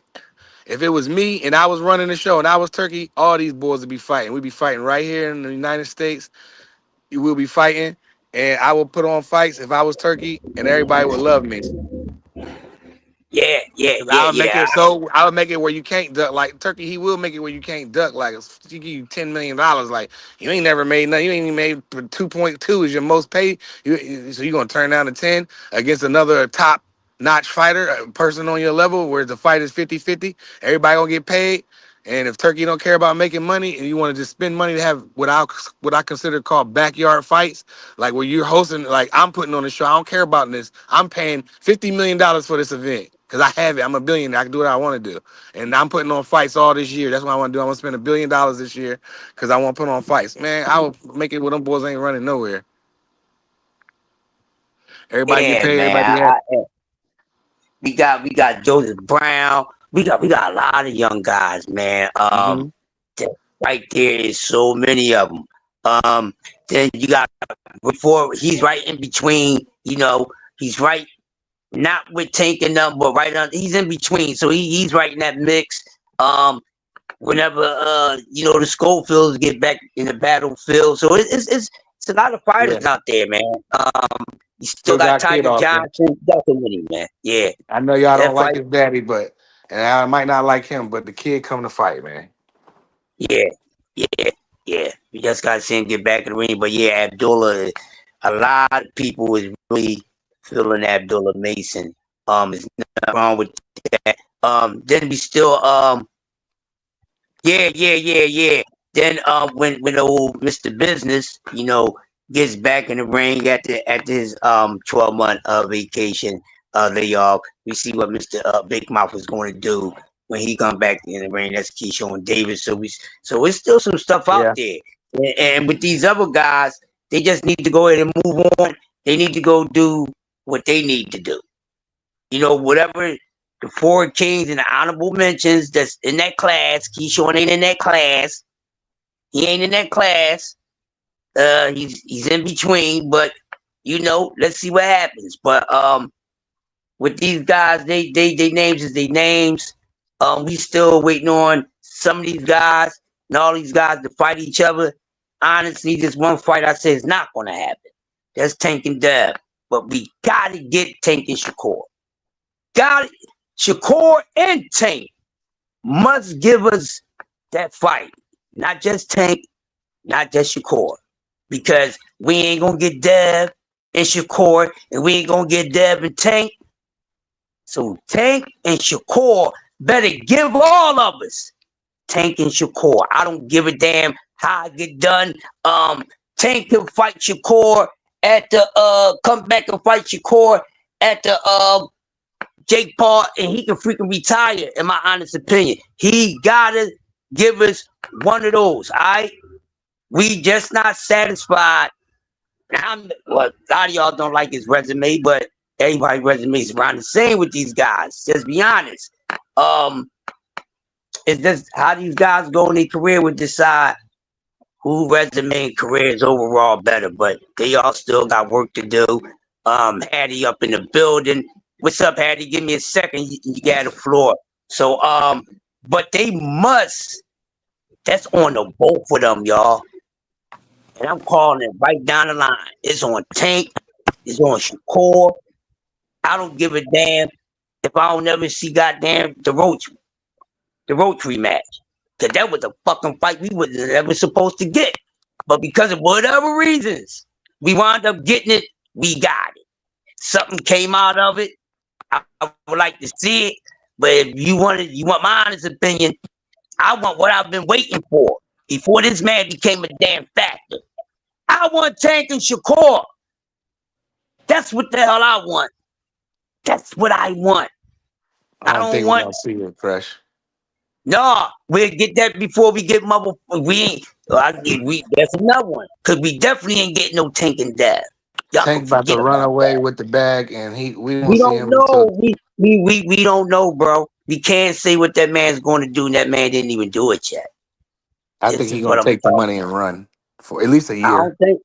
Speaker 3: if it was me and I was running the show and I was Turkey, all these boys would be fighting. We'd be fighting right here in the United States. You will be fighting, and I would put on fights if I was Turkey, and everybody would love me.
Speaker 1: Yeah, yeah,
Speaker 3: 'Cause
Speaker 1: yeah, yeah.
Speaker 3: I would make it where you can't duck. Like Turkey, he will make it where you can't duck. Like he give you $10 million. Like you ain't never made nothing. You ain't even made 2.2 is your most paid. So you gonna turn down the 10 against another top notch fighter, a person on your level where the fight is 50-50. Everybody gonna get paid. And if Turkey don't care about making money and you want to just spend money to have what I consider called backyard fights, like where you're hosting, like I'm putting on a show. I don't care about this. I'm paying $50 million for this event. Cause I have it. I'm a billionaire. I can do what I want to do. And I'm putting on fights all this year. That's what I want to do. I want to spend $1 billion this year because I want to put on fights. Man, I will make it where them boys ain't running nowhere. Everybody get
Speaker 1: Yeah,
Speaker 3: paid.
Speaker 1: man.
Speaker 3: Everybody be happy.
Speaker 1: We got Joseph Brown. We got a lot of young guys, man.
Speaker 3: Hmm.
Speaker 1: That right there is so many of them. Then you got before he's right in between. He's right not with Tank and them, but right on. He's in between, so he's right in that mix. Whenever the Schofields get back in the battlefield, so it's a lot of
Speaker 3: Yeah.
Speaker 1: fighters out there, man. You still
Speaker 3: Still
Speaker 1: got
Speaker 3: got Kid
Speaker 1: Tiger
Speaker 3: Austin.
Speaker 1: Johnson, definitely, man. Yeah,
Speaker 3: I know y'all
Speaker 1: that
Speaker 3: don't like
Speaker 1: fight.
Speaker 3: his daddy, but and I might not like him, but the kid come to fight, man.
Speaker 1: Yeah, yeah, yeah. We just got to see him get back in the ring, but yeah, Abdullah. A lot of people is really feeling Abdullah Mason. There's nothing wrong with that. Then we still yeah. Then when old Mr. Business, gets back in the ring at his 12-month vacation layoff, we see what Mr. Big Mouth is going to do when he come back in the ring. That's Keyshawn and Davis. So it's still some stuff out
Speaker 3: Yeah.
Speaker 1: there. And with these other guys, they just need to go ahead and move on. They need to go do what they need to do. Whatever the four kings and the honorable mentions that's in that class. Keyshawn ain't in that class. He ain't in that class. He's in between, but let's see what happens. But with these guys, they names is they names. We still waiting on some of these guys and all these guys to fight each other. Honestly, this one fight I say is not gonna happen. That's Tank and Dev. But we gotta get Tank and Shakur. Got it. Shakur and Tank must give us that fight. Not just Tank, not just Shakur. Because we ain't gonna get Dev and Shakur, and we ain't gonna get Dev and Tank. So Tank and Shakur better give all of us Tank and Shakur. I don't give a damn how I get done. Tank can fight Shakur at the come back and fight Shakur at the Jake Paul, and he can freaking retire, in my honest opinion. He gotta give us one of those, all right? We just not satisfied. Well, a lot of y'all don't like his resume, but everybody's resume is around the same with these guys. Just be honest. It's just how these guys go in their career would decide who resume and career is overall better, but they all still got work to do. Hattie up in the building. What's up, Hattie? Give me a second. You got the floor. So, but they must. That's on the both of them, y'all. And I'm calling it right down the line. It's on Tank. It's on Shakur. I don't give a damn if I don't ever see goddamn the Roach rematch. Cause that was a fucking fight we was never supposed to get. But because of whatever reasons, we wound up getting it. We got it. Something came out of it. I would like to see it. But if you want my honest opinion, I want what I've been waiting for before this man became a damn factor. I want Tank and Shakur. That's what the hell I want. That's what I want.
Speaker 3: I
Speaker 1: I
Speaker 3: don't
Speaker 1: don't
Speaker 3: think we're
Speaker 1: want
Speaker 3: gonna see it fresh.
Speaker 1: no. We'll get that before we get mother. We ain't. That's another one. Cause we definitely ain't getting no Tank and Dab. Y'all can
Speaker 3: Tank about to
Speaker 1: forget
Speaker 3: run
Speaker 1: about
Speaker 3: away
Speaker 1: that.
Speaker 3: with the bag, and we won't
Speaker 1: We
Speaker 3: see
Speaker 1: don't
Speaker 3: him until
Speaker 1: know. We don't know, bro. We can't say what that man's going to do, and that man didn't even do it yet.
Speaker 3: I think
Speaker 1: This
Speaker 3: he's
Speaker 1: is what
Speaker 3: gonna
Speaker 1: I'm
Speaker 3: take the
Speaker 1: talking.
Speaker 3: money and run for at least a
Speaker 1: I
Speaker 3: year.
Speaker 1: don't think.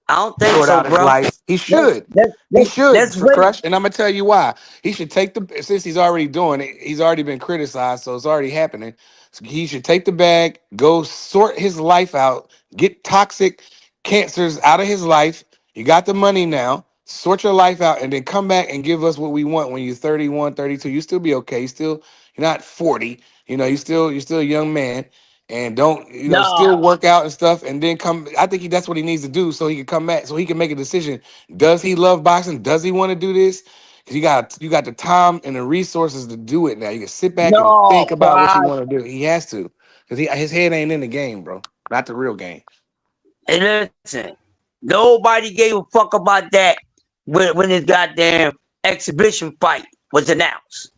Speaker 1: I don't think
Speaker 3: Sort
Speaker 1: so,
Speaker 3: out his
Speaker 1: bro.
Speaker 3: life. He
Speaker 1: Let's
Speaker 3: should.
Speaker 1: let's
Speaker 3: He
Speaker 1: let's,
Speaker 3: should
Speaker 1: let's
Speaker 3: for
Speaker 1: wait.
Speaker 3: Crush, and I'm gonna tell you why. He should take the since he's already doing it. He's already been criticized, so it's already happening. So he should take the bag, go sort his life out, get toxic cancers out of his life. You got the money now. Sort your life out, and then come back and give us what we want when you're 31, 32. You still be okay. You're not 40. You're still a young man, and don't
Speaker 1: No,
Speaker 3: still work out and stuff, and then come. I think that's what he needs to do so he can come back, so he can make a decision. Does he love boxing? Does he want to do this? Because you got the time and the resources to do it now. You can sit back and
Speaker 1: no,
Speaker 3: think about what you
Speaker 1: Pride.
Speaker 3: want to do. He has to, because his head ain't in the game, bro. Not the real game.
Speaker 1: And listen, nobody gave a fuck about that when his goddamn exhibition fight was announced.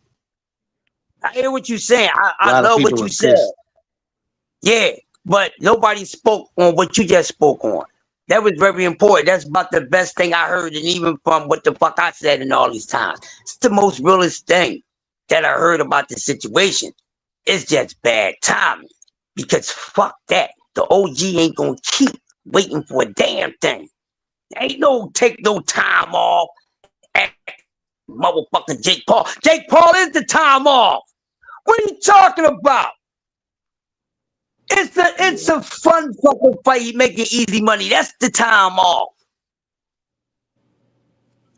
Speaker 1: I hear what you're saying.
Speaker 3: A
Speaker 1: I
Speaker 3: lot of
Speaker 1: love what
Speaker 3: people
Speaker 1: you
Speaker 3: are
Speaker 1: said.
Speaker 3: pissed.
Speaker 1: Yeah, but nobody spoke on what you just spoke on. That was very important. That's about the best thing I heard, and even from what the fuck I said in all these times. It's the most realest thing that I heard about the situation. It's just bad timing. Because fuck that. The OG ain't gonna keep waiting for a damn thing. Ain't no take no time off. Act motherfucking Jake Paul. Jake Paul is the time off. What are you talking about? It's
Speaker 3: Yeah.
Speaker 1: a fun fucking fight. You making easy money. That's the time off.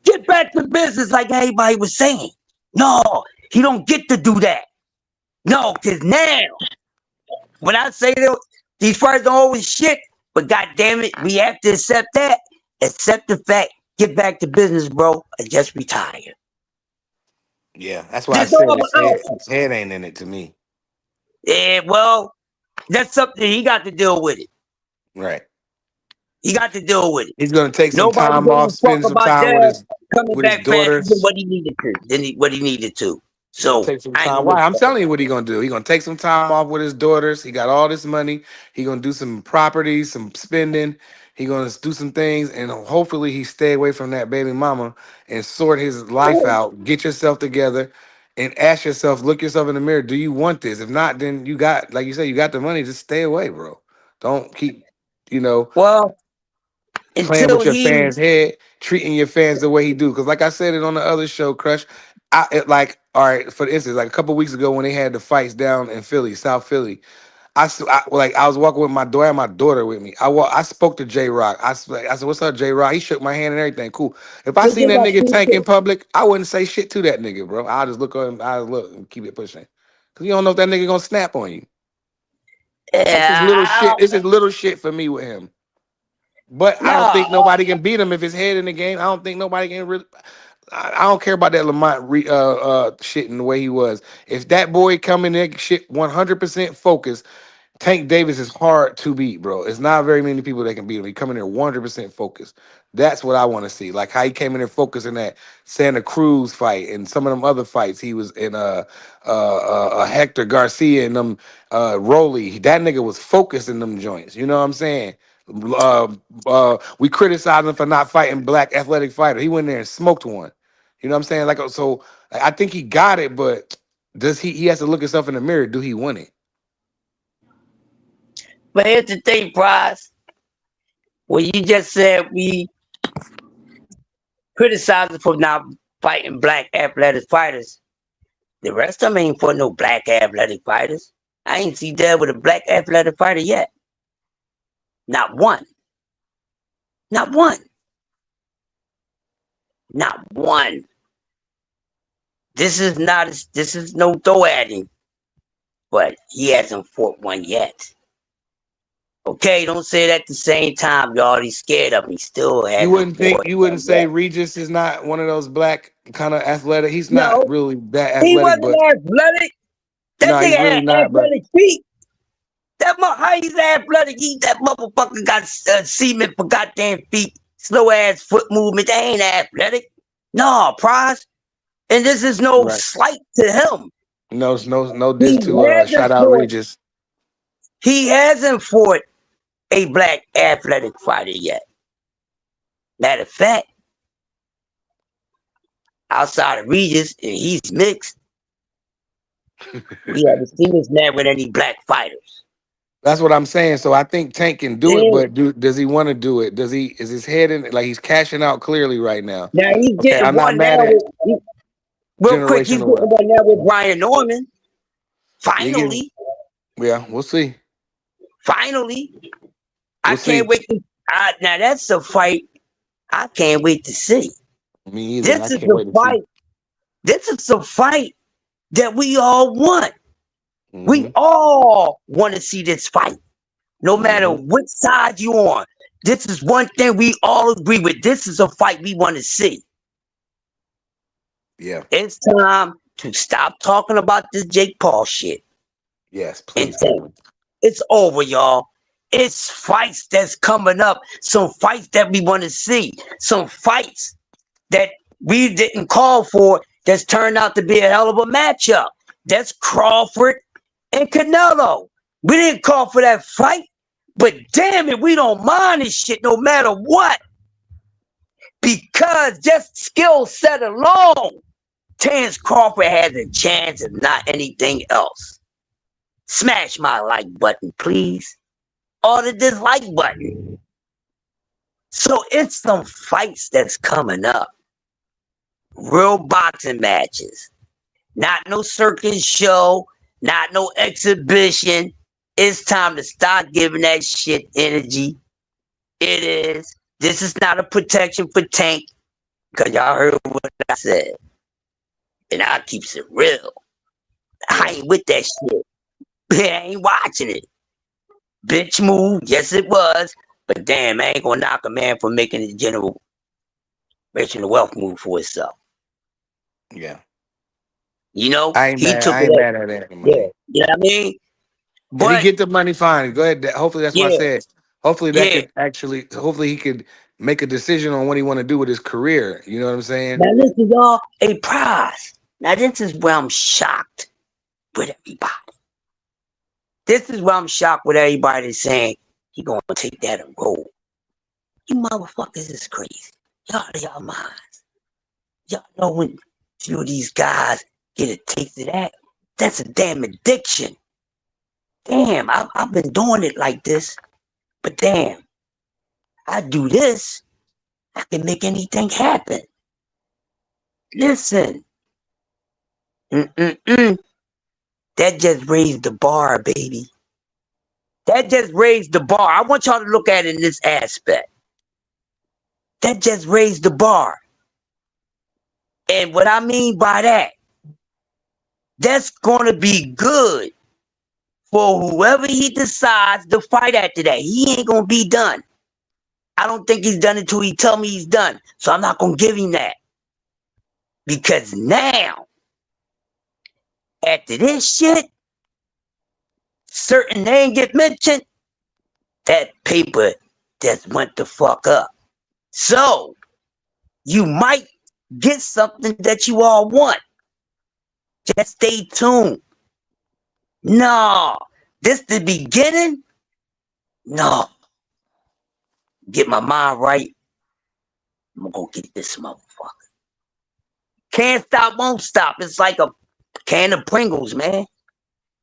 Speaker 1: Get back to business like everybody was saying. No, he don't get to do that. No, cause now when I say that these fighters don't always shit, but god damn it, we have to accept that. Accept the fact. Get back to business, bro. I just retired.
Speaker 3: Yeah, that's why I
Speaker 1: There's no
Speaker 3: said
Speaker 1: other out.
Speaker 3: his head ain't in it to me.
Speaker 1: Yeah, well, that's something he got to deal with it.
Speaker 3: Right.
Speaker 1: He got to deal with it.
Speaker 3: He's gonna take some
Speaker 1: Nobody
Speaker 3: time
Speaker 1: gave
Speaker 3: off,
Speaker 1: a fuck
Speaker 3: spend some
Speaker 1: about
Speaker 3: time
Speaker 1: that coming
Speaker 3: with his
Speaker 1: back faster than
Speaker 3: daughters.
Speaker 1: what he needed to. What he needed to.
Speaker 3: He's gonna
Speaker 1: So
Speaker 3: take some
Speaker 1: I ain't
Speaker 3: time.
Speaker 1: gonna
Speaker 3: Why?
Speaker 1: look
Speaker 3: I'm
Speaker 1: at it.
Speaker 3: telling you what he's gonna do. He's gonna take some time off with his daughters. He got all this money. He gonna do some properties, some spending. He gonna do some things, and hopefully he stay away from that baby mama and sort his life out. Get yourself together, and ask yourself, look yourself in the mirror. Do you want this? If not, then you got, like you said, you got the money. Just stay away, bro. Don't keep, you know,
Speaker 1: Well,
Speaker 3: playing
Speaker 1: until
Speaker 3: with your
Speaker 1: he
Speaker 3: fans' head, treating your fans the way he do. Because like I said it on the other show, Crush, like, all right, for instance, like a couple weeks ago when they had the fights down in Philly, South Philly, like I was walking with my daughter, I had my daughter with me. I spoke to J Rock. I said, "What's up, J Rock?" He shook my hand and everything. Cool. If I
Speaker 1: they
Speaker 3: seen
Speaker 1: just
Speaker 3: that
Speaker 1: got
Speaker 3: nigga
Speaker 1: free
Speaker 3: Tank in
Speaker 1: shit.
Speaker 3: public, I wouldn't say shit to that nigga, bro. I'll just look on him. I look and keep it pushing. Cause you don't know if that nigga gonna snap on you. It's just little
Speaker 1: Yeah,
Speaker 3: shit. It's just little shit for me with him. But I don't
Speaker 1: no.
Speaker 3: think nobody can beat him if his head in the game. I don't think nobody can really. I don't care about that Lamont shit in the way he was. If that boy come in there shit 100% focused, Tank Davis is hard to beat, bro. It's not very many people that can beat him. He come in there 100% focused. That's what I want to see. Like how he came in there focused in that Santa Cruz fight and some of them other fights. He was in Hector Garcia and them Rolly. That nigga was focused in them joints. You know what I'm saying? We criticized him for not fighting black athletic fighter. He went there and smoked one. You know what I'm saying? Like so, I think he got it, but does he has to look himself in the mirror? Do he want it?
Speaker 1: But here's the thing, Prize. Well, you just said we criticized him for not fighting black athletic fighters. The rest of them ain't for no black athletic fighters. I ain't see that with a black athletic fighter yet. Not one. Not one. Not one. This is no throw at him, but he hasn't fought one yet. Okay, don't say it at the same time, y'all. He's scared of me. Still hasn't fought
Speaker 3: You wouldn't
Speaker 1: one
Speaker 3: say
Speaker 1: yet.
Speaker 3: Regis is not one of those black kind of athletic. He's not
Speaker 1: No,
Speaker 3: really that
Speaker 1: he
Speaker 3: athletic,
Speaker 1: wasn't
Speaker 3: but
Speaker 1: athletic. That
Speaker 3: no,
Speaker 1: nigga
Speaker 3: he's really
Speaker 1: had
Speaker 3: not. But
Speaker 1: athletic feet. How he's athletic? That motherfucker got semen for goddamn feet. Slow ass foot movement. They ain't athletic. No, Prize. And this is no
Speaker 3: right,
Speaker 1: slight to him.
Speaker 3: no
Speaker 1: He
Speaker 3: diss to shout
Speaker 1: hasn't
Speaker 3: out
Speaker 1: fought.
Speaker 3: Regis.
Speaker 1: He hasn't fought a black athletic fighter yet. Matter of fact, outside of Regis, and he's mixed, we haven't seen this man with any black fighters.
Speaker 3: That's what I'm saying. So I think Tank can do it,
Speaker 1: Yeah.
Speaker 3: but does he want to do it? Does he? Is his head in? Like he's cashing out clearly right now.
Speaker 1: Now he's
Speaker 3: Okay,
Speaker 1: getting
Speaker 3: I'm not
Speaker 1: one now
Speaker 3: mad at
Speaker 1: real quick, he's
Speaker 3: generational
Speaker 1: getting
Speaker 3: wealth.
Speaker 1: one now with Brian Norman.
Speaker 3: You get,
Speaker 1: Finally.
Speaker 3: yeah, we'll see.
Speaker 1: Finally. I
Speaker 3: We'll
Speaker 1: can't
Speaker 3: see.
Speaker 1: wait to now that's a fight I can't wait to see.
Speaker 3: Me either.
Speaker 1: This
Speaker 3: I
Speaker 1: is
Speaker 3: can't
Speaker 1: a
Speaker 3: wait to see.
Speaker 1: fight. This is a fight that we all want. We
Speaker 3: Hmm.
Speaker 1: all want to see this fight. No matter
Speaker 3: Hmm.
Speaker 1: which side you on. This is one thing we all agree with. This is a fight we want to see.
Speaker 3: Yeah.
Speaker 1: It's time to stop talking about this Jake Paul shit.
Speaker 3: Yes.
Speaker 1: And
Speaker 3: Please, Kevin.
Speaker 1: it's over, y'all. It's fights that's coming up. Some fights that we want to see. Some fights that we didn't call for that's turned out to be a hell of a matchup. That's Crawford and Canelo. We didn't call for that fight, but damn it, we don't mind this shit no matter what. Because just skill set alone, Terence Crawford has a chance if not anything else. Smash my like button, please. Or the dislike button. So it's some fights that's coming up. Real boxing matches. Not no circus show, not no exhibition. It's time to start giving that shit energy. It is. This is not a protection for Tank, because y'all heard what I said. And I keeps it real. I ain't with that shit. I ain't watching it. Bitch move, yes it was. But damn, I ain't gonna knock a man for making the generational wealth move for himself.
Speaker 3: Yeah.
Speaker 1: You know,
Speaker 3: I ain't
Speaker 1: he
Speaker 3: mad.
Speaker 1: took
Speaker 3: I
Speaker 1: it
Speaker 3: ain't
Speaker 1: up.
Speaker 3: mad at that
Speaker 1: Yeah,
Speaker 3: money.
Speaker 1: you know what I mean?
Speaker 3: If he
Speaker 1: But
Speaker 3: get the money, fine. Go ahead. Hopefully that's what I
Speaker 1: yeah,
Speaker 3: said. Hopefully that
Speaker 1: yeah.
Speaker 3: could actually. Hopefully he could make a decision on what he want to do with his career. You know what I'm saying?
Speaker 1: Now this is all a prize. Now this is where I'm shocked with everybody. This is where I'm shocked with everybody that's saying he gonna take that and roll. You motherfuckers is crazy. Y'all out of y'all minds. Y'all know when few of these guys get a taste of that, that's a damn addiction. Damn, I've been doing it like this, but damn, I do this, I can make anything happen. Listen, mm-mm-mm. That just raised the bar, baby. That just raised the bar. I want y'all to look at it in this aspect. That just raised the bar. And what I mean by that, that's going to be good for whoever he decides to fight after that. He ain't going to be done. I don't think he's done until he tell me he's done. So I'm not going to give him that. Because now, after this shit, certain name get mentioned, that paper just went the fuck up. So, you might get something that you all want. Just stay tuned. No, this the beginning? No. Get my mind right. I'm gonna get this motherfucker. Can't stop, won't stop. It's like a can of Pringles, man.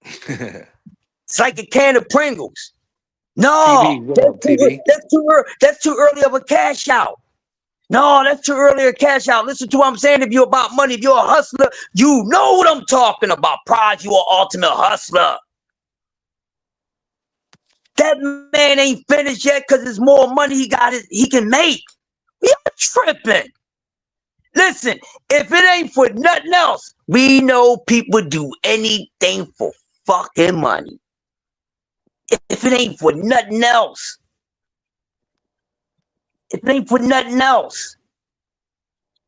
Speaker 1: It's like a can of Pringles. No,
Speaker 3: TV, what up, TV?
Speaker 1: that's too early of a cash out. No, that's too early a cash out. Listen to what I'm saying. If you're about money, if you're a hustler, you know what I'm talking about. Prize, you an ultimate hustler. That man ain't finished yet because there's more money he can make. We are tripping. Listen, if it ain't for nothing else, we know people do anything for fucking money. If it ain't for nothing else, if it ain't for nothing else,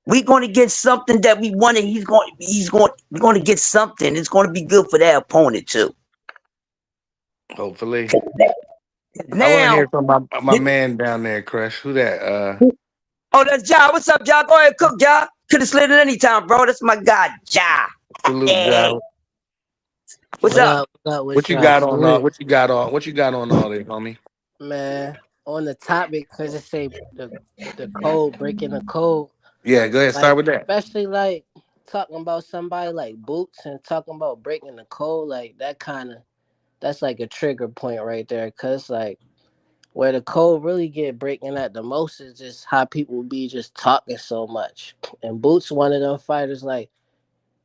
Speaker 1: we're going to get something that we wanted. We're going to get something. It's going to be good for that opponent too.
Speaker 3: Hopefully. I want to
Speaker 1: Now,
Speaker 3: hear from my man down there, Crush. Who that?
Speaker 1: oh, that's Ja. What's up, Ja? Go ahead, cook, Ja. Could have slid at any time, bro. That's my guy, Ja.
Speaker 3: Salute,
Speaker 1: Hey,
Speaker 3: Joe.
Speaker 1: what's up?
Speaker 6: What up with
Speaker 3: What you
Speaker 6: y'all?
Speaker 3: got on all?
Speaker 6: Salute.
Speaker 3: What you got on? What you got on all this, homie?
Speaker 6: Man, on the topic, because it say the code, breaking the code,
Speaker 3: Yeah, go ahead. Start
Speaker 6: like,
Speaker 3: with that.
Speaker 6: especially like talking about somebody like Boots and talking about breaking the code, like that's like a trigger point right there. Because, like, where the code really get breaking at the most is just how people be just talking so much. And Boots, one of them fighters, like,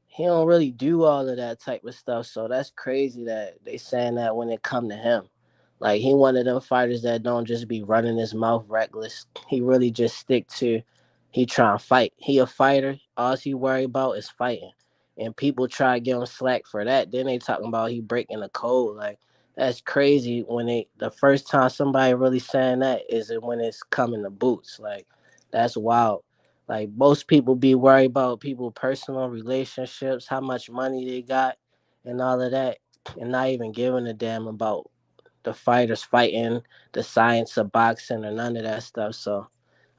Speaker 6: he don't really do all of that type of stuff. So that's crazy that they saying that when it come to him. Like, he one of them fighters that don't just be running his mouth reckless. He really just stick to he trying to fight. He a fighter. All he worry about is fighting. And people try to give him slack for that. Then they talking about he breaking the code. Like, that's crazy when the first time somebody really saying that is when it's coming to Boots. Like, that's wild. Like, most people be worried about people personal relationships, how much money they got, and all of that, and not even giving a damn about the fighters fighting, the science of boxing, or none of that stuff. So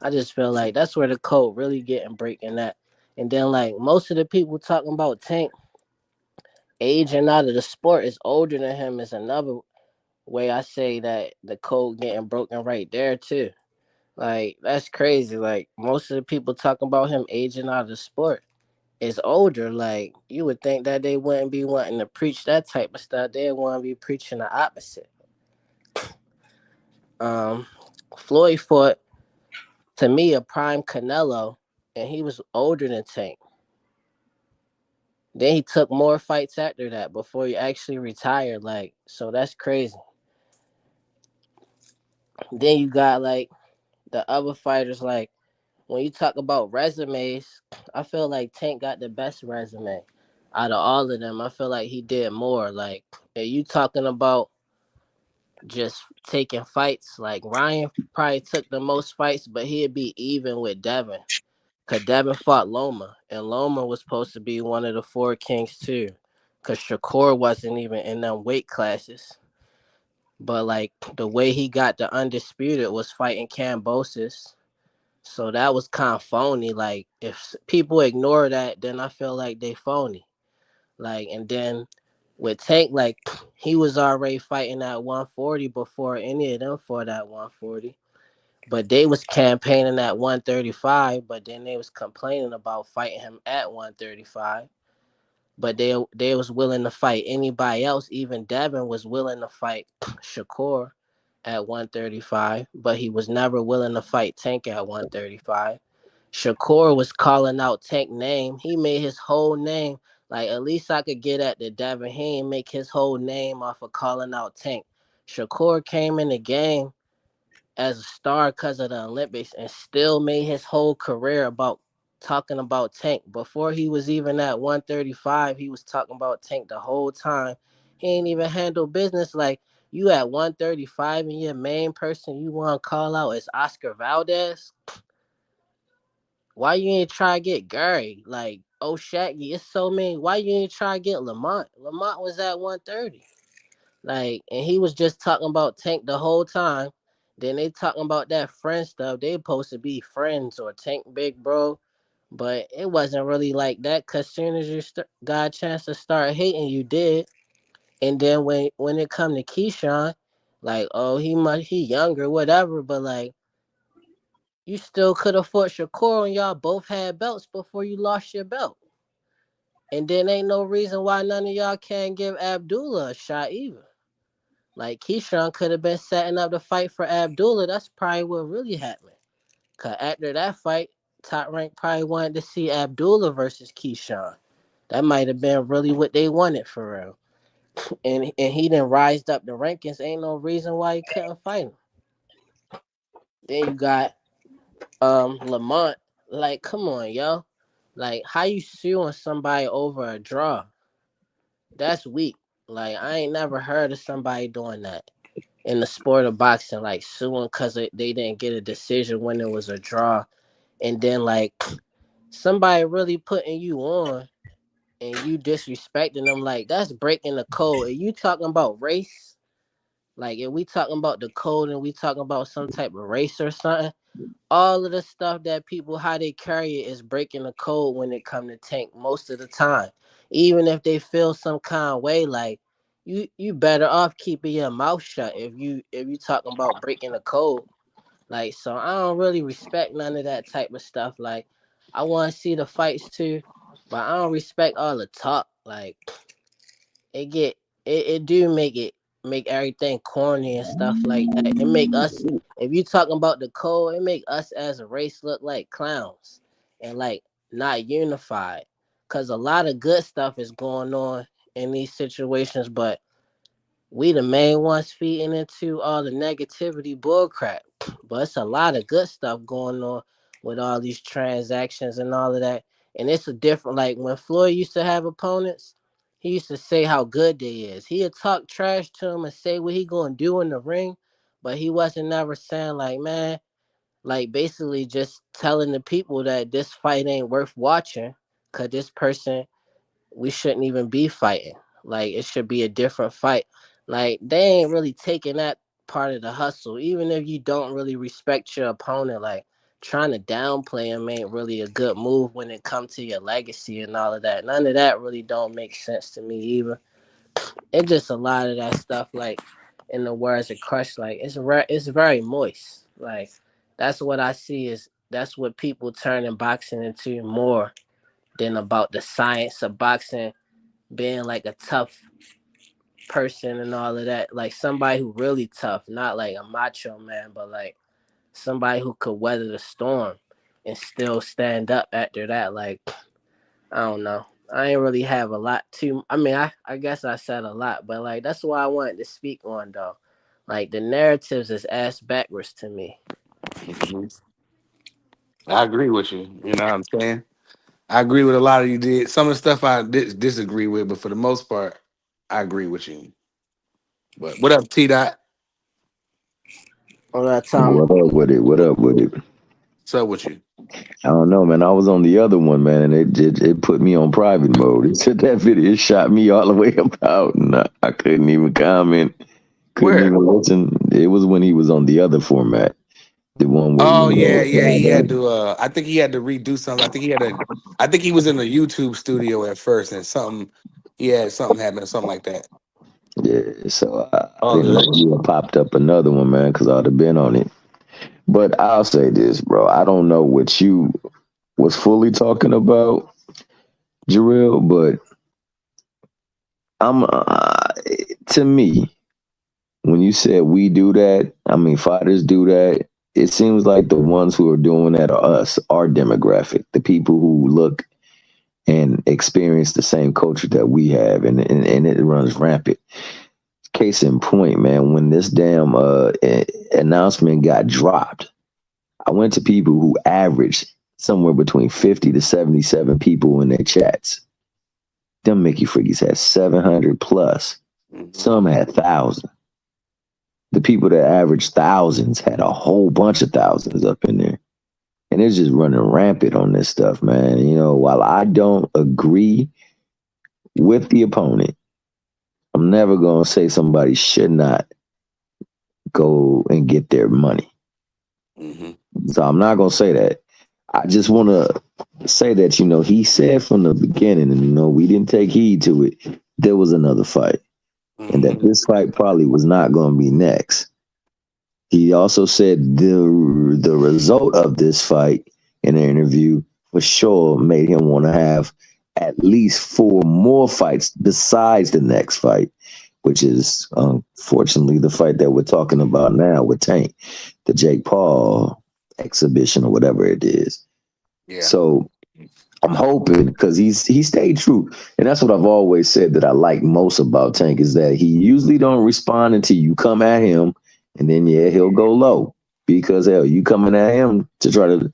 Speaker 6: I just feel like that's where the code really getting breaking that. And then, like, most of the people talking about Tank, aging out of the sport is older than him is another way I say that the code getting broken right there too. Like that's crazy. Like most of the people talking about him aging out of the sport is older. Like you would think that they wouldn't be wanting to preach that type of stuff. They want to be preaching the opposite. Um, Floyd fought to me a prime Canelo, and he was older than Tank. Then he took more fights after that before he actually retired. Like so, that's crazy. Then you got like the other fighters. Like when you talk about resumes, I feel like Tank got the best resume out of all of them. I feel like he did more. Like, are you talking about just taking fights? Like Ryan probably took the most fights, but he'd be even with Devin. Cause Devin fought Loma, and Loma was supposed to be one of the four kings too. Cause Shakur wasn't even in them weight classes. But like the way he got the undisputed was fighting Cambosis. So that was kind of phony. Like if people ignore that, then I feel like they phony. Like and then with Tank, like he was already fighting at 140 before any of them fought at 140. But they was campaigning at 135, but then they was complaining about fighting him at 135. But they was willing to fight anybody else. Even Devin was willing to fight Shakur at 135, but he was never willing to fight Tank at 135. Shakur was calling out Tank name. He made his whole name. Like at least I could get at the Devin. He ain't make his whole name off of calling out Tank. Shakur came in the game as a star because of the Olympics and still made his whole career about talking about Tank. Before he was even at 135, he was talking about Tank the whole time. He ain't even handle business. Like you at 135 and your main person you want to call out is Oscar Valdez. Why you ain't try to get Gary? Like, oh Shaggy, it's so many. Why you ain't try to get Lamont? Lamont was at 130. Like, and he was just talking about Tank the whole time. Then they talking about that friend stuff. They supposed to be friends or Tank big bro. But it wasn't really like that because soon as you got a chance to start hating, you did. And then when it come to Keyshawn, like, oh, he younger, whatever. But like, you still could have fought Shakur and y'all both had belts before you lost your belt. And then ain't no reason why none of y'all can't give Abdullah a shot either. Like Keyshawn could have been setting up the fight for Abdullah. That's probably what really happened. Cause after that fight, Top Rank probably wanted to see Abdullah versus Keyshawn. That might have been really what they wanted for real. And he didn't rise up the rankings. Ain't no reason why he couldn't fight him. Then you got Lamont. Like, come on, yo. Like, how you suing somebody over a draw? That's weak. Like, I ain't never heard of somebody doing that in the sport of boxing, like suing because they didn't get a decision when it was a draw. And then, like, somebody really putting you on and you disrespecting them, like, that's breaking the code. And you talking about race? Like, if we talking about the code and we talking about some type of race or something, all of the stuff that people how they carry it is breaking the code when it come to Tank most of the time. Even if they feel some kind of way, like you better off keeping your mouth shut if you talking about breaking the code. Like so I don't really respect none of that type of stuff. Like I want to see the fights too, but I don't respect all the talk. Like it get it do make everything corny and stuff like that. It make us if you talking about the code, it make us as a race look like clowns and like not unified. Cause a lot of good stuff is going on in these situations, but we the main ones feeding into all the negativity bullcrap. But it's a lot of good stuff going on with all these transactions and all of that. And it's a different like when Floyd used to have opponents, he used to say how good they is. He'd talk trash to him and say what he gonna do in the ring, but he wasn't never saying like, man, like basically just telling the people that this fight ain't worth watching cause this person we shouldn't even be fighting. Like it should be a different fight. Like they ain't really taking that part of the hustle. Even if you don't really respect your opponent, like trying to downplay him ain't really a good move when it comes to your legacy and all of that. None of that really don't make sense to me either. It just a lot of that stuff, like in the words of Crush, like it's very moist. Like that's what I see is that's what people turning boxing into more than about the science of boxing being like a tough person and all of that. Like somebody who really tough, not like a macho man, but like somebody who could weather the storm and still stand up after that. Like I don't know. I ain't really have a lot to. I mean, I guess I said a lot, but like that's what I wanted to speak on though. Like the narratives is ass backwards to me.
Speaker 3: Mhm. I agree with you. You know what I'm saying? I agree with a lot of you did. Some of the stuff I disagree with, but for the most part, I agree with you. But what up, T Dot?
Speaker 6: All that time.
Speaker 7: What up with it? What up with it?
Speaker 3: What's up with you?
Speaker 7: I don't know, man. I was on the other one, man, and it put me on private mode. It said that video shot me all the way up out, and I couldn't even comment, couldn't
Speaker 3: Where?
Speaker 7: even listen. It was when he was on the other format, the one where
Speaker 3: Oh
Speaker 7: you
Speaker 3: yeah, yeah. He had
Speaker 7: know.
Speaker 3: to. I think he had to redo something. I think he had to. I think he was in the YouTube studio at first, and something. Yeah, something happened, something like that.
Speaker 7: Yeah, so I
Speaker 3: All
Speaker 7: didn't know
Speaker 3: good.
Speaker 7: you had popped up another one, man, because I'd have been on it. But I'll say this, bro. I don't know what you was fully talking about, Jarrell, but I'm to me. When you said we do that, I mean fighters do that. It seems like the ones who are doing that are us, our demographic, the people who look and experience the same culture that we have, and it runs rampant. Case in point, man, when this damn announcement got dropped, I went to people who averaged somewhere between 50 to 77 people in their chats. Them Mickey Frickies had 700 plus.
Speaker 3: Hmm.
Speaker 7: Some had thousands. The people that averaged thousands had a whole bunch of thousands up in there. And it's just running rampant on this stuff, man. You know, while I don't agree with the opponent, I'm never going to say somebody should not go and get their money.
Speaker 3: Hmm.
Speaker 7: So I'm not going to say that. I just want to say that, you know, he said from the beginning, and, you know, we didn't take heed to it, there was another fight. And that
Speaker 3: Hmm.
Speaker 7: this fight probably was not going to be next. He also said the result of this fight in an interview for sure made him want to have at least four more fights besides the next fight, which is unfortunately the fight that we're talking about now with Tank, the Jake Paul exhibition or whatever it is.
Speaker 3: Yeah.
Speaker 7: So I'm hoping because he stayed true, and that's what I've always said that I like most about Tank is that he usually don't respond until you come at him, and then yeah he'll go low because hell you coming at him to try to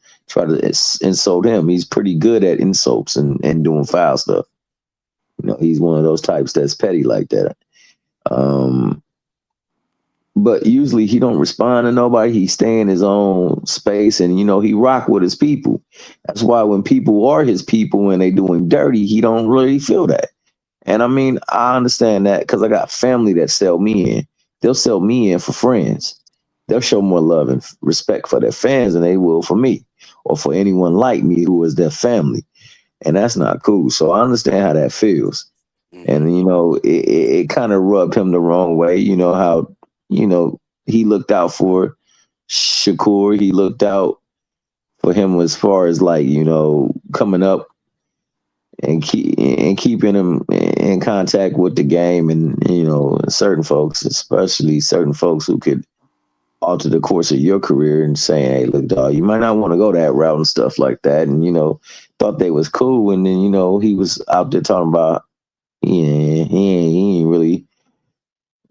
Speaker 7: insult him. He's pretty good at insults and doing foul stuff. You know he's one of those types that's petty like that. Um, but usually he don't respond to nobody. He stay in his own space, and you know he rock with his people. That's why when people are his people and they do him dirty, he don't really feel that. And I mean, I understand that because I got family that sell me in. They'll sell me in for friends. They'll show more love and respect for their fans than they will for me or for anyone like me who is their family. And that's not cool. So I understand how that feels.
Speaker 3: Hmm.
Speaker 7: And you know, it kind of rubbed him the wrong way. You know how you know he looked out for Shakur. He looked out for him as far as like you know coming up and keeping him in contact with the game. And you know, certain folks, especially certain folks who could alter the course of your career and saying, "Hey, look, dog, you might not want to go that route and stuff like that." And you know, thought they was cool, and then you know he was out there talking about, yeah, he ain't really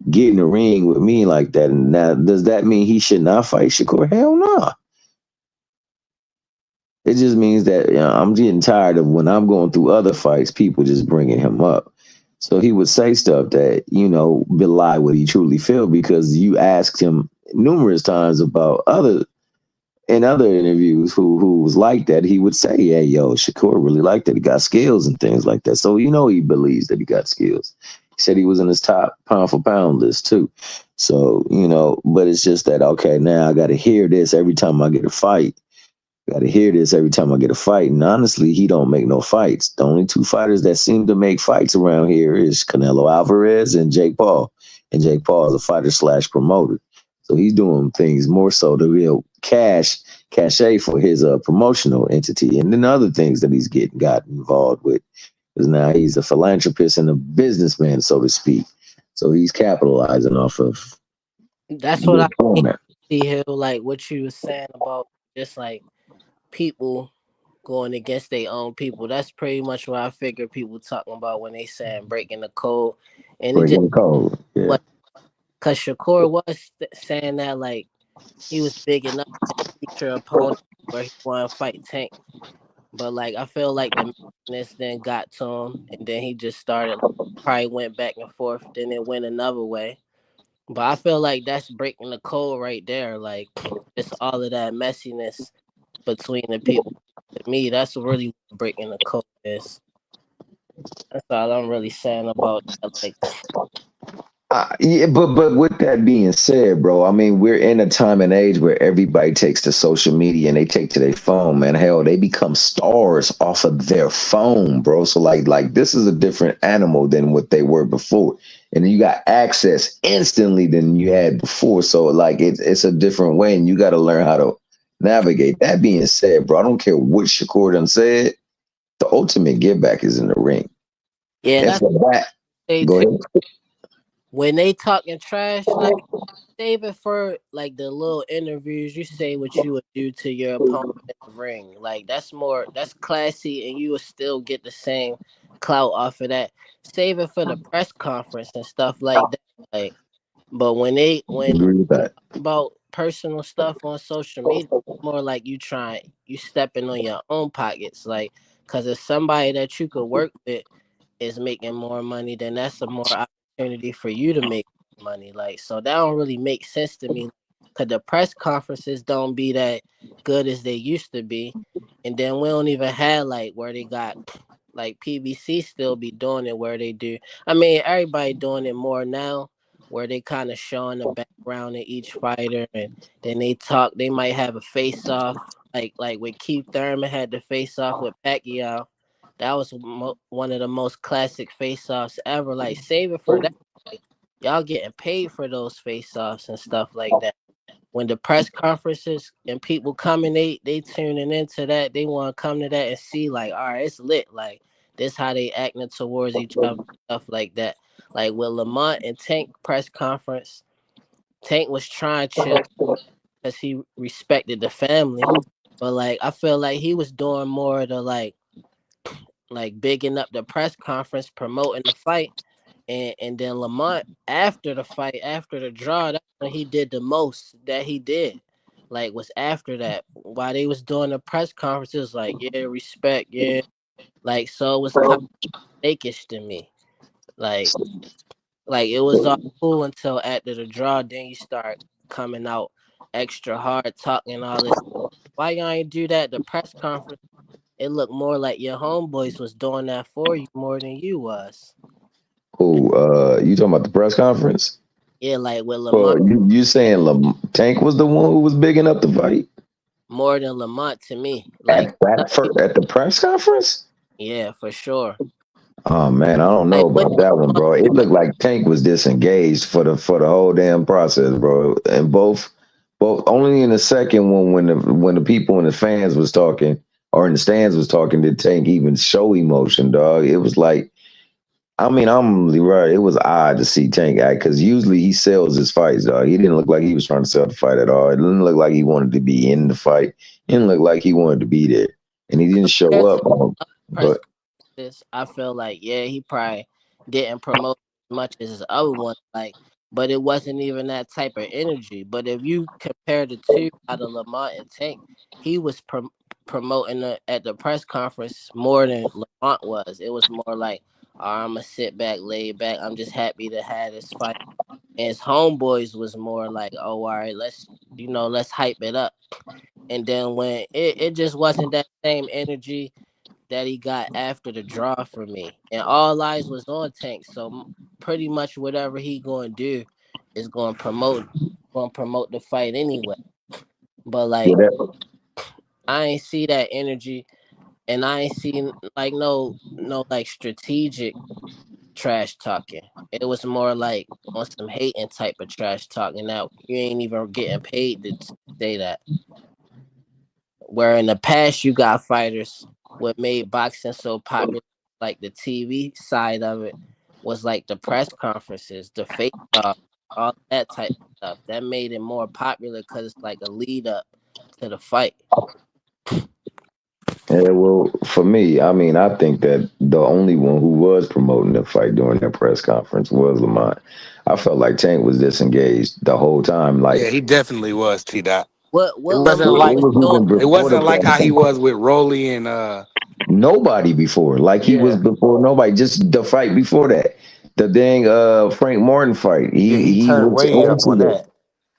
Speaker 7: get in the ring with me like that. And now, does that mean he should not fight Shakur? Hell no. Nah. It just means that you know, I'm getting tired of when I'm going through other fights, people just bringing him up. So he would say stuff that you know belie what he truly feel because you asked him numerous times about other interviews who was like that. He would say, "Hey, yo, Shakur really liked that. He got skills and things like that." So you know he believes that he got skills. He said he was in his top pound for pound list too. So you know, but it's just that okay. Now I got to hear this every time I get a fight. Got to hear this every time I get a fight. And honestly, he don't make no fights. The only two fighters that seem to make fights around here is Canelo Alvarez and Jake Paul. And Jake Paul is a fighter slash promoter. So he's doing things more so to real cachet for his promotional entity. And then other things that he's getting got involved with. Because now he's a philanthropist and a businessman, so to speak. So he's capitalizing off of
Speaker 6: That's what
Speaker 7: the
Speaker 6: I
Speaker 7: format.
Speaker 6: see here, like what you was saying about just like people going against their own people. That's pretty much what I figure people talking about when they saying breaking the code. And it just
Speaker 7: Breaking the code. Yeah.
Speaker 6: what because Shakur was saying that like he was big enough his future opponent where he want to fight Tank. But like I feel like the madness then got to him and then he just started probably went back and forth, then it went another way. But I feel like that's breaking the code right there. Like just all of that messiness between the people. To me, that's really what breaking the code is. That's all I'm really saying about that. Like,
Speaker 7: Yeah, but with that being said, bro, I mean we're in a time and age where everybody takes to social media and they take to their phone, man. Hell, they become stars off of their phone, bro. So like this is a different animal than what they were before, and you got access instantly than you had before. So like it's a different way, and you got to learn how to navigate. That being said, bro, I don't care what Shakur done said. The ultimate give back is in the ring,
Speaker 6: yeah,
Speaker 7: and
Speaker 6: that's
Speaker 7: for that,
Speaker 6: they
Speaker 7: go
Speaker 6: too.
Speaker 7: ahead.
Speaker 6: When they talking trash, like save it for like the little interviews. You say what you would do to your opponent in the ring. Like that's classy, and you will still get the same clout off of that. Save it for the press conference and stuff like that. Like, but when
Speaker 7: Agree with that.
Speaker 6: about personal stuff on social media, more like you stepping on your own pockets. Like, cause if somebody that you could work with is making more money, then that's a more opportunity for you to make money. Like, so that don't really make sense to me. Cause the press conferences don't be that good as they used to be. And then we don't even have like where they got like PBC still be doing it where they do. I mean, everybody doing it more now where they kind of showing the background of each fighter and then they talk, they might have a face off like with Keith Thurman had the face off with Pacquiao. That was one of the most classic face-offs ever. Like, save it for that. Like, y'all getting paid for those face-offs and stuff like that. When the press conferences and people coming, they tuning into that. They want to come to that and see, like, all right, it's lit. Like, this how they acting towards each other, stuff like that. Like with Lamont and Tank press conference, Tank was trying to chill because he respected the family. But like, I feel like he was doing more of the like bigging up the press conference, promoting the fight, and then Lamont after the fight, after the draw, that's when he did the most that he did. Like was after that, while they was doing the press conferences, like yeah, respect, yeah, like so it was kind of fakish to me. Like like it was all cool until after the draw, then you start coming out extra hard, talking all this. Why y'all ain't do that? The press conference it looked more like your homeboys was doing that for you more than you was.
Speaker 7: Who you talking about the press conference?
Speaker 6: Yeah, like with
Speaker 7: Well,
Speaker 6: Lamont,
Speaker 7: you saying Tank was the one who was big enough to fight
Speaker 6: more than Lamont to me. Like,
Speaker 7: at the press conference?
Speaker 6: yeah, for sure.
Speaker 7: Oh man, I don't know
Speaker 6: Like, what
Speaker 7: about
Speaker 6: they
Speaker 7: that one,
Speaker 6: doing?
Speaker 7: bro. It looked like Tank was disengaged for the whole damn process, bro. And both only in the second one when the people and the fans was talking or in the stands was talking did Tank even show emotion, dog. It was like I mean, I'm right. It was odd to see Tank act because usually he sells his fights, dog. He didn't look like he was trying to sell the fight at all. It didn't look like he wanted to be in the fight. It didn't look like he wanted to be there, and he didn't show
Speaker 6: Compared
Speaker 7: up.
Speaker 6: to press
Speaker 7: But
Speaker 6: conferences, I feel like yeah, he probably didn't promote as much as his other one. Like, but it wasn't even that type of energy. But if you compare the two out of Lamont and Tank, he was promoting at the press conference more than Lamont was. It was more like, oh, I'm gonna sit back, lay back. I'm just happy to have this fight. And his homeboys was more like, oh, all right, let's hype it up. And then when it just wasn't that same energy that he got after the draw for me. And all eyes was on Tank. So pretty much whatever he gonna do is gonna promote the fight anyway. But
Speaker 7: yeah,
Speaker 6: like I ain't see that energy, and I ain't seen like no like strategic trash talking. It was more like on some hating type of trash talking. Now you ain't even getting paid to say that. Where in the past you got fighters, what made boxing so popular, like the TV side of it, was like the press conferences, the face off, all that type of stuff. That made it more popular because it's like a lead up to the fight.
Speaker 7: Yeah, well, for me, I mean, I think that the only one who was promoting the fight during that press conference was Lamont. I felt like Tank was disengaged the whole time.
Speaker 3: Yeah,
Speaker 7: Like
Speaker 3: he definitely was T Dot. It
Speaker 6: What
Speaker 3: wasn't
Speaker 6: Lamont
Speaker 7: it
Speaker 3: like
Speaker 6: was
Speaker 7: was
Speaker 6: doing?
Speaker 7: even
Speaker 3: it
Speaker 7: before the
Speaker 3: wasn't like
Speaker 7: press
Speaker 3: how he
Speaker 7: conference.
Speaker 3: was with Rolly and
Speaker 7: Nobody before. Like he was
Speaker 3: yeah.
Speaker 7: before nobody. Just the fight before that, the dang Frank Martin fight.
Speaker 3: Yeah, he
Speaker 7: He
Speaker 3: turned
Speaker 7: went
Speaker 3: way up
Speaker 7: into
Speaker 3: on
Speaker 7: it.
Speaker 3: that.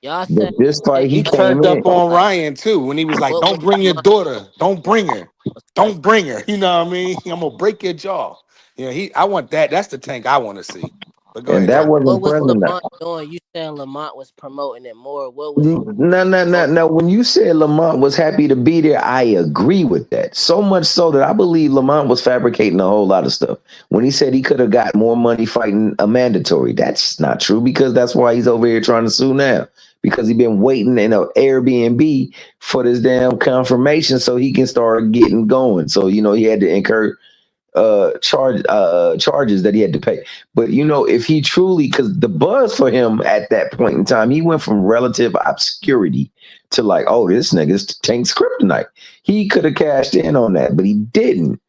Speaker 6: Y'all
Speaker 7: But
Speaker 6: said
Speaker 7: this fight, he
Speaker 3: He
Speaker 6: y'all
Speaker 7: came
Speaker 3: turned
Speaker 7: in.
Speaker 3: up on
Speaker 6: like
Speaker 3: Ryan too when he was like,
Speaker 6: what was
Speaker 3: "Don't bring your
Speaker 6: Lamont
Speaker 3: daughter. Don't bring her.
Speaker 6: was like?
Speaker 3: Don't bring her." You know what I mean? I'm gonna break your jaw. Yeah, I want that. That's the Tank I want to see. But go
Speaker 7: And
Speaker 3: ahead,
Speaker 7: that
Speaker 3: John.
Speaker 6: What
Speaker 7: wasn't
Speaker 6: was
Speaker 7: present.
Speaker 6: Lamont doing? You saying Lamont was promoting it more? What was he
Speaker 7: No, no, no,
Speaker 6: promoting?
Speaker 7: no. When you said Lamont was happy to be there, I agree with that. So much so that I believe Lamont was fabricating a whole lot of stuff. When he said he could have got more money fighting a mandatory, that's not true because that's why he's over here trying to sue now. Because he been waiting in an Airbnb for this damn confirmation so he can start getting going. So, he had to incur charges that he had to pay. But if he truly, because the buzz for him at that point in time, he went from relative obscurity to like, oh, this nigga's Tank's kryptonite. He could have cashed in on that, but he didn't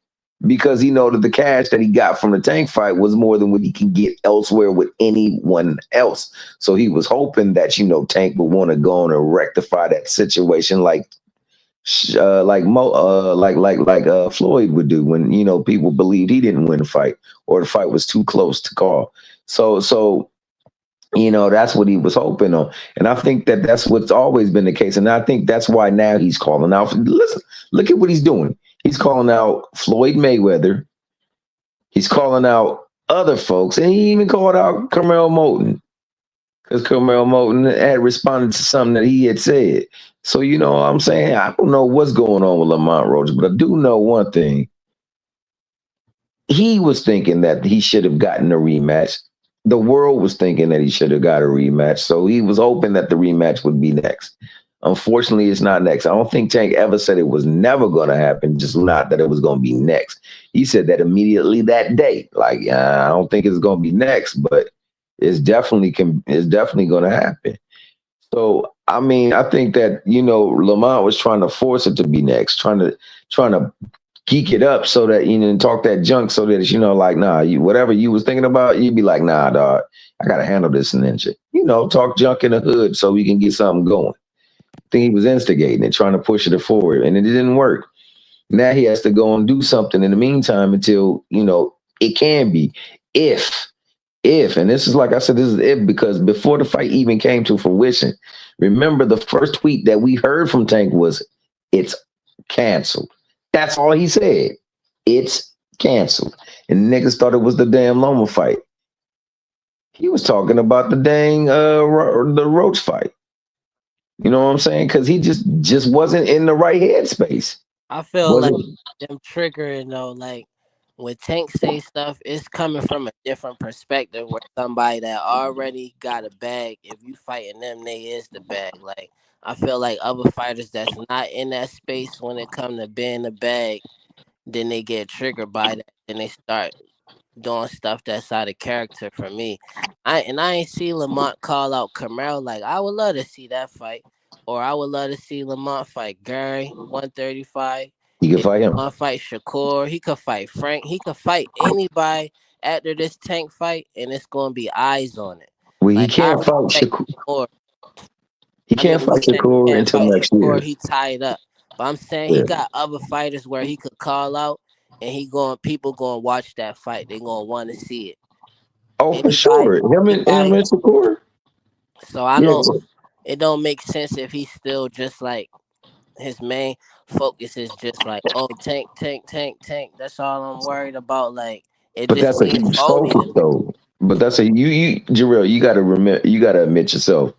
Speaker 7: because he know that the cash that he got from the Tank fight was more than what he can get elsewhere with anyone else. So he was hoping that Tank would want to go on and rectify that situation like Floyd would do when people believed he didn't win the fight or the fight was too close to call. So that's what he was hoping on, and I think that that's what's always been the case, and I think that's why now he's calling out. Listen, look at what he's doing. He's calling out Floyd Mayweather. He's calling out other folks, and he even called out Carmel Moulton because Carmel Moulton had responded to something that he had said. So what I'm saying, I don't know what's going on with Lamont Roach, but I do know one thing. He was thinking that he should have gotten a rematch. The world was thinking that he should have got a rematch. So he was hoping that the rematch would be next. Unfortunately, it's not next. I don't think Tank ever said it was never going to happen, just not that it was going to be next. He said that immediately that day. Like, I don't think it's going to be next, but it's definitely going to happen. So I mean, I think that Lamont was trying to force it to be next, trying to geek it up so that and talk that junk so that like nah, you whatever you was thinking about, you'd be like nah, dog, I gotta handle this and then shit. Talk junk in the hood so we can get something going. I think he was instigating it, trying to push it forward, and it didn't work. Now he has to go and do something in the meantime until it can be if and this is like I said, this is if because before the fight even came to fruition, remember the first tweet that we heard from Tank was it's canceled. That's all he said. It's canceled. And niggas thought it was the damn Loma fight. He was talking about the dang the Roach fight. You know what I'm saying? Because he just wasn't in the right headspace.
Speaker 6: I feel like
Speaker 7: Wasn't
Speaker 6: them triggering though, like when Tank say stuff, it's coming from a different perspective where somebody that already got a bag, if you fighting them, they is the bag. Like I feel like other fighters that's not in that space when it come to being the bag, then they get triggered by that and they start doing stuff that's out of character for me. I ain't see Lamont call out Camaro like I would love to see that fight. Or I would love to see Lamont fight Gary 135.
Speaker 7: he could
Speaker 6: If
Speaker 7: fight him.
Speaker 6: Lamont fight Shakur, he could fight Frank. He could fight anybody after this Tank fight, and it's gonna be eyes on it.
Speaker 7: Well, he
Speaker 6: Like I
Speaker 7: can't fight
Speaker 6: respect
Speaker 7: Shakur.
Speaker 6: Shakur.
Speaker 7: He
Speaker 6: I mean,
Speaker 7: can't
Speaker 6: you
Speaker 7: fight
Speaker 6: saying he
Speaker 7: Shakur
Speaker 6: can't
Speaker 7: until
Speaker 6: fight
Speaker 7: next
Speaker 6: Shakur,
Speaker 7: year.
Speaker 6: he tied up. But I'm saying he
Speaker 7: Yeah.
Speaker 6: got other fighters where he could call out, and people gonna watch that fight. They gonna want to see it.
Speaker 7: Oh, for
Speaker 6: Anybody,
Speaker 7: sure. Him and
Speaker 6: anybody.
Speaker 7: Shakur.
Speaker 6: So I
Speaker 7: Yeah.
Speaker 6: know it don't make sense if he's still just like his main focus is just like, oh, tank, tank, tank, tank. That's all I'm worried about. Like it
Speaker 7: But
Speaker 6: just
Speaker 7: that's a
Speaker 6: seems
Speaker 7: huge
Speaker 6: phony
Speaker 7: focus
Speaker 6: to me.
Speaker 7: though. But that's a Jarrell, you gotta remember you gotta admit yourself.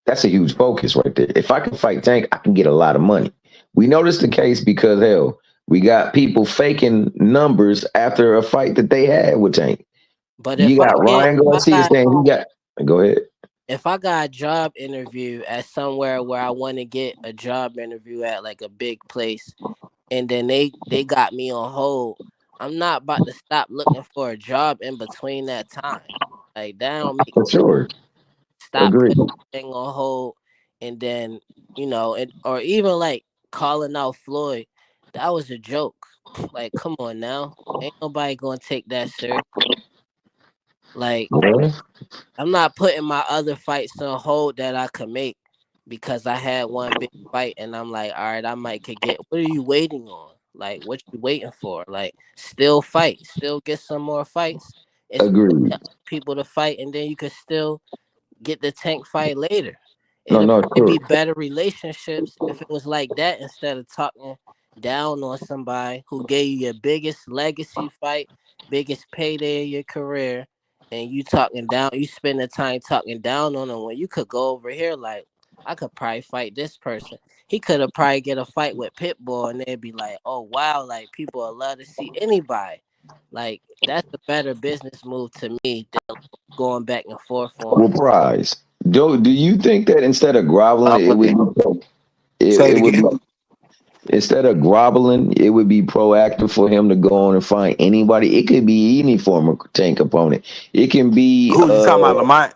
Speaker 7: That's a huge focus right there. If I can fight Tank, I can get a lot of money. We noticed the case because hell, we got people faking numbers after a fight that they had with Tank.
Speaker 6: But
Speaker 7: You got Ryan
Speaker 6: if I
Speaker 7: Garcia
Speaker 6: got
Speaker 7: saying he got. Go ahead.
Speaker 6: a job interview at somewhere where I want to get a job interview at like a big place, and then they got me on hold, I'm not about to stop looking for a job in between that time. Like that don't make
Speaker 7: For
Speaker 6: sense.
Speaker 7: sure.
Speaker 6: Stop
Speaker 7: Agree.
Speaker 6: putting thing on hold, and then or even like calling out Floyd. That was a joke. Like, come on now, ain't nobody gonna take that serious. Like,
Speaker 7: Yeah.
Speaker 6: I'm not putting my other fights on hold that I could make because I had one big fight and I'm like, all right, I might could get. What are you waiting on? Like, what you waiting for? Like, still fight, still get some more fights. It's
Speaker 7: Agreed.
Speaker 6: people to fight, and then you could still get the Tank fight later.
Speaker 7: No,
Speaker 6: It'd
Speaker 7: no,
Speaker 6: probably be
Speaker 7: true.
Speaker 6: better relationships if it was like that instead of talking down on somebody who gave you your biggest legacy fight, biggest payday of your career, and you talking down, you spend the time talking down on them when you could go over here like, I could probably fight this person. He could have probably get a fight with Pitbull and they'd be like, oh wow, like people would love to see anybody. Like that's a better business move to me than going back and forth on.
Speaker 7: Well, prize. Do you think that instead of groveling,
Speaker 3: Say
Speaker 7: it
Speaker 3: it
Speaker 7: would be
Speaker 3: again.
Speaker 7: instead of groveling, it would be proactive for him to go on and find anybody. It could be any former Tank opponent. It can be
Speaker 3: Who you talking about, Lamont?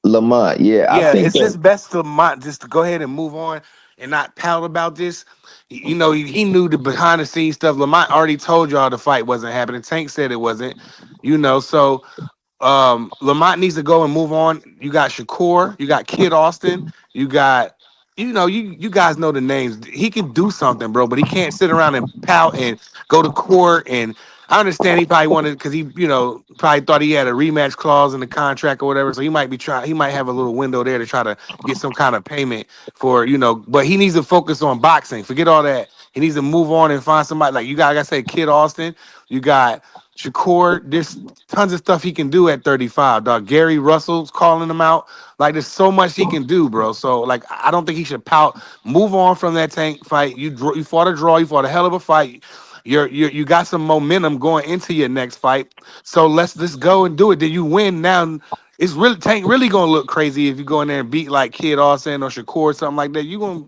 Speaker 7: Lamont. Yeah, I
Speaker 3: Yeah,
Speaker 7: think
Speaker 3: it's
Speaker 7: that
Speaker 3: just best to just to go ahead and move on and not pout about this. You know, he knew the behind the scenes stuff. Lamont already told y'all the fight wasn't happening. Tank said it wasn't. You know, so Lamont needs to go and move on. You got Shakur, you got Kid Austin, you got you guys know the names. He can do something, bro, but he can't sit around and pout and go to court. And I understand he probably wanted because he probably thought he had a rematch clause in the contract or whatever. So he might have a little window there to try to get some kind of payment for but he needs to focus on boxing. Forget all that. He needs to move on and find somebody like you got. Like I said, Kid Austin. You got Shakur. There's tons of stuff he can do at 35, dog. Gary Russell's calling him out. Like, there's so much he can do, bro. So, like, I don't think he should pout. Move on from that Tank fight. You fought a draw. You fought a hell of a fight. You got some momentum going into your next fight. So let's go and do it. Did you win now? It's really Tank really gonna look crazy if you go in there and beat like Kid Austin or Shakur or something like that. You gonna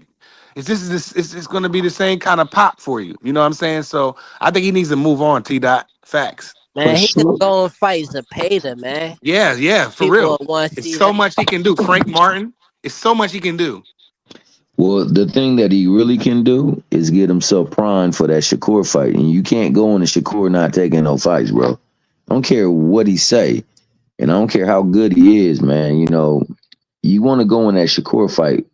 Speaker 3: it's going to be the same kind of pop for you. You know what I'm saying? So I think he needs to move on. T dot facts.
Speaker 7: for
Speaker 6: Man, he could
Speaker 7: sure.
Speaker 6: go and fight Zepeda, man.
Speaker 3: Yeah, yeah, for
Speaker 6: People
Speaker 3: real.
Speaker 6: want to
Speaker 3: It's
Speaker 6: see
Speaker 3: so
Speaker 6: him.
Speaker 3: much he can do. Frank Martin. It's so much he can do.
Speaker 7: Well, the thing that he really can do is get himself primed for that Shakur fight, and you can't go on a Shakur not taking no fights, bro. I don't care what he say, and I don't care how good he is, man. You want to go in that Shakur fight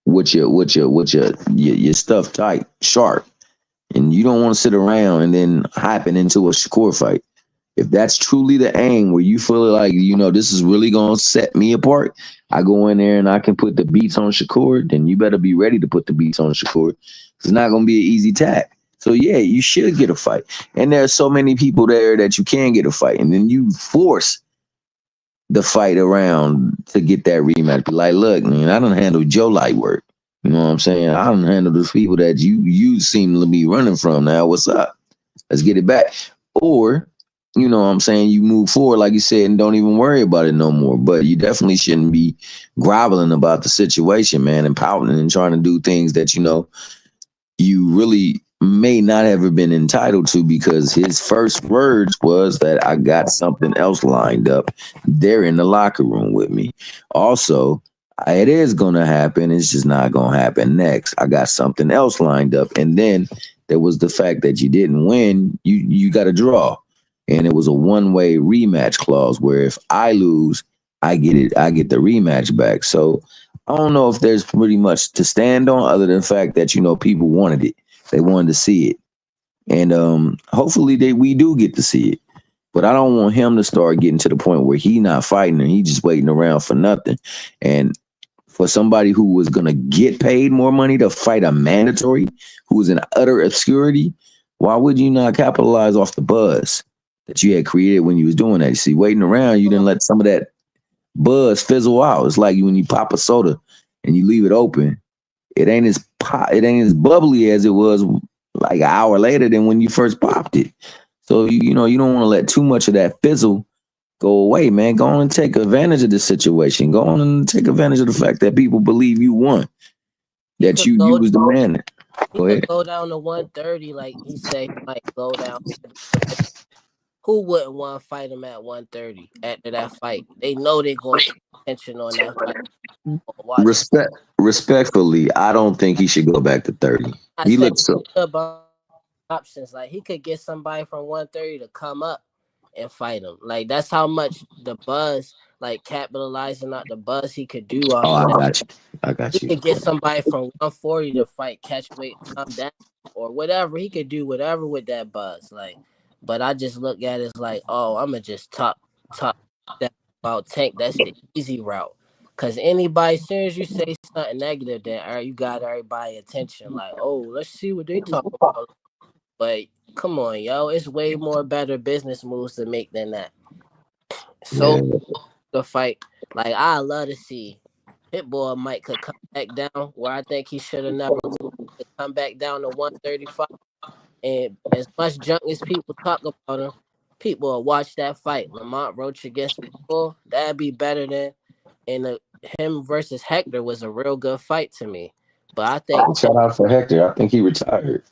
Speaker 7: with your stuff tight, sharp, and you don't want to sit around and then hopping into a Shakur fight. If that's truly the aim where you feel like, this is really going to set me apart, I go in there and I can put the beats on Shakur, then you better be ready to put the beats on Shakur. It's not going to be an easy tack. So, yeah, you should get a fight. And there are so many people there that you can get a fight. And then you force the fight around to get that rematch. Be like, look, man, I don't handle Joe light work. You know what I'm saying? I don't handle those people that you seem to be running from. Now, what's up? Let's get it back. Or, what I'm saying, you move forward, like you said, and don't even worry about it no more. But you definitely shouldn't be groveling about the situation, man, and pouting and trying to do things that, you really may not ever been entitled to, because his first words was that I got something else lined up there in the locker room with me. Also, it is going to happen. It's just not going to happen next. I got something else lined up. And then there was the fact that you didn't win. You got a draw. And it was a one-way rematch clause where if I lose, I get it. I get the rematch back. So I don't know if there's pretty much to stand on other than the fact that, people wanted it. They wanted to see it. And hopefully we do get to see it. But I don't want him to start getting to the point where he not fighting and he just waiting around for nothing. And for somebody who was going to get paid more money to fight a mandatory who was in utter obscurity, why would you not capitalize off the buzz that you had created when you was doing that? You see, waiting around, you didn't let some of that buzz fizzle out. It's like when you pop a soda and you leave it open, it ain't as it ain't as bubbly as it was like an hour later than when you first popped it. So you don't want to let too much of that fizzle go away, man. Go on and take advantage of the situation. Go on and take advantage of the fact that people believe you won,
Speaker 6: He
Speaker 7: that
Speaker 6: could
Speaker 7: you
Speaker 6: go.
Speaker 7: was the man.
Speaker 6: He
Speaker 7: Go
Speaker 6: could
Speaker 7: ahead.
Speaker 6: go down to 130, like he said. He might go down. Who wouldn't want to fight him at 130 after that fight? They know they're going to put attention on that fight. Watch it.
Speaker 7: Respectfully, I don't think he should go back to 30.
Speaker 6: I
Speaker 7: He
Speaker 6: said
Speaker 7: looks so.
Speaker 6: about options. Like he could get somebody from 130 to come up and fight him. Like that's how much the buzz, like capitalizing out the buzz he could do
Speaker 7: Oh,
Speaker 6: off of
Speaker 7: I
Speaker 6: that.
Speaker 7: got you. I
Speaker 6: He
Speaker 7: got you.
Speaker 6: could get somebody from 140 to fight catch weight, come down, or whatever. He could do whatever with that buzz. Like, but I just look at it as like, oh, I'ma just talk that about Tank. That's the easy route. Cause anybody, as soon as you say something negative, then all right, you got everybody attention. Like, oh, let's see what they talking about. But come on, yo, it's way more better business moves to make than that. So
Speaker 7: Yeah.
Speaker 6: the fight, like I love to see Pitbull Mike could come back down where I think he should have never to come back down to 135. And as much junk as people talk about him, people will watch that fight. Lamont Roach against Pitbull, that'd be better than him versus Hector was a real good fight to me. But I think
Speaker 7: Oh, shout out for Hector. I think he retired.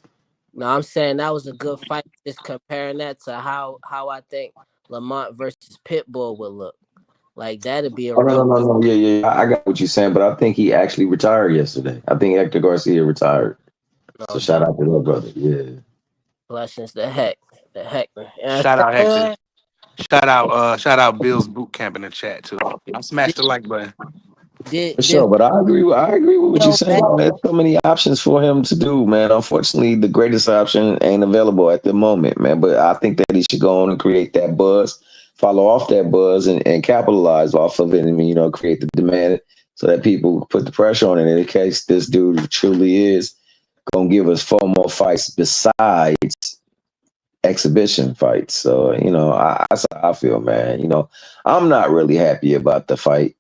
Speaker 6: no, I'm saying that was a good fight. Just comparing that to how I think Lamont versus Pitbull would look. Like that'd be a
Speaker 7: Oh, no,
Speaker 6: real
Speaker 7: no, no, no. Yeah. I got what you're saying, but I think he actually retired yesterday. I think Hector Garcia retired. So
Speaker 6: no
Speaker 7: shout
Speaker 6: doubt.
Speaker 7: out to that brother. Yeah.
Speaker 6: Blessings the heck. And
Speaker 3: Shout out Hector.
Speaker 6: uh,
Speaker 3: Shout out Bill's boot camp in the chat too. I smashed
Speaker 6: did
Speaker 3: the like button.
Speaker 7: For
Speaker 6: did
Speaker 7: sure, but I agree with what you're
Speaker 6: yo
Speaker 7: saying,
Speaker 6: back
Speaker 7: man. There's so many options for him to do, man. Unfortunately, the greatest option ain't available at the moment, man. But I think that he should go on and create that buzz, follow off that buzz, and capitalize off of it, and create the demand so that people put the pressure on it. In case this dude truly is gonna give us 4 more fights besides exhibition fights. So that's how I feel, man. I'm not really happy about the fight.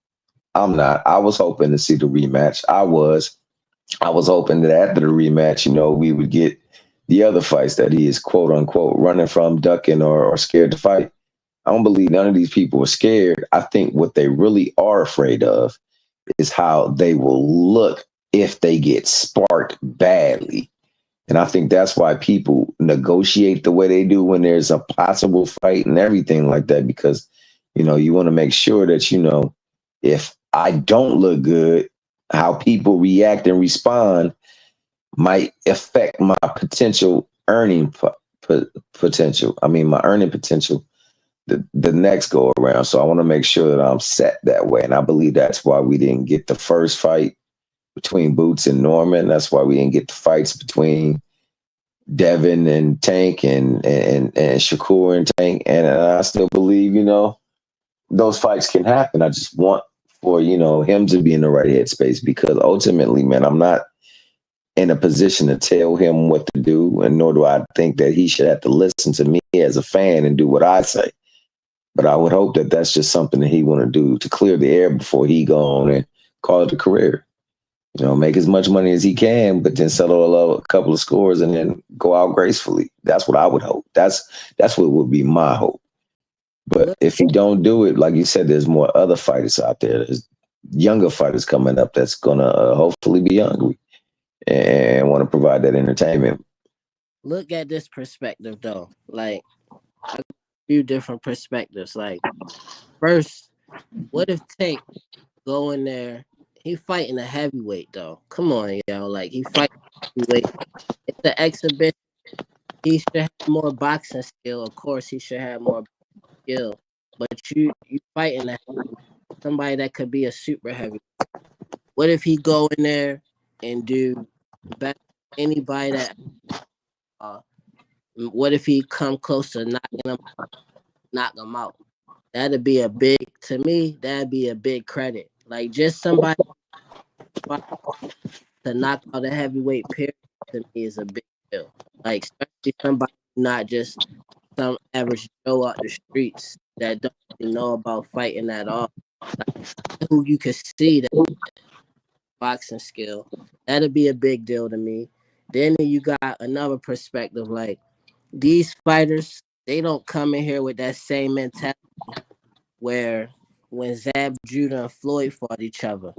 Speaker 7: I'm not. I was hoping to see the rematch. I was hoping that after the rematch, we would get the other fights that he is quote unquote running from, ducking, or scared to fight. I don't believe none of these people are scared. I think what they really are afraid of is how they will look if they get sparked badly. And I think that's why people negotiate the way they do when there's a possible fight and everything like that, because, you want to make sure that, if I don't look good, how people react and respond might affect my potential earning potential. I mean, my earning potential the next go around. So I want to make sure that I'm set that way. And I believe that's why we didn't get the first fight between Boots and Norman. That's why we didn't get the fights between Devin and Tank and Shakur and Tank. And I still believe, those fights can happen. I just want for, him to be in the right headspace, because ultimately, man, I'm not in a position to tell him what to do, and nor do I think that he should have to listen to me as a fan and do what I say. But I would hope that that's just something that he want to do to clear the air before he go on and call it a career. Make as much money as he can, but then settle a couple of scores and then go out gracefully. That's what I would hope. That's what would be my hope. But
Speaker 6: look
Speaker 7: if he don't do it, like you said, there's more other fighters out there. There's younger fighters coming up that's gonna hopefully be hungry and want to provide that entertainment.
Speaker 6: look at this perspective though. Like I got a few different perspectives. Like first, what if Tank go in there? He fighting a heavyweight though. Come on, yo. Like he fighting heavyweight. It's an exhibition. He should have more boxing skill. Of course, he should have more skill. But you fighting somebody that could be a super heavy. What if he go in there and do better than anybody that? Uh, what if he come close to knock him out? That'd be a big to me. That'd be a big credit. Like just somebody to knock out a heavyweight period to me is a big deal. Like especially somebody not just some average Joe out the streets that don't really know about fighting at all. Like who you could see that boxing skill. That'd be a big deal to me. Then you got another perspective, like these fighters, they don't come in here with that same mentality where when Zab Judah and Floyd fought each other,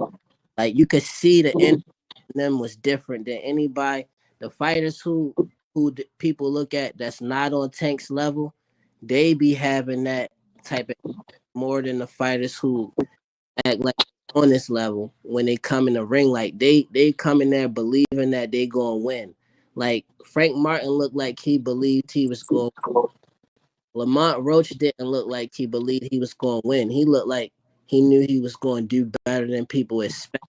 Speaker 6: like you could see the end of them was different than anybody. The fighters who people look at that's not on Tank's level, they be having that type of more than the fighters who act like on this level when they come in the ring. Like they come in there believing that they gonna win. Like Frank Martin looked like he believed he was going. Lamont Roach didn't look like he believed he was going to win. He looked like he knew he was going to do better than people expect.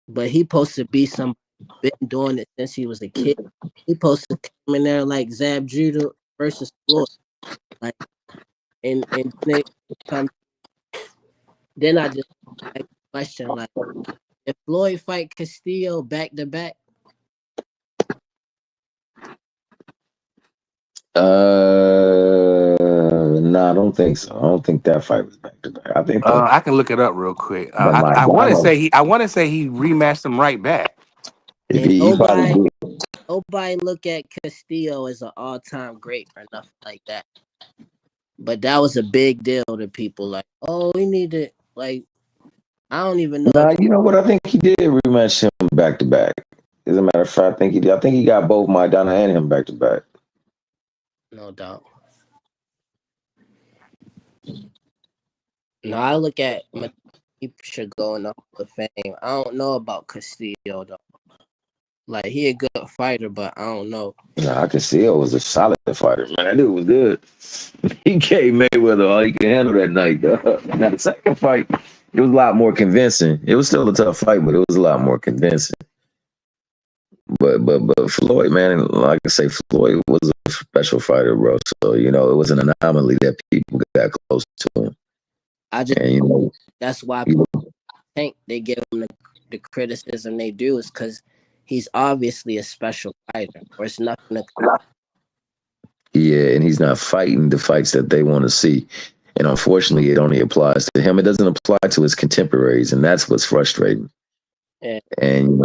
Speaker 6: But he supposed to be somebody been doing it since he was a kid. He supposed to come in there like Zab Judah versus Floyd. Like and then it come then I just like question like if Floyd fight Castillo back to back.
Speaker 7: No, I don't think so. I don't think that fight was back to back. I think
Speaker 3: I can look it up real quick.
Speaker 7: the
Speaker 3: I want to
Speaker 7: Maidana,
Speaker 3: say he rematched him right back.
Speaker 7: if
Speaker 6: And
Speaker 7: he probably did.
Speaker 6: nobody look at Castillo as an all-time great or nothing like that. But that was a big deal to people. Like, oh, we need to like. I don't even know if
Speaker 7: Nah, you know what? I think he did rematch him back to back. As a matter of fact, I think he did. I think he got both Maidana and him back to back.
Speaker 6: no doubt. No, I look at he should go in the Hall of Fame. I don't know about Castillo though. Like he a good fighter, but I don't know.
Speaker 7: Nah, Castillo was a solid fighter, man. That dude was good. He gave Mayweather all he could handle that night, dog. Now the second fight, it was a lot more convincing. It was still a tough fight, but it was a lot more convincing. But Floyd, man, like I say, Floyd was a special fighter, bro. So it was an anomaly that people got close to him,
Speaker 6: I just
Speaker 7: and
Speaker 6: that's why
Speaker 7: you
Speaker 6: people think they give him the criticism they do is because he's obviously a special fighter, or it's nothing to.
Speaker 7: yeah, and he's not fighting the fights that they want to see. And unfortunately, it only applies to him. It doesn't apply to his contemporaries, and that's what's frustrating.
Speaker 6: Yeah,
Speaker 7: And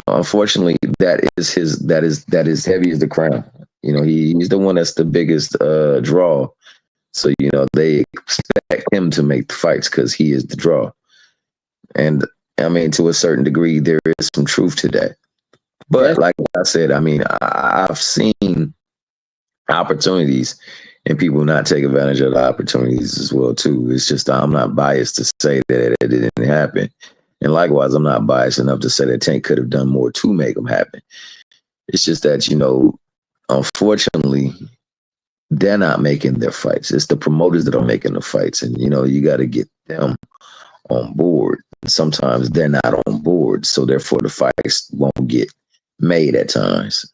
Speaker 7: unfortunately, that is heavy as the crown. He's the one that's the biggest draw. So they expect him to make the fights because he is the draw. And I mean, to a certain degree, there is some truth to that. But
Speaker 6: there's
Speaker 7: like I said, I mean, I've seen opportunities and people not take advantage of the opportunities as well too. It's just I'm not biased to say that it didn't happen, and likewise, I'm not biased enough to say that Tank could have done more to make them happen. It's just that unfortunately, they're not making their fights. It's the promoters that are making the fights, and you got to get them on board. Sometimes they're not on board, so therefore the fights won't get made at times.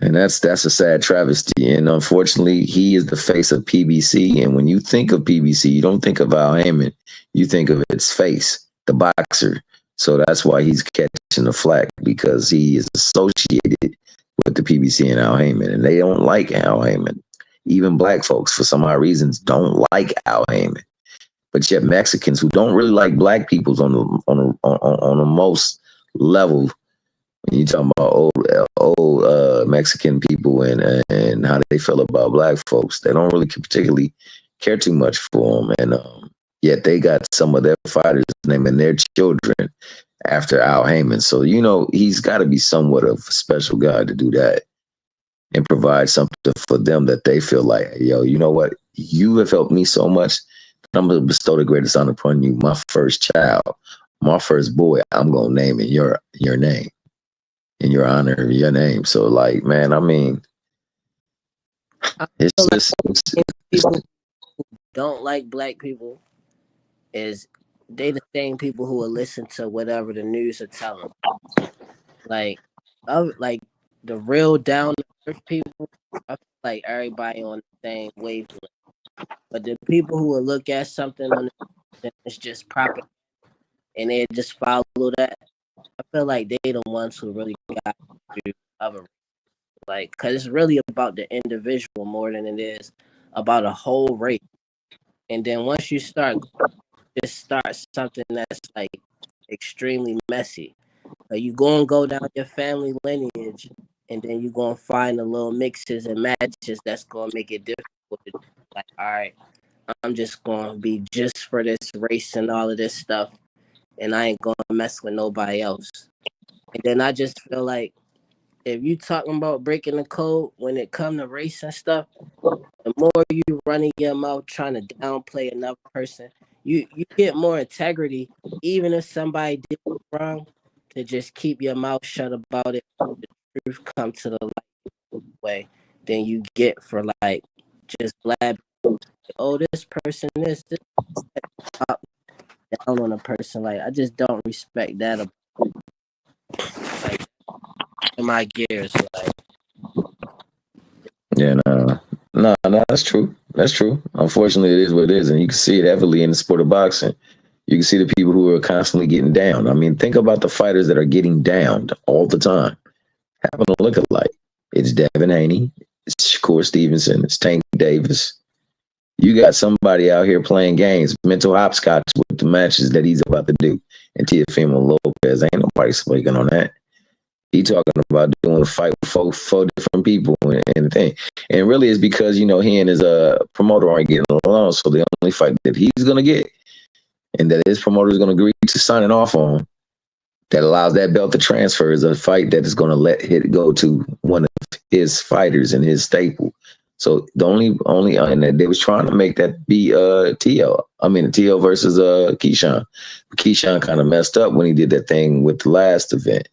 Speaker 7: And that's a sad travesty. And unfortunately, he is the face of PBC. And when you think of PBC, you don't think of Al Heyman. You think of its face, the boxer. So that's why he's catching the flack because he is associated with the PBC and Al Heyman. And they don't like Al Heyman. Even black folks, for some odd reasons, don't like Al Heyman. But yet Mexicans who don't really like black peoples on the most level. When you talking about old Mexican people and how they feel about black folks, they don't really particularly care too much for them, and yet they got some of their fighters naming their children after Al Heyman. So he's got to be somewhat of a special guy to do that and provide something for them that they feel like, hey, yo, you know what? You have helped me so much. I'm gonna bestow the greatest honor upon you. My first child, my first boy, I'm gonna name in your name. In your honor of your name. So like, man, I mean,
Speaker 6: I
Speaker 7: it's
Speaker 6: feel
Speaker 7: just
Speaker 6: like people who don't like black people is they the same people who will listen to whatever the news are telling. Like, like the real down to earth people, I feel like everybody on the same wavelength. But the people who will look at something on the it's just proper and they just follow that, I feel like they the ones who really got to do other like because it's really about the individual more than it is about a whole race. And then once you start just start something that's like extremely messy. Like you gonna go down your family lineage, and then you gonna find the little mixes and matches that's gonna make it difficult. Like, all right, I'm just gonna be just for this race and all of this stuff, and I ain't gonna mess with nobody else. And then I just feel like if you talking about breaking the code when it come to race and stuff, the more you running your mouth trying to downplay another person, you get more integrity, even if somebody did you wrong, to just keep your mouth shut about it. The truth come to the light way than you get for like just blab. Oh, this person this up down on a person. Like I just don't respect that. Like in my gears, like
Speaker 7: Yeah, no, that's true. That's true. Unfortunately, it is what it is, and you can see it heavily in the sport of boxing. You can see the people who are constantly getting down. I mean, think about the fighters that are getting downed all the time. Having a look alike. It's Devin Haney, it's Shakur Stevenson, it's Tank Davis. You got somebody out here playing games, mental hopscotch with the matches that he's about to do. And Teofimo Lopez, ain't nobody speaking on that. He talking about doing a fight with four different people and the thing. And really it's because, he and his promoter aren't getting along. So the only fight that he's gonna get and that his promoter is gonna agree to signing off on that allows that belt to transfer is a fight that is gonna let it go to one of his fighters and his staple. So the only and they was trying to make that be T.O. I mean T.O. versus Keyshawn. Keyshawn kind of messed up when he did that thing with the last event.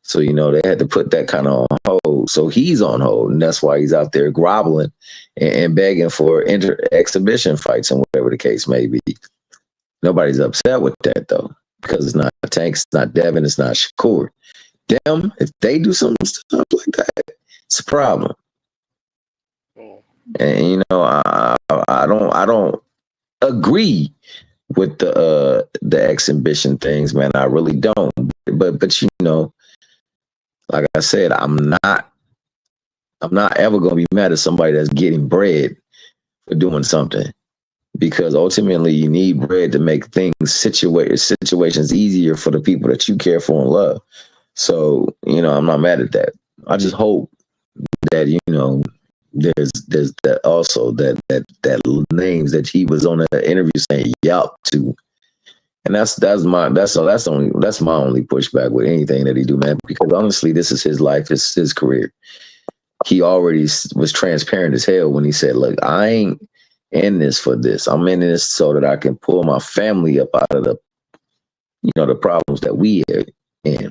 Speaker 7: So, they had to put that kind of on hold. So he's on hold, and that's why he's out there groveling and begging for exhibition fights and whatever the case may be. Nobody's upset with that, though, because it's not Tank, it's not Devin, it's not Shakur. Them, if they do some stuff like that, it's a problem. And, I don't agree with the exhibition things, man. I really don't. But like I said, I'm not ever gonna be mad at somebody that's getting bread for doing something because ultimately you need bread to make situations easier for the people that you care for and love. So I'm not mad at that. I just hope that there's that also that names that he was on the interview saying yup to. And that's my only pushback with anything that he do, man. Because honestly, this is his life, it's his career. He already was transparent as hell when he said, "Look, I ain't in this for this. I'm in this so that I can pull my family up out of the problems that we are in.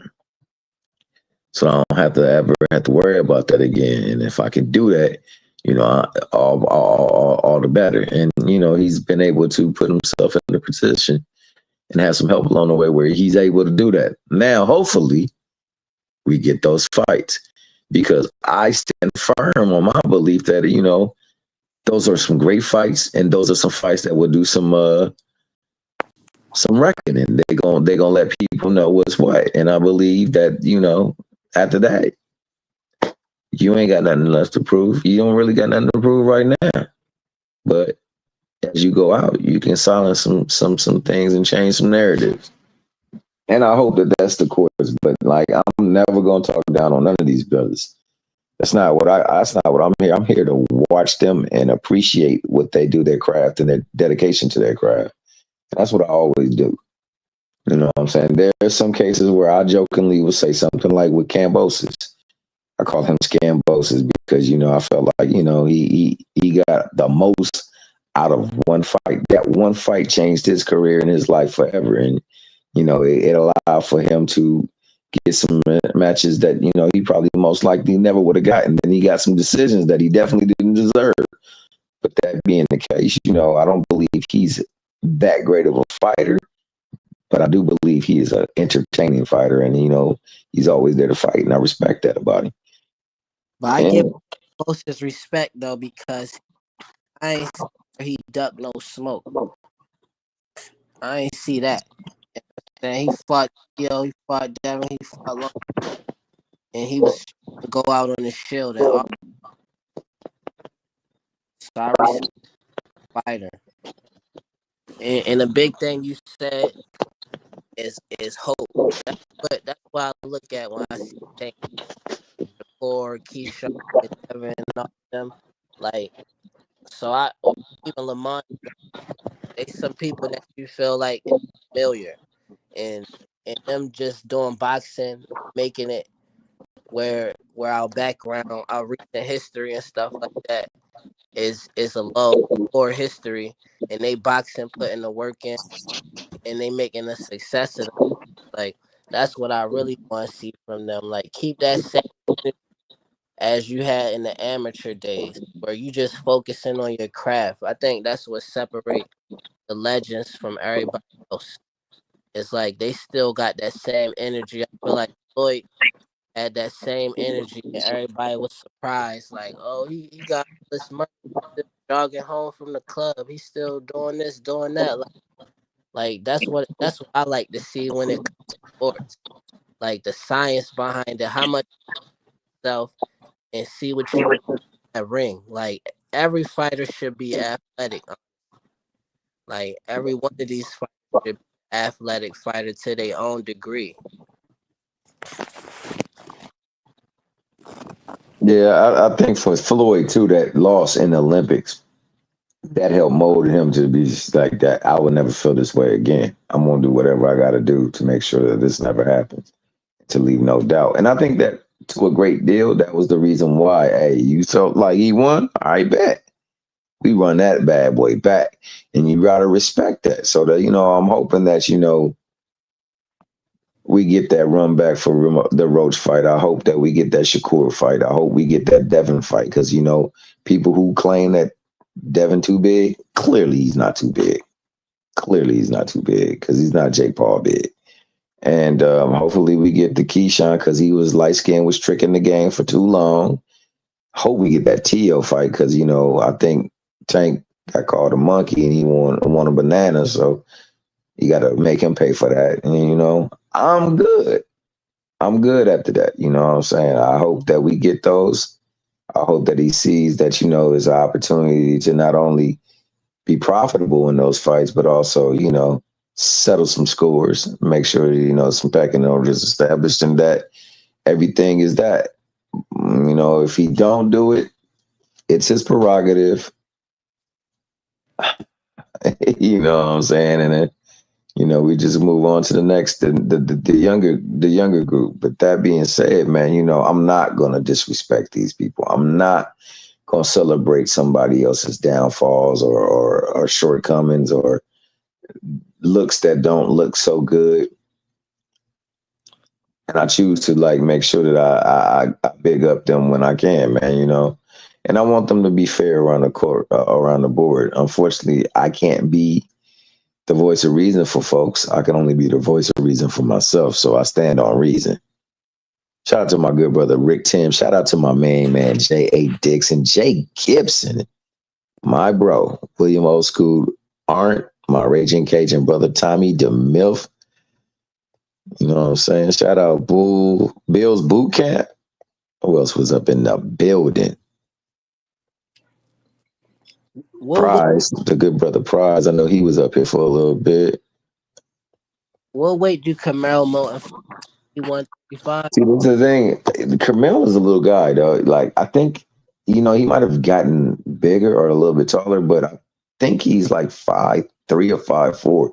Speaker 7: So I don't have to ever have to worry about that again. And if I can do that, all the better." And he's been able to put himself in a position and have some help along the way where he's able to do that. Now, hopefully, we get those fights because I stand firm on my belief that, those are some great fights and those are some fights that will do some reckoning. They gonna let people know what's what. And I believe that, after that, you ain't got nothing left to prove. You don't really got nothing to prove right now. But as you go out, you can silence some things and change some narratives. And I hope that that's the course. But like, I'm never gonna talk down on none of these brothers. That's not what I'm here. I'm here to watch them and appreciate what they do, their craft and their dedication to their craft. That's what I always do. You know what I'm saying? There's some cases where I jokingly would say something like with Cambosis. I call him Scambosis because, I felt like, he got the most out of one fight. That one fight changed his career and his life forever. And, it allowed for him to get some matches that, he probably most likely never would have gotten. And he got some decisions that he definitely didn't deserve. But that being the case, I don't believe he's that great of a fighter. But I do believe he is an entertaining fighter. And, he's always there to fight. And I respect that about him.
Speaker 6: But I give most his respect though because I ain't see where he ducked no smoke. I ain't see that. And he fought he fought Devin, he fought Long, and he was to go out on his shield and all. So I respect the fighter. And a big thing you said is hope. That's what I look at when I see Tank, Shakur, Keyshawn, and Devin, and all of them. Like, so I or even Lamont, they some people that you feel like is familiar, and them just doing boxing, making it where our background, our recent history and stuff like that is a low or history, and they boxing, putting the work in, and they making a success of it. Like, that's what I really want to see from them. Like, keep that same energy as you had in the amateur days, where you just focusing on your craft. I think that's what separates the legends from everybody else. It's like they still got that same energy. I feel like Floyd had that same energy, and everybody was surprised. Like, oh, he got all this money, still jogging home from the club. He's still doing this, doing that. Like that's what I like to see when it comes to sports. Like the science behind it, how much self, and see what you can at ring. Like every fighter should be athletic. Like every one of these fighters should be athletic fighter to their own degree.
Speaker 7: Yeah, I think for Floyd too, that loss in the Olympics, that helped mold him to be just like that. I will never feel this way again. I'm gonna do whatever I got to do to make sure that this never happens, to leave no doubt. And I think that to a great deal, that was the reason why. Hey, you felt like he won. I bet we run that bad boy back, and you gotta respect that. So that I'm hoping that we get that run back for the Roach fight. I hope that we get that Shakur fight. I hope we get that Devin fight because people who claim that Devin too big, clearly he's not too big. Clearly he's not too big because he's not Jake Paul big. And hopefully we get the Keyshawn because he was light skinned, was tricking the game for too long. Hope we get that Tio fight because I think Tank got called a monkey and he want a banana, so you got to make him pay for that. And I'm good. I'm good after that. You know what I'm saying? I hope that we get those. I hope that he sees that, is an opportunity to not only be profitable in those fights, but also, settle some scores, make sure, some pecking orders established and that everything is that. If he don't do it, it's his prerogative. You know what I'm saying? And then, we just move on to the next, the younger group. But that being said, man, I'm not gonna disrespect these people. I'm not gonna celebrate somebody else's downfalls or shortcomings or looks that don't look so good. And I choose to like make sure that I big up them when I can, man. And I want them to be fair around the court, around the board. Unfortunately, I can't be the voice of reason for folks. I can only be the voice of reason for myself. So I stand on reason. Shout out to my good brother Rick Tim. Shout out to my main man J.A. Dixon, Jay Gibson, my bro William Old School, Arndt, my Raging Cajun brother Tommy DeMilf. You know what I'm saying? Shout out Bill's Boot Camp. Who else was up in the building?
Speaker 6: What
Speaker 7: Prize, the good brother Prize. I know he was up here for a little bit.
Speaker 6: what weight do Camaro Mountain 135?
Speaker 7: See, that's the thing. Carmel is a little guy, though. Like, I think, he might have gotten bigger or a little bit taller, but I think he's like 5'3" or 5'4".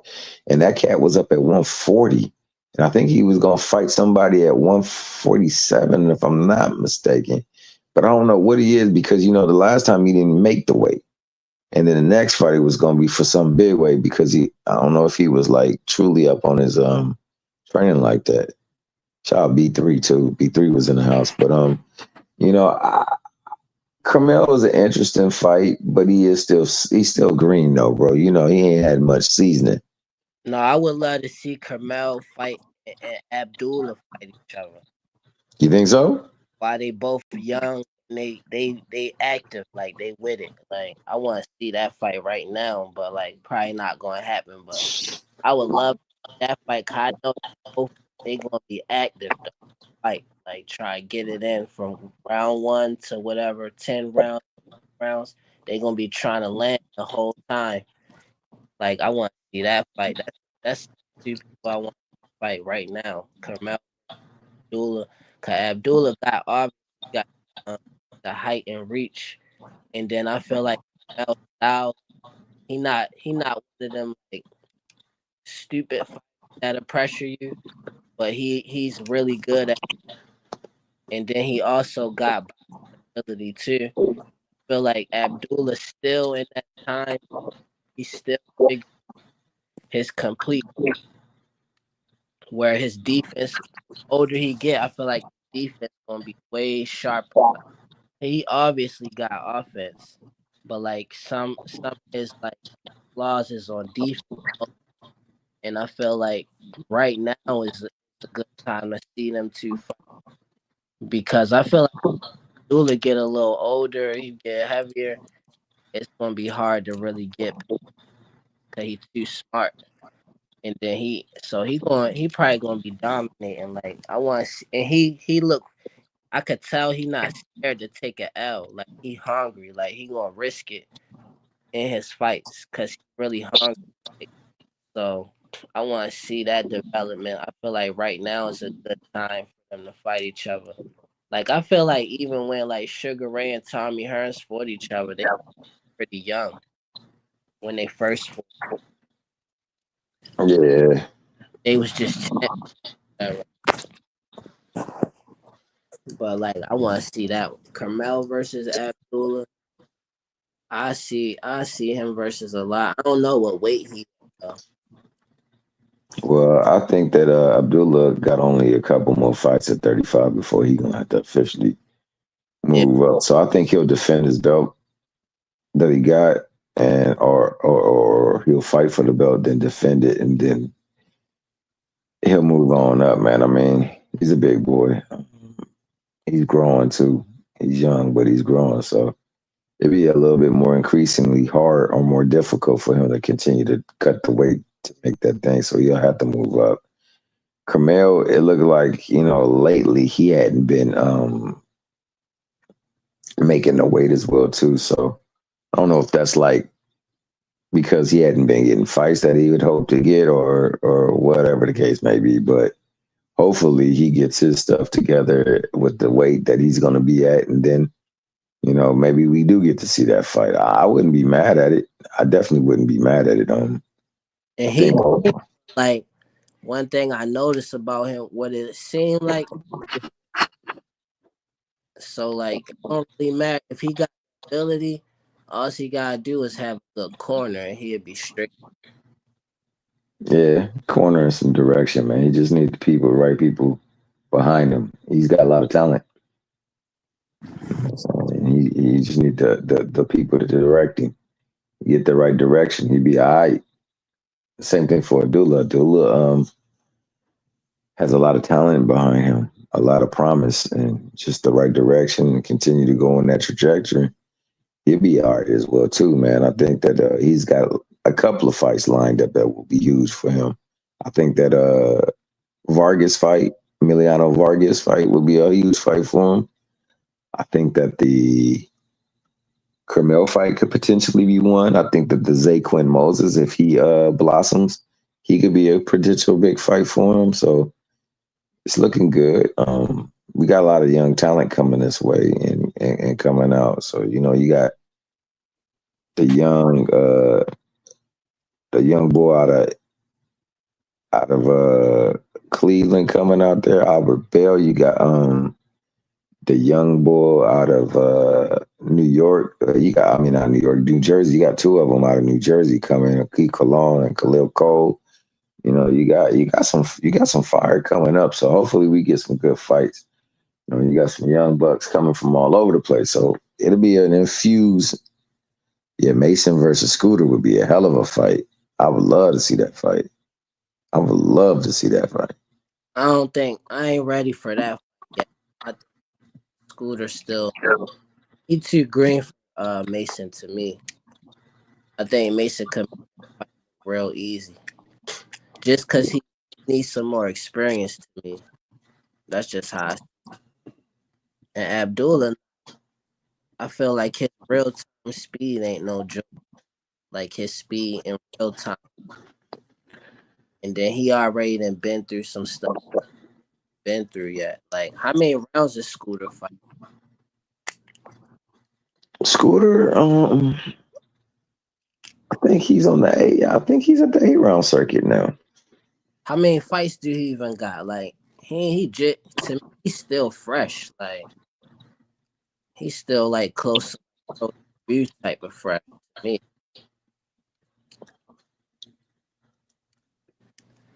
Speaker 7: And that cat was up at 140. And I think he was going to fight somebody at 147, if I'm not mistaken. But I don't know what he is because, the last time he didn't make the weight. And then the next fight it was going to be for some big weight because I don't know if he was like truly up on his training like that. Shout out B3 too. B3 was in the house, but you know, I, Carmel was an interesting fight, but he's still green though, bro. He ain't had much seasoning.
Speaker 6: No, I would love to see Carmel fight and Abdullah fight each other.
Speaker 7: You think so?
Speaker 6: While they both young, and they active, like they with it. Like I want to see that fight right now, but like probably not going to happen. But I would love that fight. 'Cause I know both they gonna be active. The fight, like try to get it in from round one to whatever 10 rounds. They gonna be trying to land the whole time. Like I want to see that fight. That's two people I want to fight right now. Carmel Abdullah. Cause Abdullah got obviously got the height and reach, and then I feel like Carmel style. He not one of them like stupid fights that'll pressure you, but he's really good at. And then he also got ability too. Feel like Abdullah still in that time. He's still big. His complete where his defense older he get, I feel like defense gonna be way sharper. He obviously got offense, but like some of his like flaws is on defense, and I feel like right now is a good time to see them two fight because I feel like Dula get a little older, he get heavier. It's gonna be hard to really get because he's too smart. And then he probably gonna be dominating. Like I want to, and he look. I could tell he not scared to take an L. Like he hungry. Like he gonna risk it in his fights because he really hungry. So I want to see that development. I feel like right now is a good time for them to fight each other. Like I feel like even when like Sugar Ray and Tommy Hearns fought each other, they were pretty young when they first fought.
Speaker 7: Yeah.
Speaker 6: They was just champ. But like I want to see that Carmel versus Abdullah. I see him versus a lot. I don't know what weight he.
Speaker 7: Well, I think that Abdullah got only a couple more fights at 35 before he gonna have to officially
Speaker 6: Yeah,
Speaker 7: move up. So I think he'll defend his belt that he got, and or he'll fight for the belt, then defend it, and then he'll move on up. Man, I mean, he's a big boy. He's growing too. He's young, but he's growing. So it'd be a little bit more increasingly hard or more difficult for him to continue to cut the weight to make that thing. So he'll have to move up. Camille, it looked like, lately he hadn't been making the weight as well too. So I don't know if that's like because he hadn't been getting fights that he would hope to get or whatever the case may be. But hopefully he gets his stuff together with the weight that he's gonna be at, and then maybe we do get to see that fight. I wouldn't be mad at it. I definitely wouldn't be mad at it. I
Speaker 6: and
Speaker 7: think.
Speaker 6: like one thing I noticed about him, what it seemed like. So like, it don't really matter if he got the ability. All he gotta do is have a good corner, and he'll be straight.
Speaker 7: Yeah, corner and some direction, man. He just needs the people, right people behind him. He's got a lot of talent. So he just need the people to direct him. Get the right direction. He'd be all right. Same thing for Abdullah. Abdullah has a lot of talent behind him, a lot of promise, and just the right direction and continue to go in that trajectory. He'll be all right as well too, man. I think that he's got a couple of fights lined up that will be huge for him. I think that Vargas fight, Emiliano Vargas fight, will be a huge fight for him. I think that the Carmel fight could potentially be one. I think that the Zaquin Moses, if he blossoms, he could be a potential big fight for him. So it's looking good. We got a lot of young talent coming this way and coming out. So you got the young boy out of Cleveland coming out there, Albert Bell. You got the young boy out of New York. You got, I mean, not New York, New Jersey. You got two of them out of New Jersey coming, Keith Cologne and Khalil Cole. You got some fire coming up. So hopefully we get some good fights. You got some young bucks coming from all over the place. So it'll be an infused. Yeah, Mason versus Scooter would be a hell of a fight. I would love to see that fight. I would love to see that fight.
Speaker 6: I ain't ready for that yet. I think Scooter still he too green for Mason to me. I think Mason could fight real easy just because he needs some more experience to me. That's just how. And Abdullah, I feel like his real time speed ain't no joke. Like his speed in real time. and then he already done been through some stuff. Been through yet? Like, how many rounds is Scooter fight?
Speaker 7: Scooter, I think he's on the eight. I think he's at the 8 round circuit now.
Speaker 6: How many fights do he even got? Like, to me, he's still fresh. Like, he's still like close to review type of fresh to me.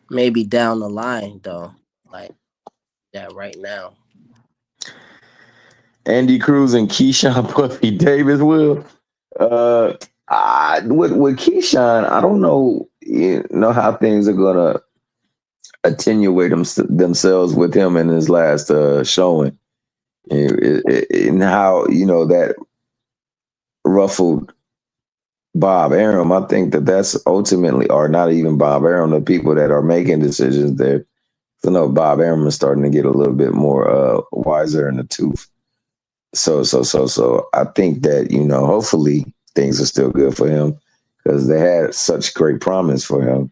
Speaker 6: Maybe down the line though, like that right now.
Speaker 7: Andy Cruz and Keyshawn Puffy Davis will. Uh, with Keyshawn, I don't know, how things are gonna attenuate themselves with him in his last showing, and how that ruffled Bob Arum. I think that's ultimately, or not even Bob Arum, the people that are making decisions there. So no, Bob Arum is starting to get a little bit more wiser in the tooth. So I think that hopefully things are still good for him because they had such great promise for him.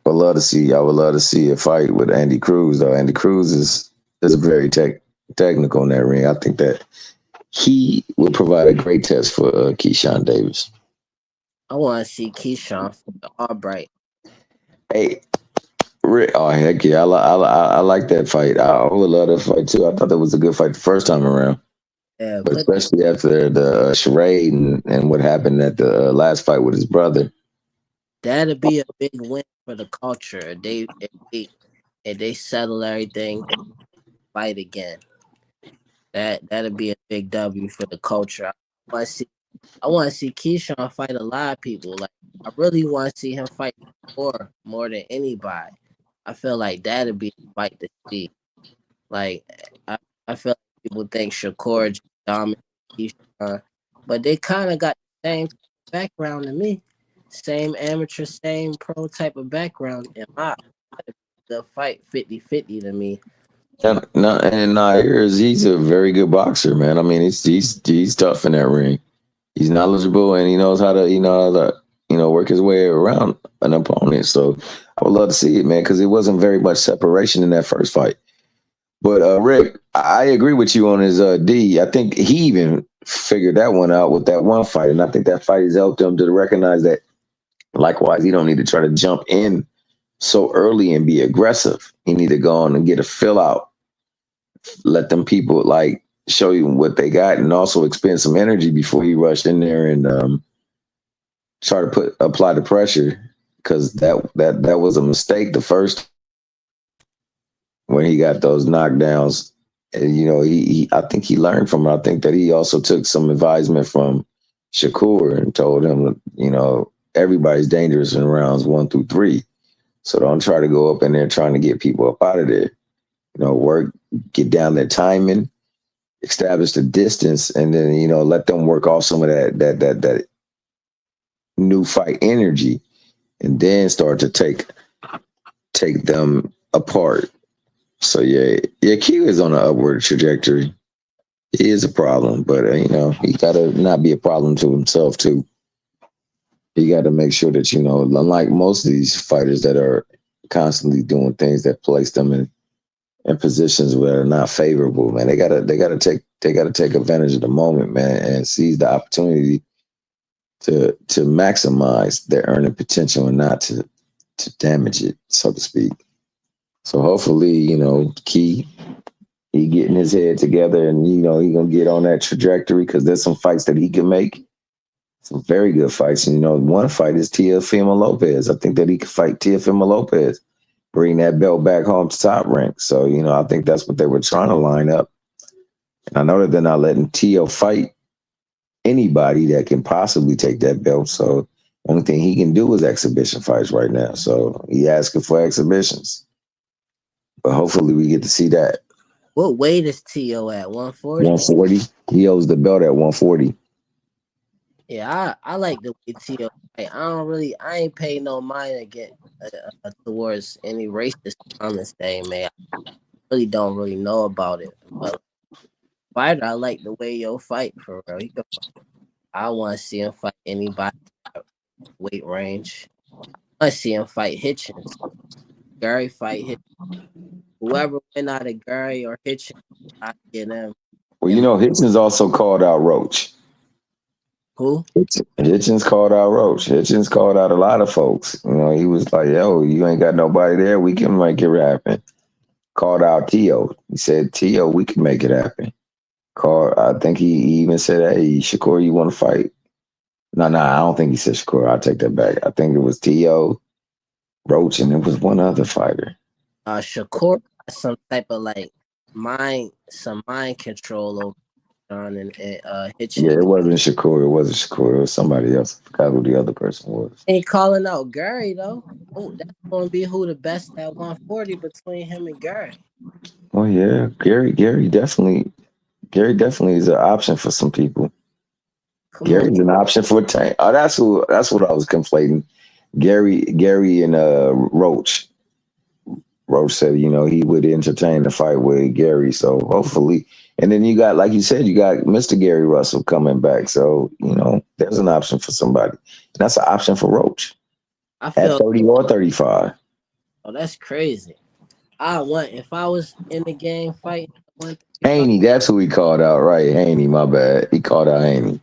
Speaker 7: I would love to see a fight with Andy Cruz though. Andy Cruz is very technical in that ring. I think that he would provide a great test for Keyshawn Davis.
Speaker 6: I want to see Keyshawn for Albright.
Speaker 7: Hey, Rick, oh heck yeah, I like that fight. I would love that fight too. I thought that was a good fight the first time around.
Speaker 6: Yeah,
Speaker 7: But especially after the charade and what happened at the last fight with his brother.
Speaker 6: That'd be a big win for the culture. If they settle everything and fight again. That'd be a big W for the culture. I want to see Keyshawn fight a lot of people. Like, I really want to see him fight more than anybody. I feel like that'd be a fight to see. Like, I feel like people think Shakur just dominated Keyshawn, but they kind of got the same background to me. Same amateur, same pro type of background. In my the fight 50-50 to me.
Speaker 7: And he's a very good boxer, man. I mean, he's tough in that ring. He's knowledgeable and he knows how to work his way around an opponent. So I would love to see it, man, because it wasn't very much separation in that first fight. But Rick, I agree with you on his D. I think he even figured that one out with that one fight, and I think that fight has helped him to recognize that. Likewise, he don't need to try to jump in so early and be aggressive. He need to go on and get a fill out, let them people show you what they got, and also expend some energy before he rushed in there and try to apply the pressure, because that was a mistake the first when he got those knockdowns. And he I think he learned from it. I think that he also took some advisement from Shakur and told him, everybody's dangerous in rounds 1 through 3. So don't try to go up in there trying to get people up out of there. Work, get down their timing, establish the distance, and then let them work off some of that new fight energy, and then start to take them apart. So yeah, Q is on an upward trajectory. He is a problem, but he gotta not be a problem to himself too. He got to make sure that unlike most of these fighters that are constantly doing things that place them in positions where are not favorable, man. They gotta take advantage of the moment, man, and seize the opportunity to maximize their earning potential and not to damage it, so to speak. So hopefully, Key, he getting his head together, and he gonna get on that trajectory, because there's some fights that he can make, some very good fights. And one fight is Teofimo Lopez. I think that he could fight Teofimo Lopez, bring that belt back home to Top Rank. So I think that's what they were trying to line up. And I know that they're not letting Teo fight anybody that can possibly take that belt. So only thing he can do is exhibition fights right now. So he asking for exhibitions. But hopefully we get to see that.
Speaker 6: What weight is T.O. at? 140?
Speaker 7: 140. He holds the belt at 140.
Speaker 6: Yeah, I like the way T.O. I ain't pay no mind towards any racist comments they made. I really don't really know about it. But fighter, I like the way Yo fight for real. I want to see him fight anybody weight range. I see him fight Hitchens. Gary fight Hitchens. Whoever win out of Gary or Hitchens, I get them.
Speaker 7: Well,
Speaker 6: And
Speaker 7: Hitchens also called out Roach.
Speaker 6: who?
Speaker 7: Hitchens called out Roach. Hitchens called out a lot of folks. He was like, "Yo, you ain't got nobody there. We can make it happen." Called out Tio. He said, "Tio, we can make it happen." I think he even said, "Hey, Shakur, you want to fight?" No, I don't think he said Shakur. I'll take that back. I think it was Tio, Roach, and it was one other fighter.
Speaker 6: Shakur has some type of like some mind control over John and
Speaker 7: Yeah,
Speaker 6: Hitchens.
Speaker 7: it wasn't Shakur. It wasn't Shakur. It was somebody else. I forgot who the other person was.
Speaker 6: Ain't calling out Gary though. Oh, that's gonna be who the best at 140 between him and Gary.
Speaker 7: Oh yeah, Gary definitely is an option for some people.
Speaker 6: Come on.
Speaker 7: Gary's an option for Tank. Oh, that's what I was conflating. Gary and Roach. Roach said, he would entertain the fight with Gary. So hopefully, and then you got, like you said, you got Mr. Gary Russell coming back. So, there's an option for somebody. And that's an option for Roach
Speaker 6: I
Speaker 7: at
Speaker 6: feel
Speaker 7: 30 or 35.
Speaker 6: oh that's crazy. If I was in the game fighting 135,
Speaker 7: Haney, that's who he called out, right? Haney, my bad. He called out Haney.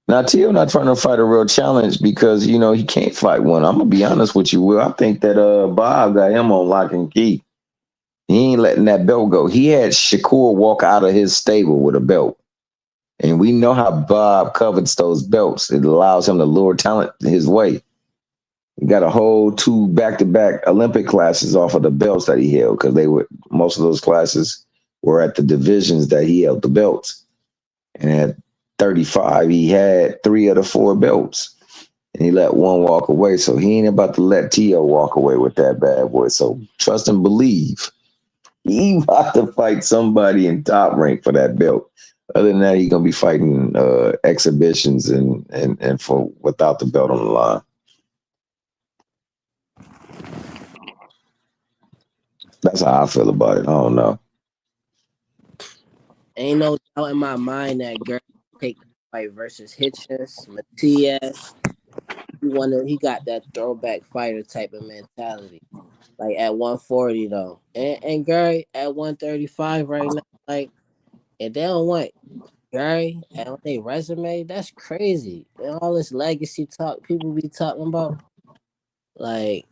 Speaker 7: Now, Tio not trying to fight a real challenge because, he can't fight one. I'm going to be honest with you, Will. I think that Bob got him on lock and key. He ain't letting that belt go. He had Shakur walk out of his stable with a belt. And we know how Bob covets those belts. It allows him to lure talent his way. He got a whole 2 back-to-back Olympic classes off of the belts that he held because most of those classes were at the divisions that he held the belts. And at 35, he had 3 of the 4 belts. And he let one walk away. So he ain't about to let Tio walk away with that bad boy. So trust and believe. He about to fight somebody in top rank for that belt. Other than that, he's gonna be fighting exhibitions and for without the belt on the line. That's how I feel about it. I don't know.
Speaker 6: ain't no doubt in my mind that Gary take the fight versus Hitchens, Matias. He got that throwback fighter type of mentality. Like at 140 though. And Gary at 135 right now, like if they don't want Gary on their resume, that's crazy. And all this legacy talk people be talking about. Like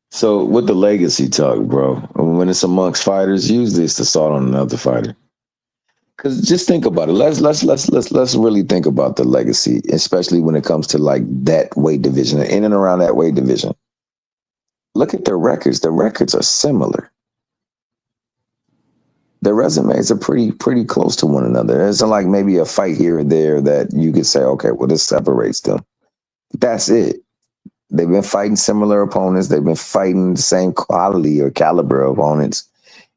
Speaker 7: So with the legacy talk, bro, when it's amongst fighters, usually it's the salt on another fighter. Because just think about it. Let's really think about the legacy, especially when it comes to like that weight division, in and around that weight division. Look at their records. The records are similar. Their resumes are pretty close to one another. There's like maybe a fight here or there that you could say, okay, well, this separates them. That's it. They've been fighting similar opponents. They've been fighting the same quality or caliber opponents.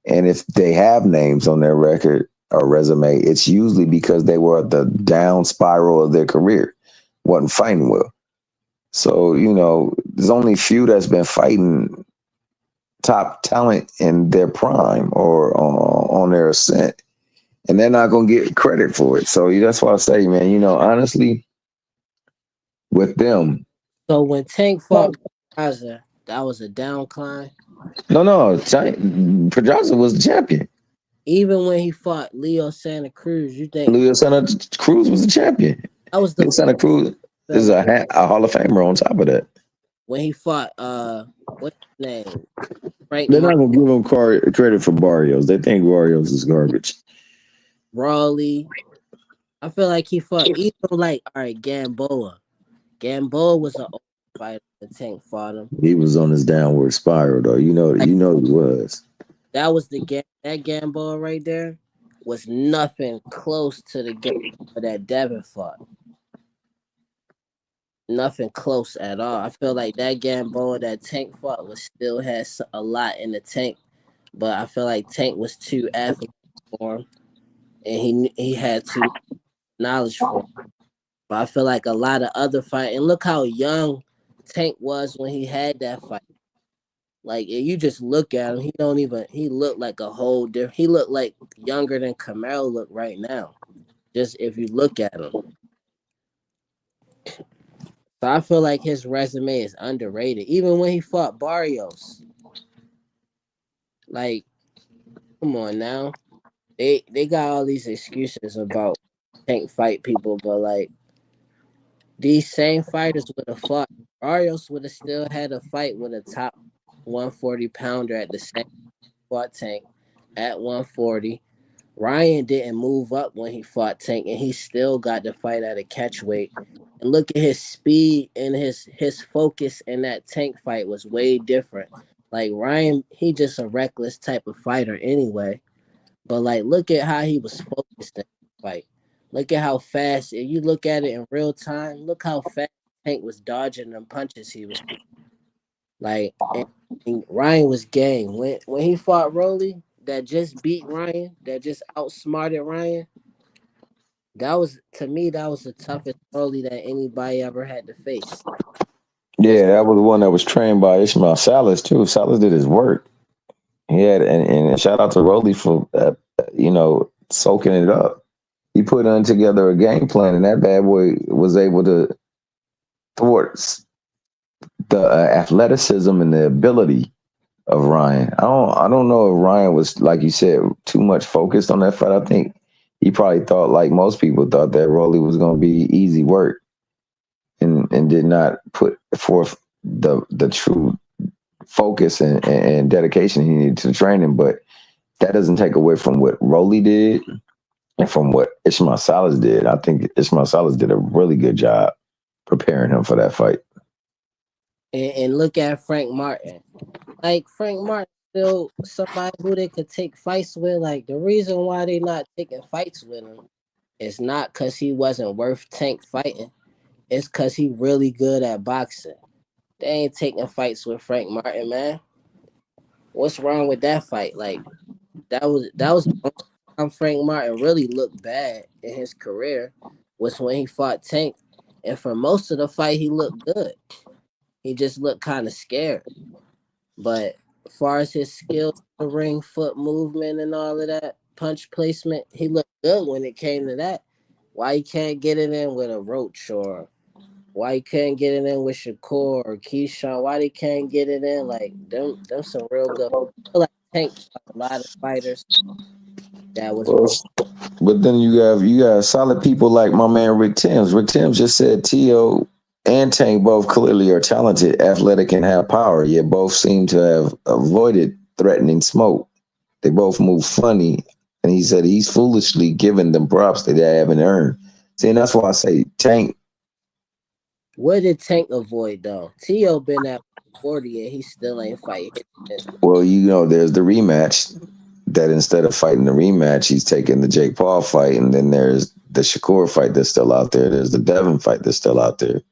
Speaker 7: And if they have names on their record or resume, it's usually because they were at the down spiral of their career, wasn't fighting well. So, there's only few that's been fighting top talent in their prime or on their ascent. And they're not going to get credit for it. So that's why I say, man, honestly, with them.
Speaker 6: so when Tank fought Pedraza, that was a downcline.
Speaker 7: No, Pedraza was the champion.
Speaker 6: Even when he fought Leo Santa Cruz, you think
Speaker 7: Leo Santa Cruz was the champion.
Speaker 6: that was the
Speaker 7: Leo Santa Cruz is a Hall of Famer on top of that.
Speaker 6: when he fought what's his name? Frank
Speaker 7: They're not going to give him credit for Barrios. They think Barrios is garbage.
Speaker 6: Raleigh. I feel like he fought even like all right, Gamboa. Gamboa was an old fighter. The Tank fought him.
Speaker 7: He was on his downward spiral, though.
Speaker 6: Like,
Speaker 7: He was.
Speaker 6: that was that Gamboa right there was nothing close to the Gamboa that Devin fought. Nothing close at all. I feel like that Gamboa that Tank fought still has a lot in the tank, but I feel like Tank was too athletic for him, and he had too much knowledge for him. But I feel like a lot of other fight, and look how young Tank was when he had that fight. Like if you just look at him, he don't even. He looked like a whole different. He looked like younger than Camaro look right now. Just if you look at him, so I feel like his resume is underrated. Even when he fought Barrios, like come on now, they got all these excuses about can't fight people, but like these same fighters would have fought. Barrios would have still had a fight with a top 140 pounder at the same fought Tank at 140. Ryan didn't move up when he fought Tank, and he still got the fight at a catchweight. And look at his speed and his focus in that Tank fight was way different. Like Ryan, he just a reckless type of fighter anyway. But like, look at how he was focused in the fight. Look at how fast. If you look at it in real time, look how fast Tank was dodging them punches he was like. And Ryan was game when he fought Rolly. That just beat Ryan. That just outsmarted Ryan. That was to me. That was the toughest Rolly that anybody ever had to face. Was
Speaker 7: Yeah, that was the one that was trained by Ishmael Salas too. Salas did his work. He had, and shout out to Rolly for soaking it up. He put on together a game plan, and that bad boy was able to thwart the athleticism and the ability of Ryan. I don't know if Ryan was, like you said, too much focused on that fight. I think he probably thought, like most people thought, that Rolly was going to be easy work, and did not put forth the true focus and dedication he needed to training. But that doesn't take away from what Rolly did and from what Ishmael Salas did. I think Ishmael Salas did a really good job preparing him for that fight.
Speaker 6: and look at Frank Martin. Like Frank Martin still somebody who they could take fights with. Like the reason why they not taking fights with him is not because he wasn't worth Tank fighting. It's because he really good at boxing. They ain't taking fights with Frank Martin, man. What's wrong with that fight? Like that was the only time Frank Martin really looked bad in his career was when he fought Tank. And for most of the fight he looked good. He just looked kind of scared. But as far as his skill, the ring, foot movement, and all of that, punch placement, he looked good when it came to that. Why he can't get it in with a Roach, or why he can't get it in with Shakur or Keyshawn? Why they can't get it in? Like them some real good. I feel like Tank fought a lot of fighters that was
Speaker 7: Well, but then you got solid people like my man Rick Timms. Rick Timms just said T.O. and Tank both clearly are talented, athletic, and have power, yet both seem to have avoided threatening smoke. They both move funny, and he said he's foolishly giving them props that they haven't earned. See, and that's why I say Tank.
Speaker 6: what did Tank avoid though? T.O. been at 40 and he still ain't fight hit.
Speaker 7: Well, there's the rematch. That instead of fighting the rematch, he's taking the Jake Paul fight, and then there's the Shakur fight that's still out there. There's the Devin fight that's still out there.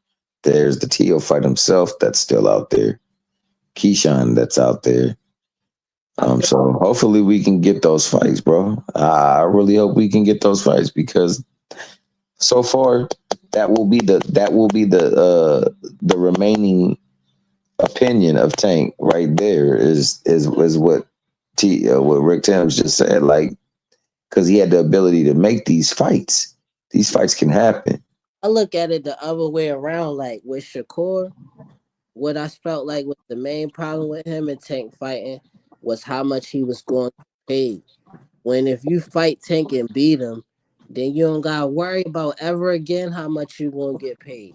Speaker 7: There's the Tio fight himself that's still out there. Keyshawn that's out there.
Speaker 6: I feel
Speaker 7: So hopefully we can get those fights, bro. I really hope we can get those fights because so far that will be the remaining opinion of Tank right there is what Rick Thames just said, like, because he had the ability to make these fights. These fights can happen.
Speaker 6: I look at it the other way around. Like with Shakur, what I felt like was the main problem with him and Tank fighting was how much he was going to pay. When if you fight Tank and beat him, then you don't gotta worry about ever again how much you gonna get paid.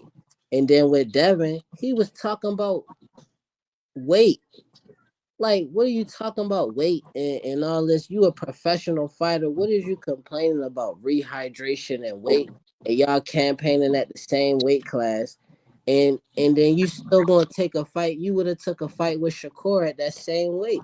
Speaker 6: And then with Devin, he was talking about weight. Like, what are you talking about weight and all this? You a professional fighter. What is you complaining about rehydration and weight? And y'all campaigning at the same weight class. And then you still gonna take a fight. You would have took a fight with Shakur at that same weight.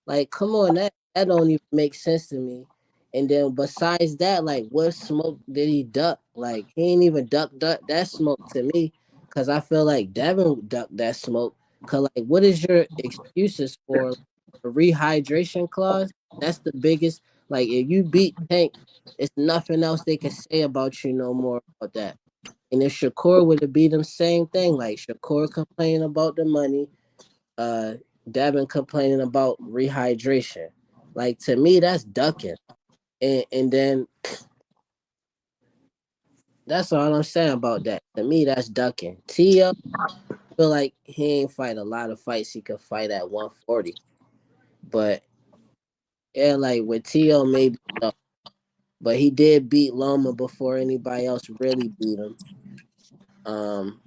Speaker 6: Like, come on, that don't even make sense to me. And then besides that, like what smoke did he duck? Like he ain't even duck that smoke to me. Cause I feel like Devin ducked that smoke. Cause like what is your excuses for a rehydration clause? That's the biggest, like if you beat Tank, it's nothing else they can say about you no more about that. And if Shakur would have beat him, same thing. Like Shakur complaining about the money. Uh Devin complaining about rehydration. Like to me, that's ducking. And then that's all I'm saying about that. To me, that's ducking. Tio feel like he ain't fight a lot of fights he could fight at 140. But yeah, like with Tio maybe so. But he did beat Loma before anybody else really beat him. Um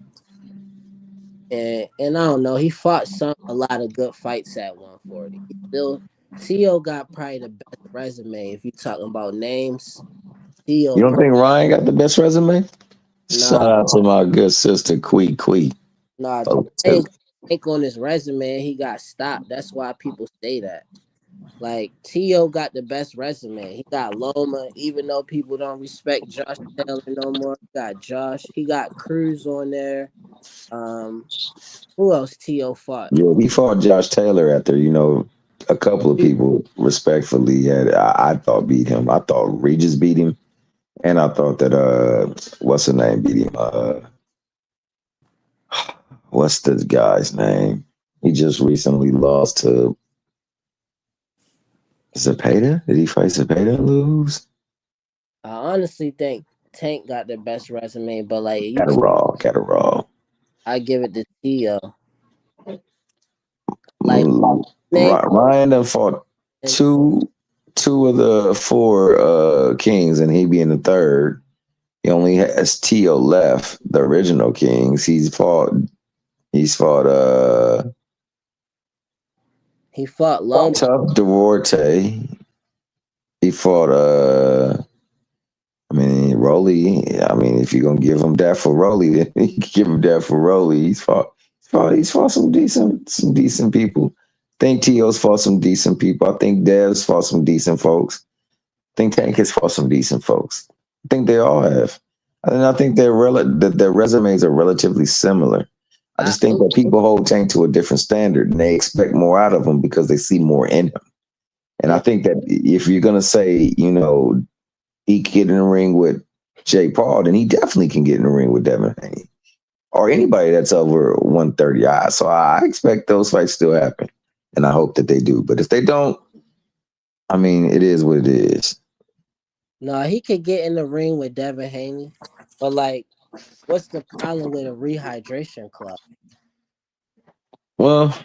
Speaker 6: and I don't know, he fought a lot of good fights at 140. He still Tio got probably the best resume if you talking about names.
Speaker 7: You
Speaker 6: Tio
Speaker 7: don't think Ryan got the best resume?
Speaker 6: nah
Speaker 7: Shout out to my good sister Quee.
Speaker 6: nah
Speaker 7: Oh,
Speaker 6: Tank on his resume, he got stopped. That's why people say that. Like Tio got the best resume. He got Loma, even though people don't respect Josh Taylor no more. He got Josh. He got Cruz on there. Um, who else Tio fought?
Speaker 7: yeah, he fought Josh Taylor after, a couple of people respectfully I thought beat him. I thought Regis beat him, and I thought that what's the name beat him? What's the guy's name? He just recently lost to Zepeda. Did he fight Zepeda and lose?
Speaker 6: I honestly think Tank got the best resume, but like
Speaker 7: Got a raw.
Speaker 6: I give it to Tio. Like name
Speaker 7: Ryan done fought
Speaker 6: and
Speaker 7: two of the four kings, and he being the third. He only has Tio left, the original kings.
Speaker 6: he fought Loma.
Speaker 7: Tough Duarte. He fought Rolly. I mean, if you're gonna give him that for Rolly, then you can give him that for Rolly. He's fought some decent people. I think Tio's fought some decent people. I think Dev's fought some decent folks. I think Tank has fought some decent folks. I think they all have. And I think that their resumes are relatively similar. I
Speaker 6: I
Speaker 7: just think that people hold Tank to a different standard and they expect more out of him because they see more in him. And I
Speaker 6: mm,
Speaker 7: think that if you're gonna say, he can get in the ring with Jake Paul, then he definitely can get in the ring with Devin Haney or anybody that's over 130. So I expect those fights still happen, and I hope that they do. But if they don't, I mean, it is what it is.
Speaker 6: no, he could get in the ring with Devin Haney, but like, what's the problem with a rehydration club?
Speaker 7: Well,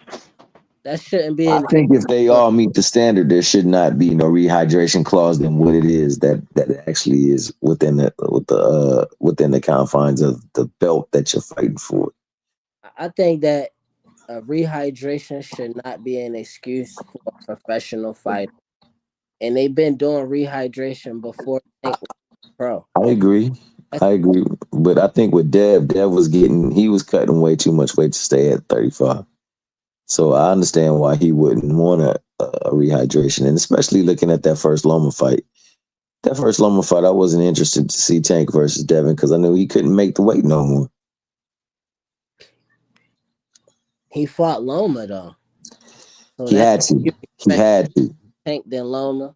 Speaker 6: That shouldn't be
Speaker 7: I
Speaker 6: in.
Speaker 7: think if they all meet the standard, there should not be no rehydration clause than what it is that it actually is within the confines of the belt that you're fighting for.
Speaker 6: I think that rehydration should not be an excuse for a professional fighter. And they've been doing rehydration before Tank was pro.
Speaker 7: I agree.
Speaker 6: That's,
Speaker 7: I agree. But I think with Dev he was cutting way too much weight to stay at 35. So I understand why he wouldn't want a rehydration. And especially looking at that first Loma fight. That first Loma fight, I wasn't interested to see Tank versus Devin because I knew he couldn't make the weight no more.
Speaker 6: he fought Loma though. So
Speaker 7: He
Speaker 6: that
Speaker 7: had to.
Speaker 6: you
Speaker 7: He
Speaker 6: expect
Speaker 7: had to.
Speaker 6: Tank than Loma,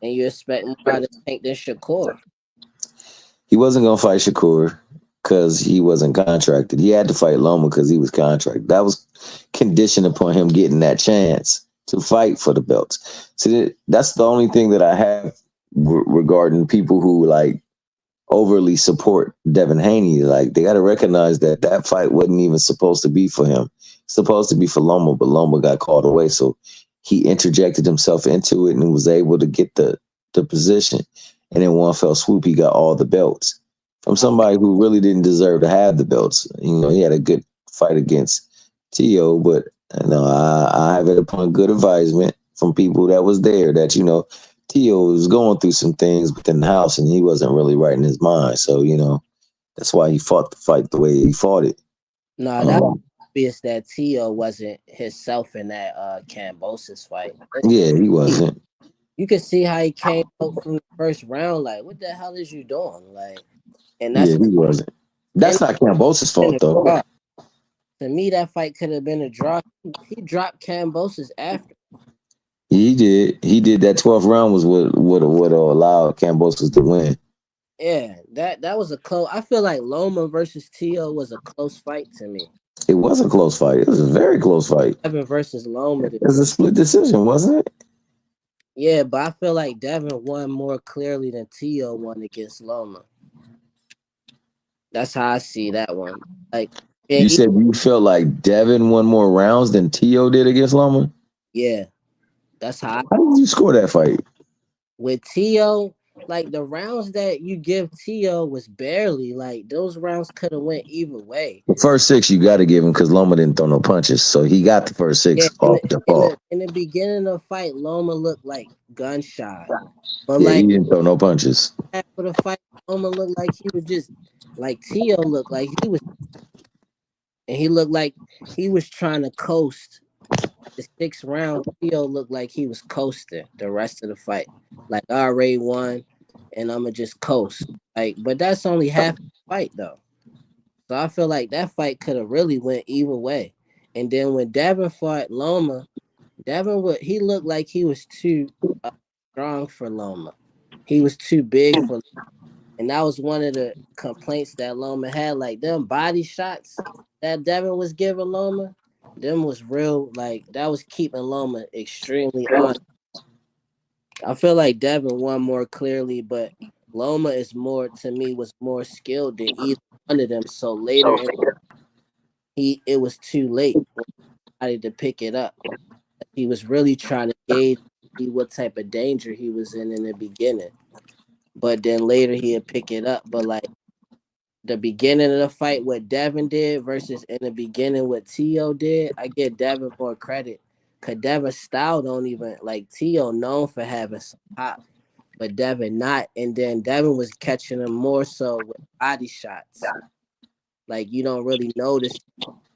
Speaker 6: and you expect more out of Tank than Shakur.
Speaker 7: He wasn't going to fight Shakur because he wasn't contracted. He had to fight Loma because he was contracted. That was conditioned upon him getting that chance to fight for the belts. So that's the only thing that I have regarding people who like overly support Devin Haney. Like they got to recognize that fight wasn't even supposed to be for him. It's supposed to be for Loma, but Loma got called away. So he interjected himself into it and was able to get the position. And in one fell swoop, he got all the belts from somebody who really didn't deserve to have the belts. He had a good fight against Tio, but I have it upon good advisement from people that was there that, Tio was going through some things within the house and he wasn't really right in his mind. So, that's why he fought the fight the way he fought it.
Speaker 6: No, that's obvious that Tio wasn't himself in that Cambosis fight.
Speaker 7: Yeah, he wasn't.
Speaker 6: You could see how he came out from the first round, like, what the hell is you doing? Like, and
Speaker 7: Yeah,
Speaker 6: that's
Speaker 7: he wasn't.
Speaker 6: and
Speaker 7: That's not Cambosa's
Speaker 6: in
Speaker 7: fault,
Speaker 6: a
Speaker 7: though.
Speaker 6: draw. To me, that fight could have been a draw. He dropped Cambosis after.
Speaker 7: He did. He did. That 12th round was what would allow Cambosis to win.
Speaker 6: Yeah, that was a close. I feel like Loma versus Tio was a close fight to me.
Speaker 7: It was a close fight. It was a very close fight.
Speaker 6: Devin versus Loma.
Speaker 7: It was a split decision, wasn't it?
Speaker 6: Yeah, but I feel like Devin won more clearly than Tio won against Loma. That's how I see that one. Like, and
Speaker 7: You said you felt like Devin won more rounds than Tio did against Loma.
Speaker 6: yeah, that's how.
Speaker 7: How did you score that fight?
Speaker 6: With Tio, like the rounds that you give Tio was barely like those rounds could have went either way.
Speaker 7: The first six you got to give him because Loma didn't throw no punches, so he got the first
Speaker 6: Yeah,
Speaker 7: six off default.
Speaker 6: in the beginning of the fight, Loma looked like gun shy, but
Speaker 7: Yeah,
Speaker 6: like
Speaker 7: he didn't throw no punches.
Speaker 6: after the fight, Loma looked like he was just like Tio looked like he was, and he looked like he was trying to coast. The sixth round, Tio looked like he was coasting the rest of the fight. Like I already won, and I'ma just coast. Like, but that's only half the fight though. So I feel like that fight could have really went either way. And then when Devin fought Loma, he looked like he was too strong for Loma. He was too big for, and that was one of the complaints that Loma had. Like them body shots that Devin was giving Loma, them was real. Like that was keeping Loma extremely on. I feel like Devin won more clearly, but Loma is more to me was more skilled than either one of them. So later in it was too late for somebody to pick it up. He was really trying to gauge see what type of danger he was in the beginning. But then later he'd pick it up. But like the beginning of the fight, what Devin did versus in the beginning what Tio did, I give Devin more credit. Cause Devin's style don't even like Tio known for having some pop, but Devin not. And then Devin was catching him more so with body shots. Like you don't really notice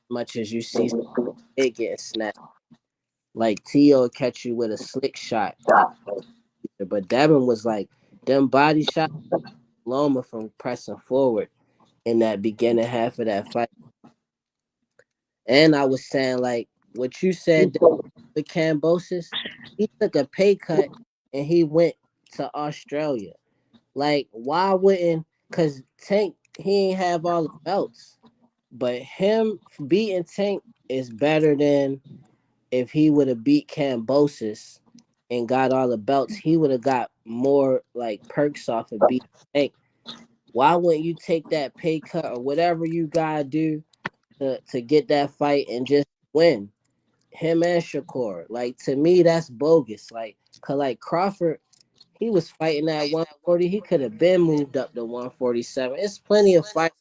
Speaker 6: much as you see it getting snapped. Like Tio catch you with a slick shot, but Devin was like them body shots Loma from pressing forward in that beginning half of that fight. And I was saying like what you said with Cambosis, he took a pay cut and he went to Australia. Like why wouldn't? Cause Tank he ain't have all the belts, but him beating Tank is better than if he would have beat Cambosis and got all the belts, he would have got more like perks off of beating Tank. Why wouldn't you take that pay cut or whatever you gotta do to get that fight and just win? Him and Shakur. Like to me, that's bogus. Like, cause like Crawford, he was fighting at 140. He could have been moved up to 147. It's plenty of fight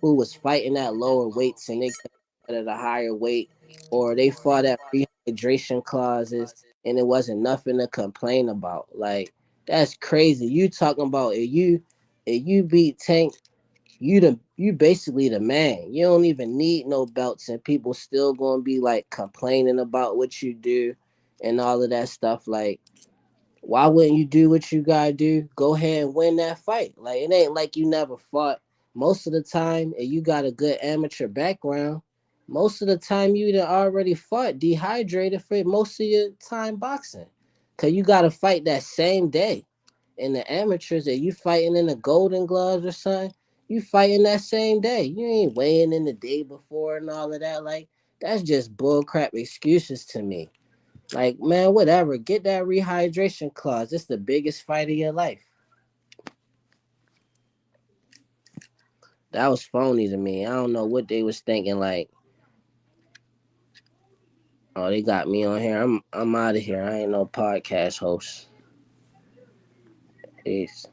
Speaker 6: who was fighting at lower weights and they could have at a higher weight, or they fought at rehydration clauses and it wasn't nothing to complain about. Like that's crazy. You talking about if you beat Tank, you basically the man. You don't even need no belts, and people still gonna be like complaining about what you do and all of that stuff. Like why wouldn't you do what you gotta do? Go ahead and win that fight. Like it ain't like you never fought. Most of the time, if you got a good amateur background, most of the time you done already fought dehydrated for most of your time boxing. Cause you gotta fight that same day. And the amateurs that you fighting in the golden gloves or something, you fighting that same day. You ain't weighing in the day before and all of that. Like that's just bullcrap excuses to me. Like, man, whatever. Get that rehydration clause. It's the biggest fight of your life. That was phony to me. I don't know what they was thinking. Like, oh, they got me on here. I'm out of here. I ain't no podcast host. Peace.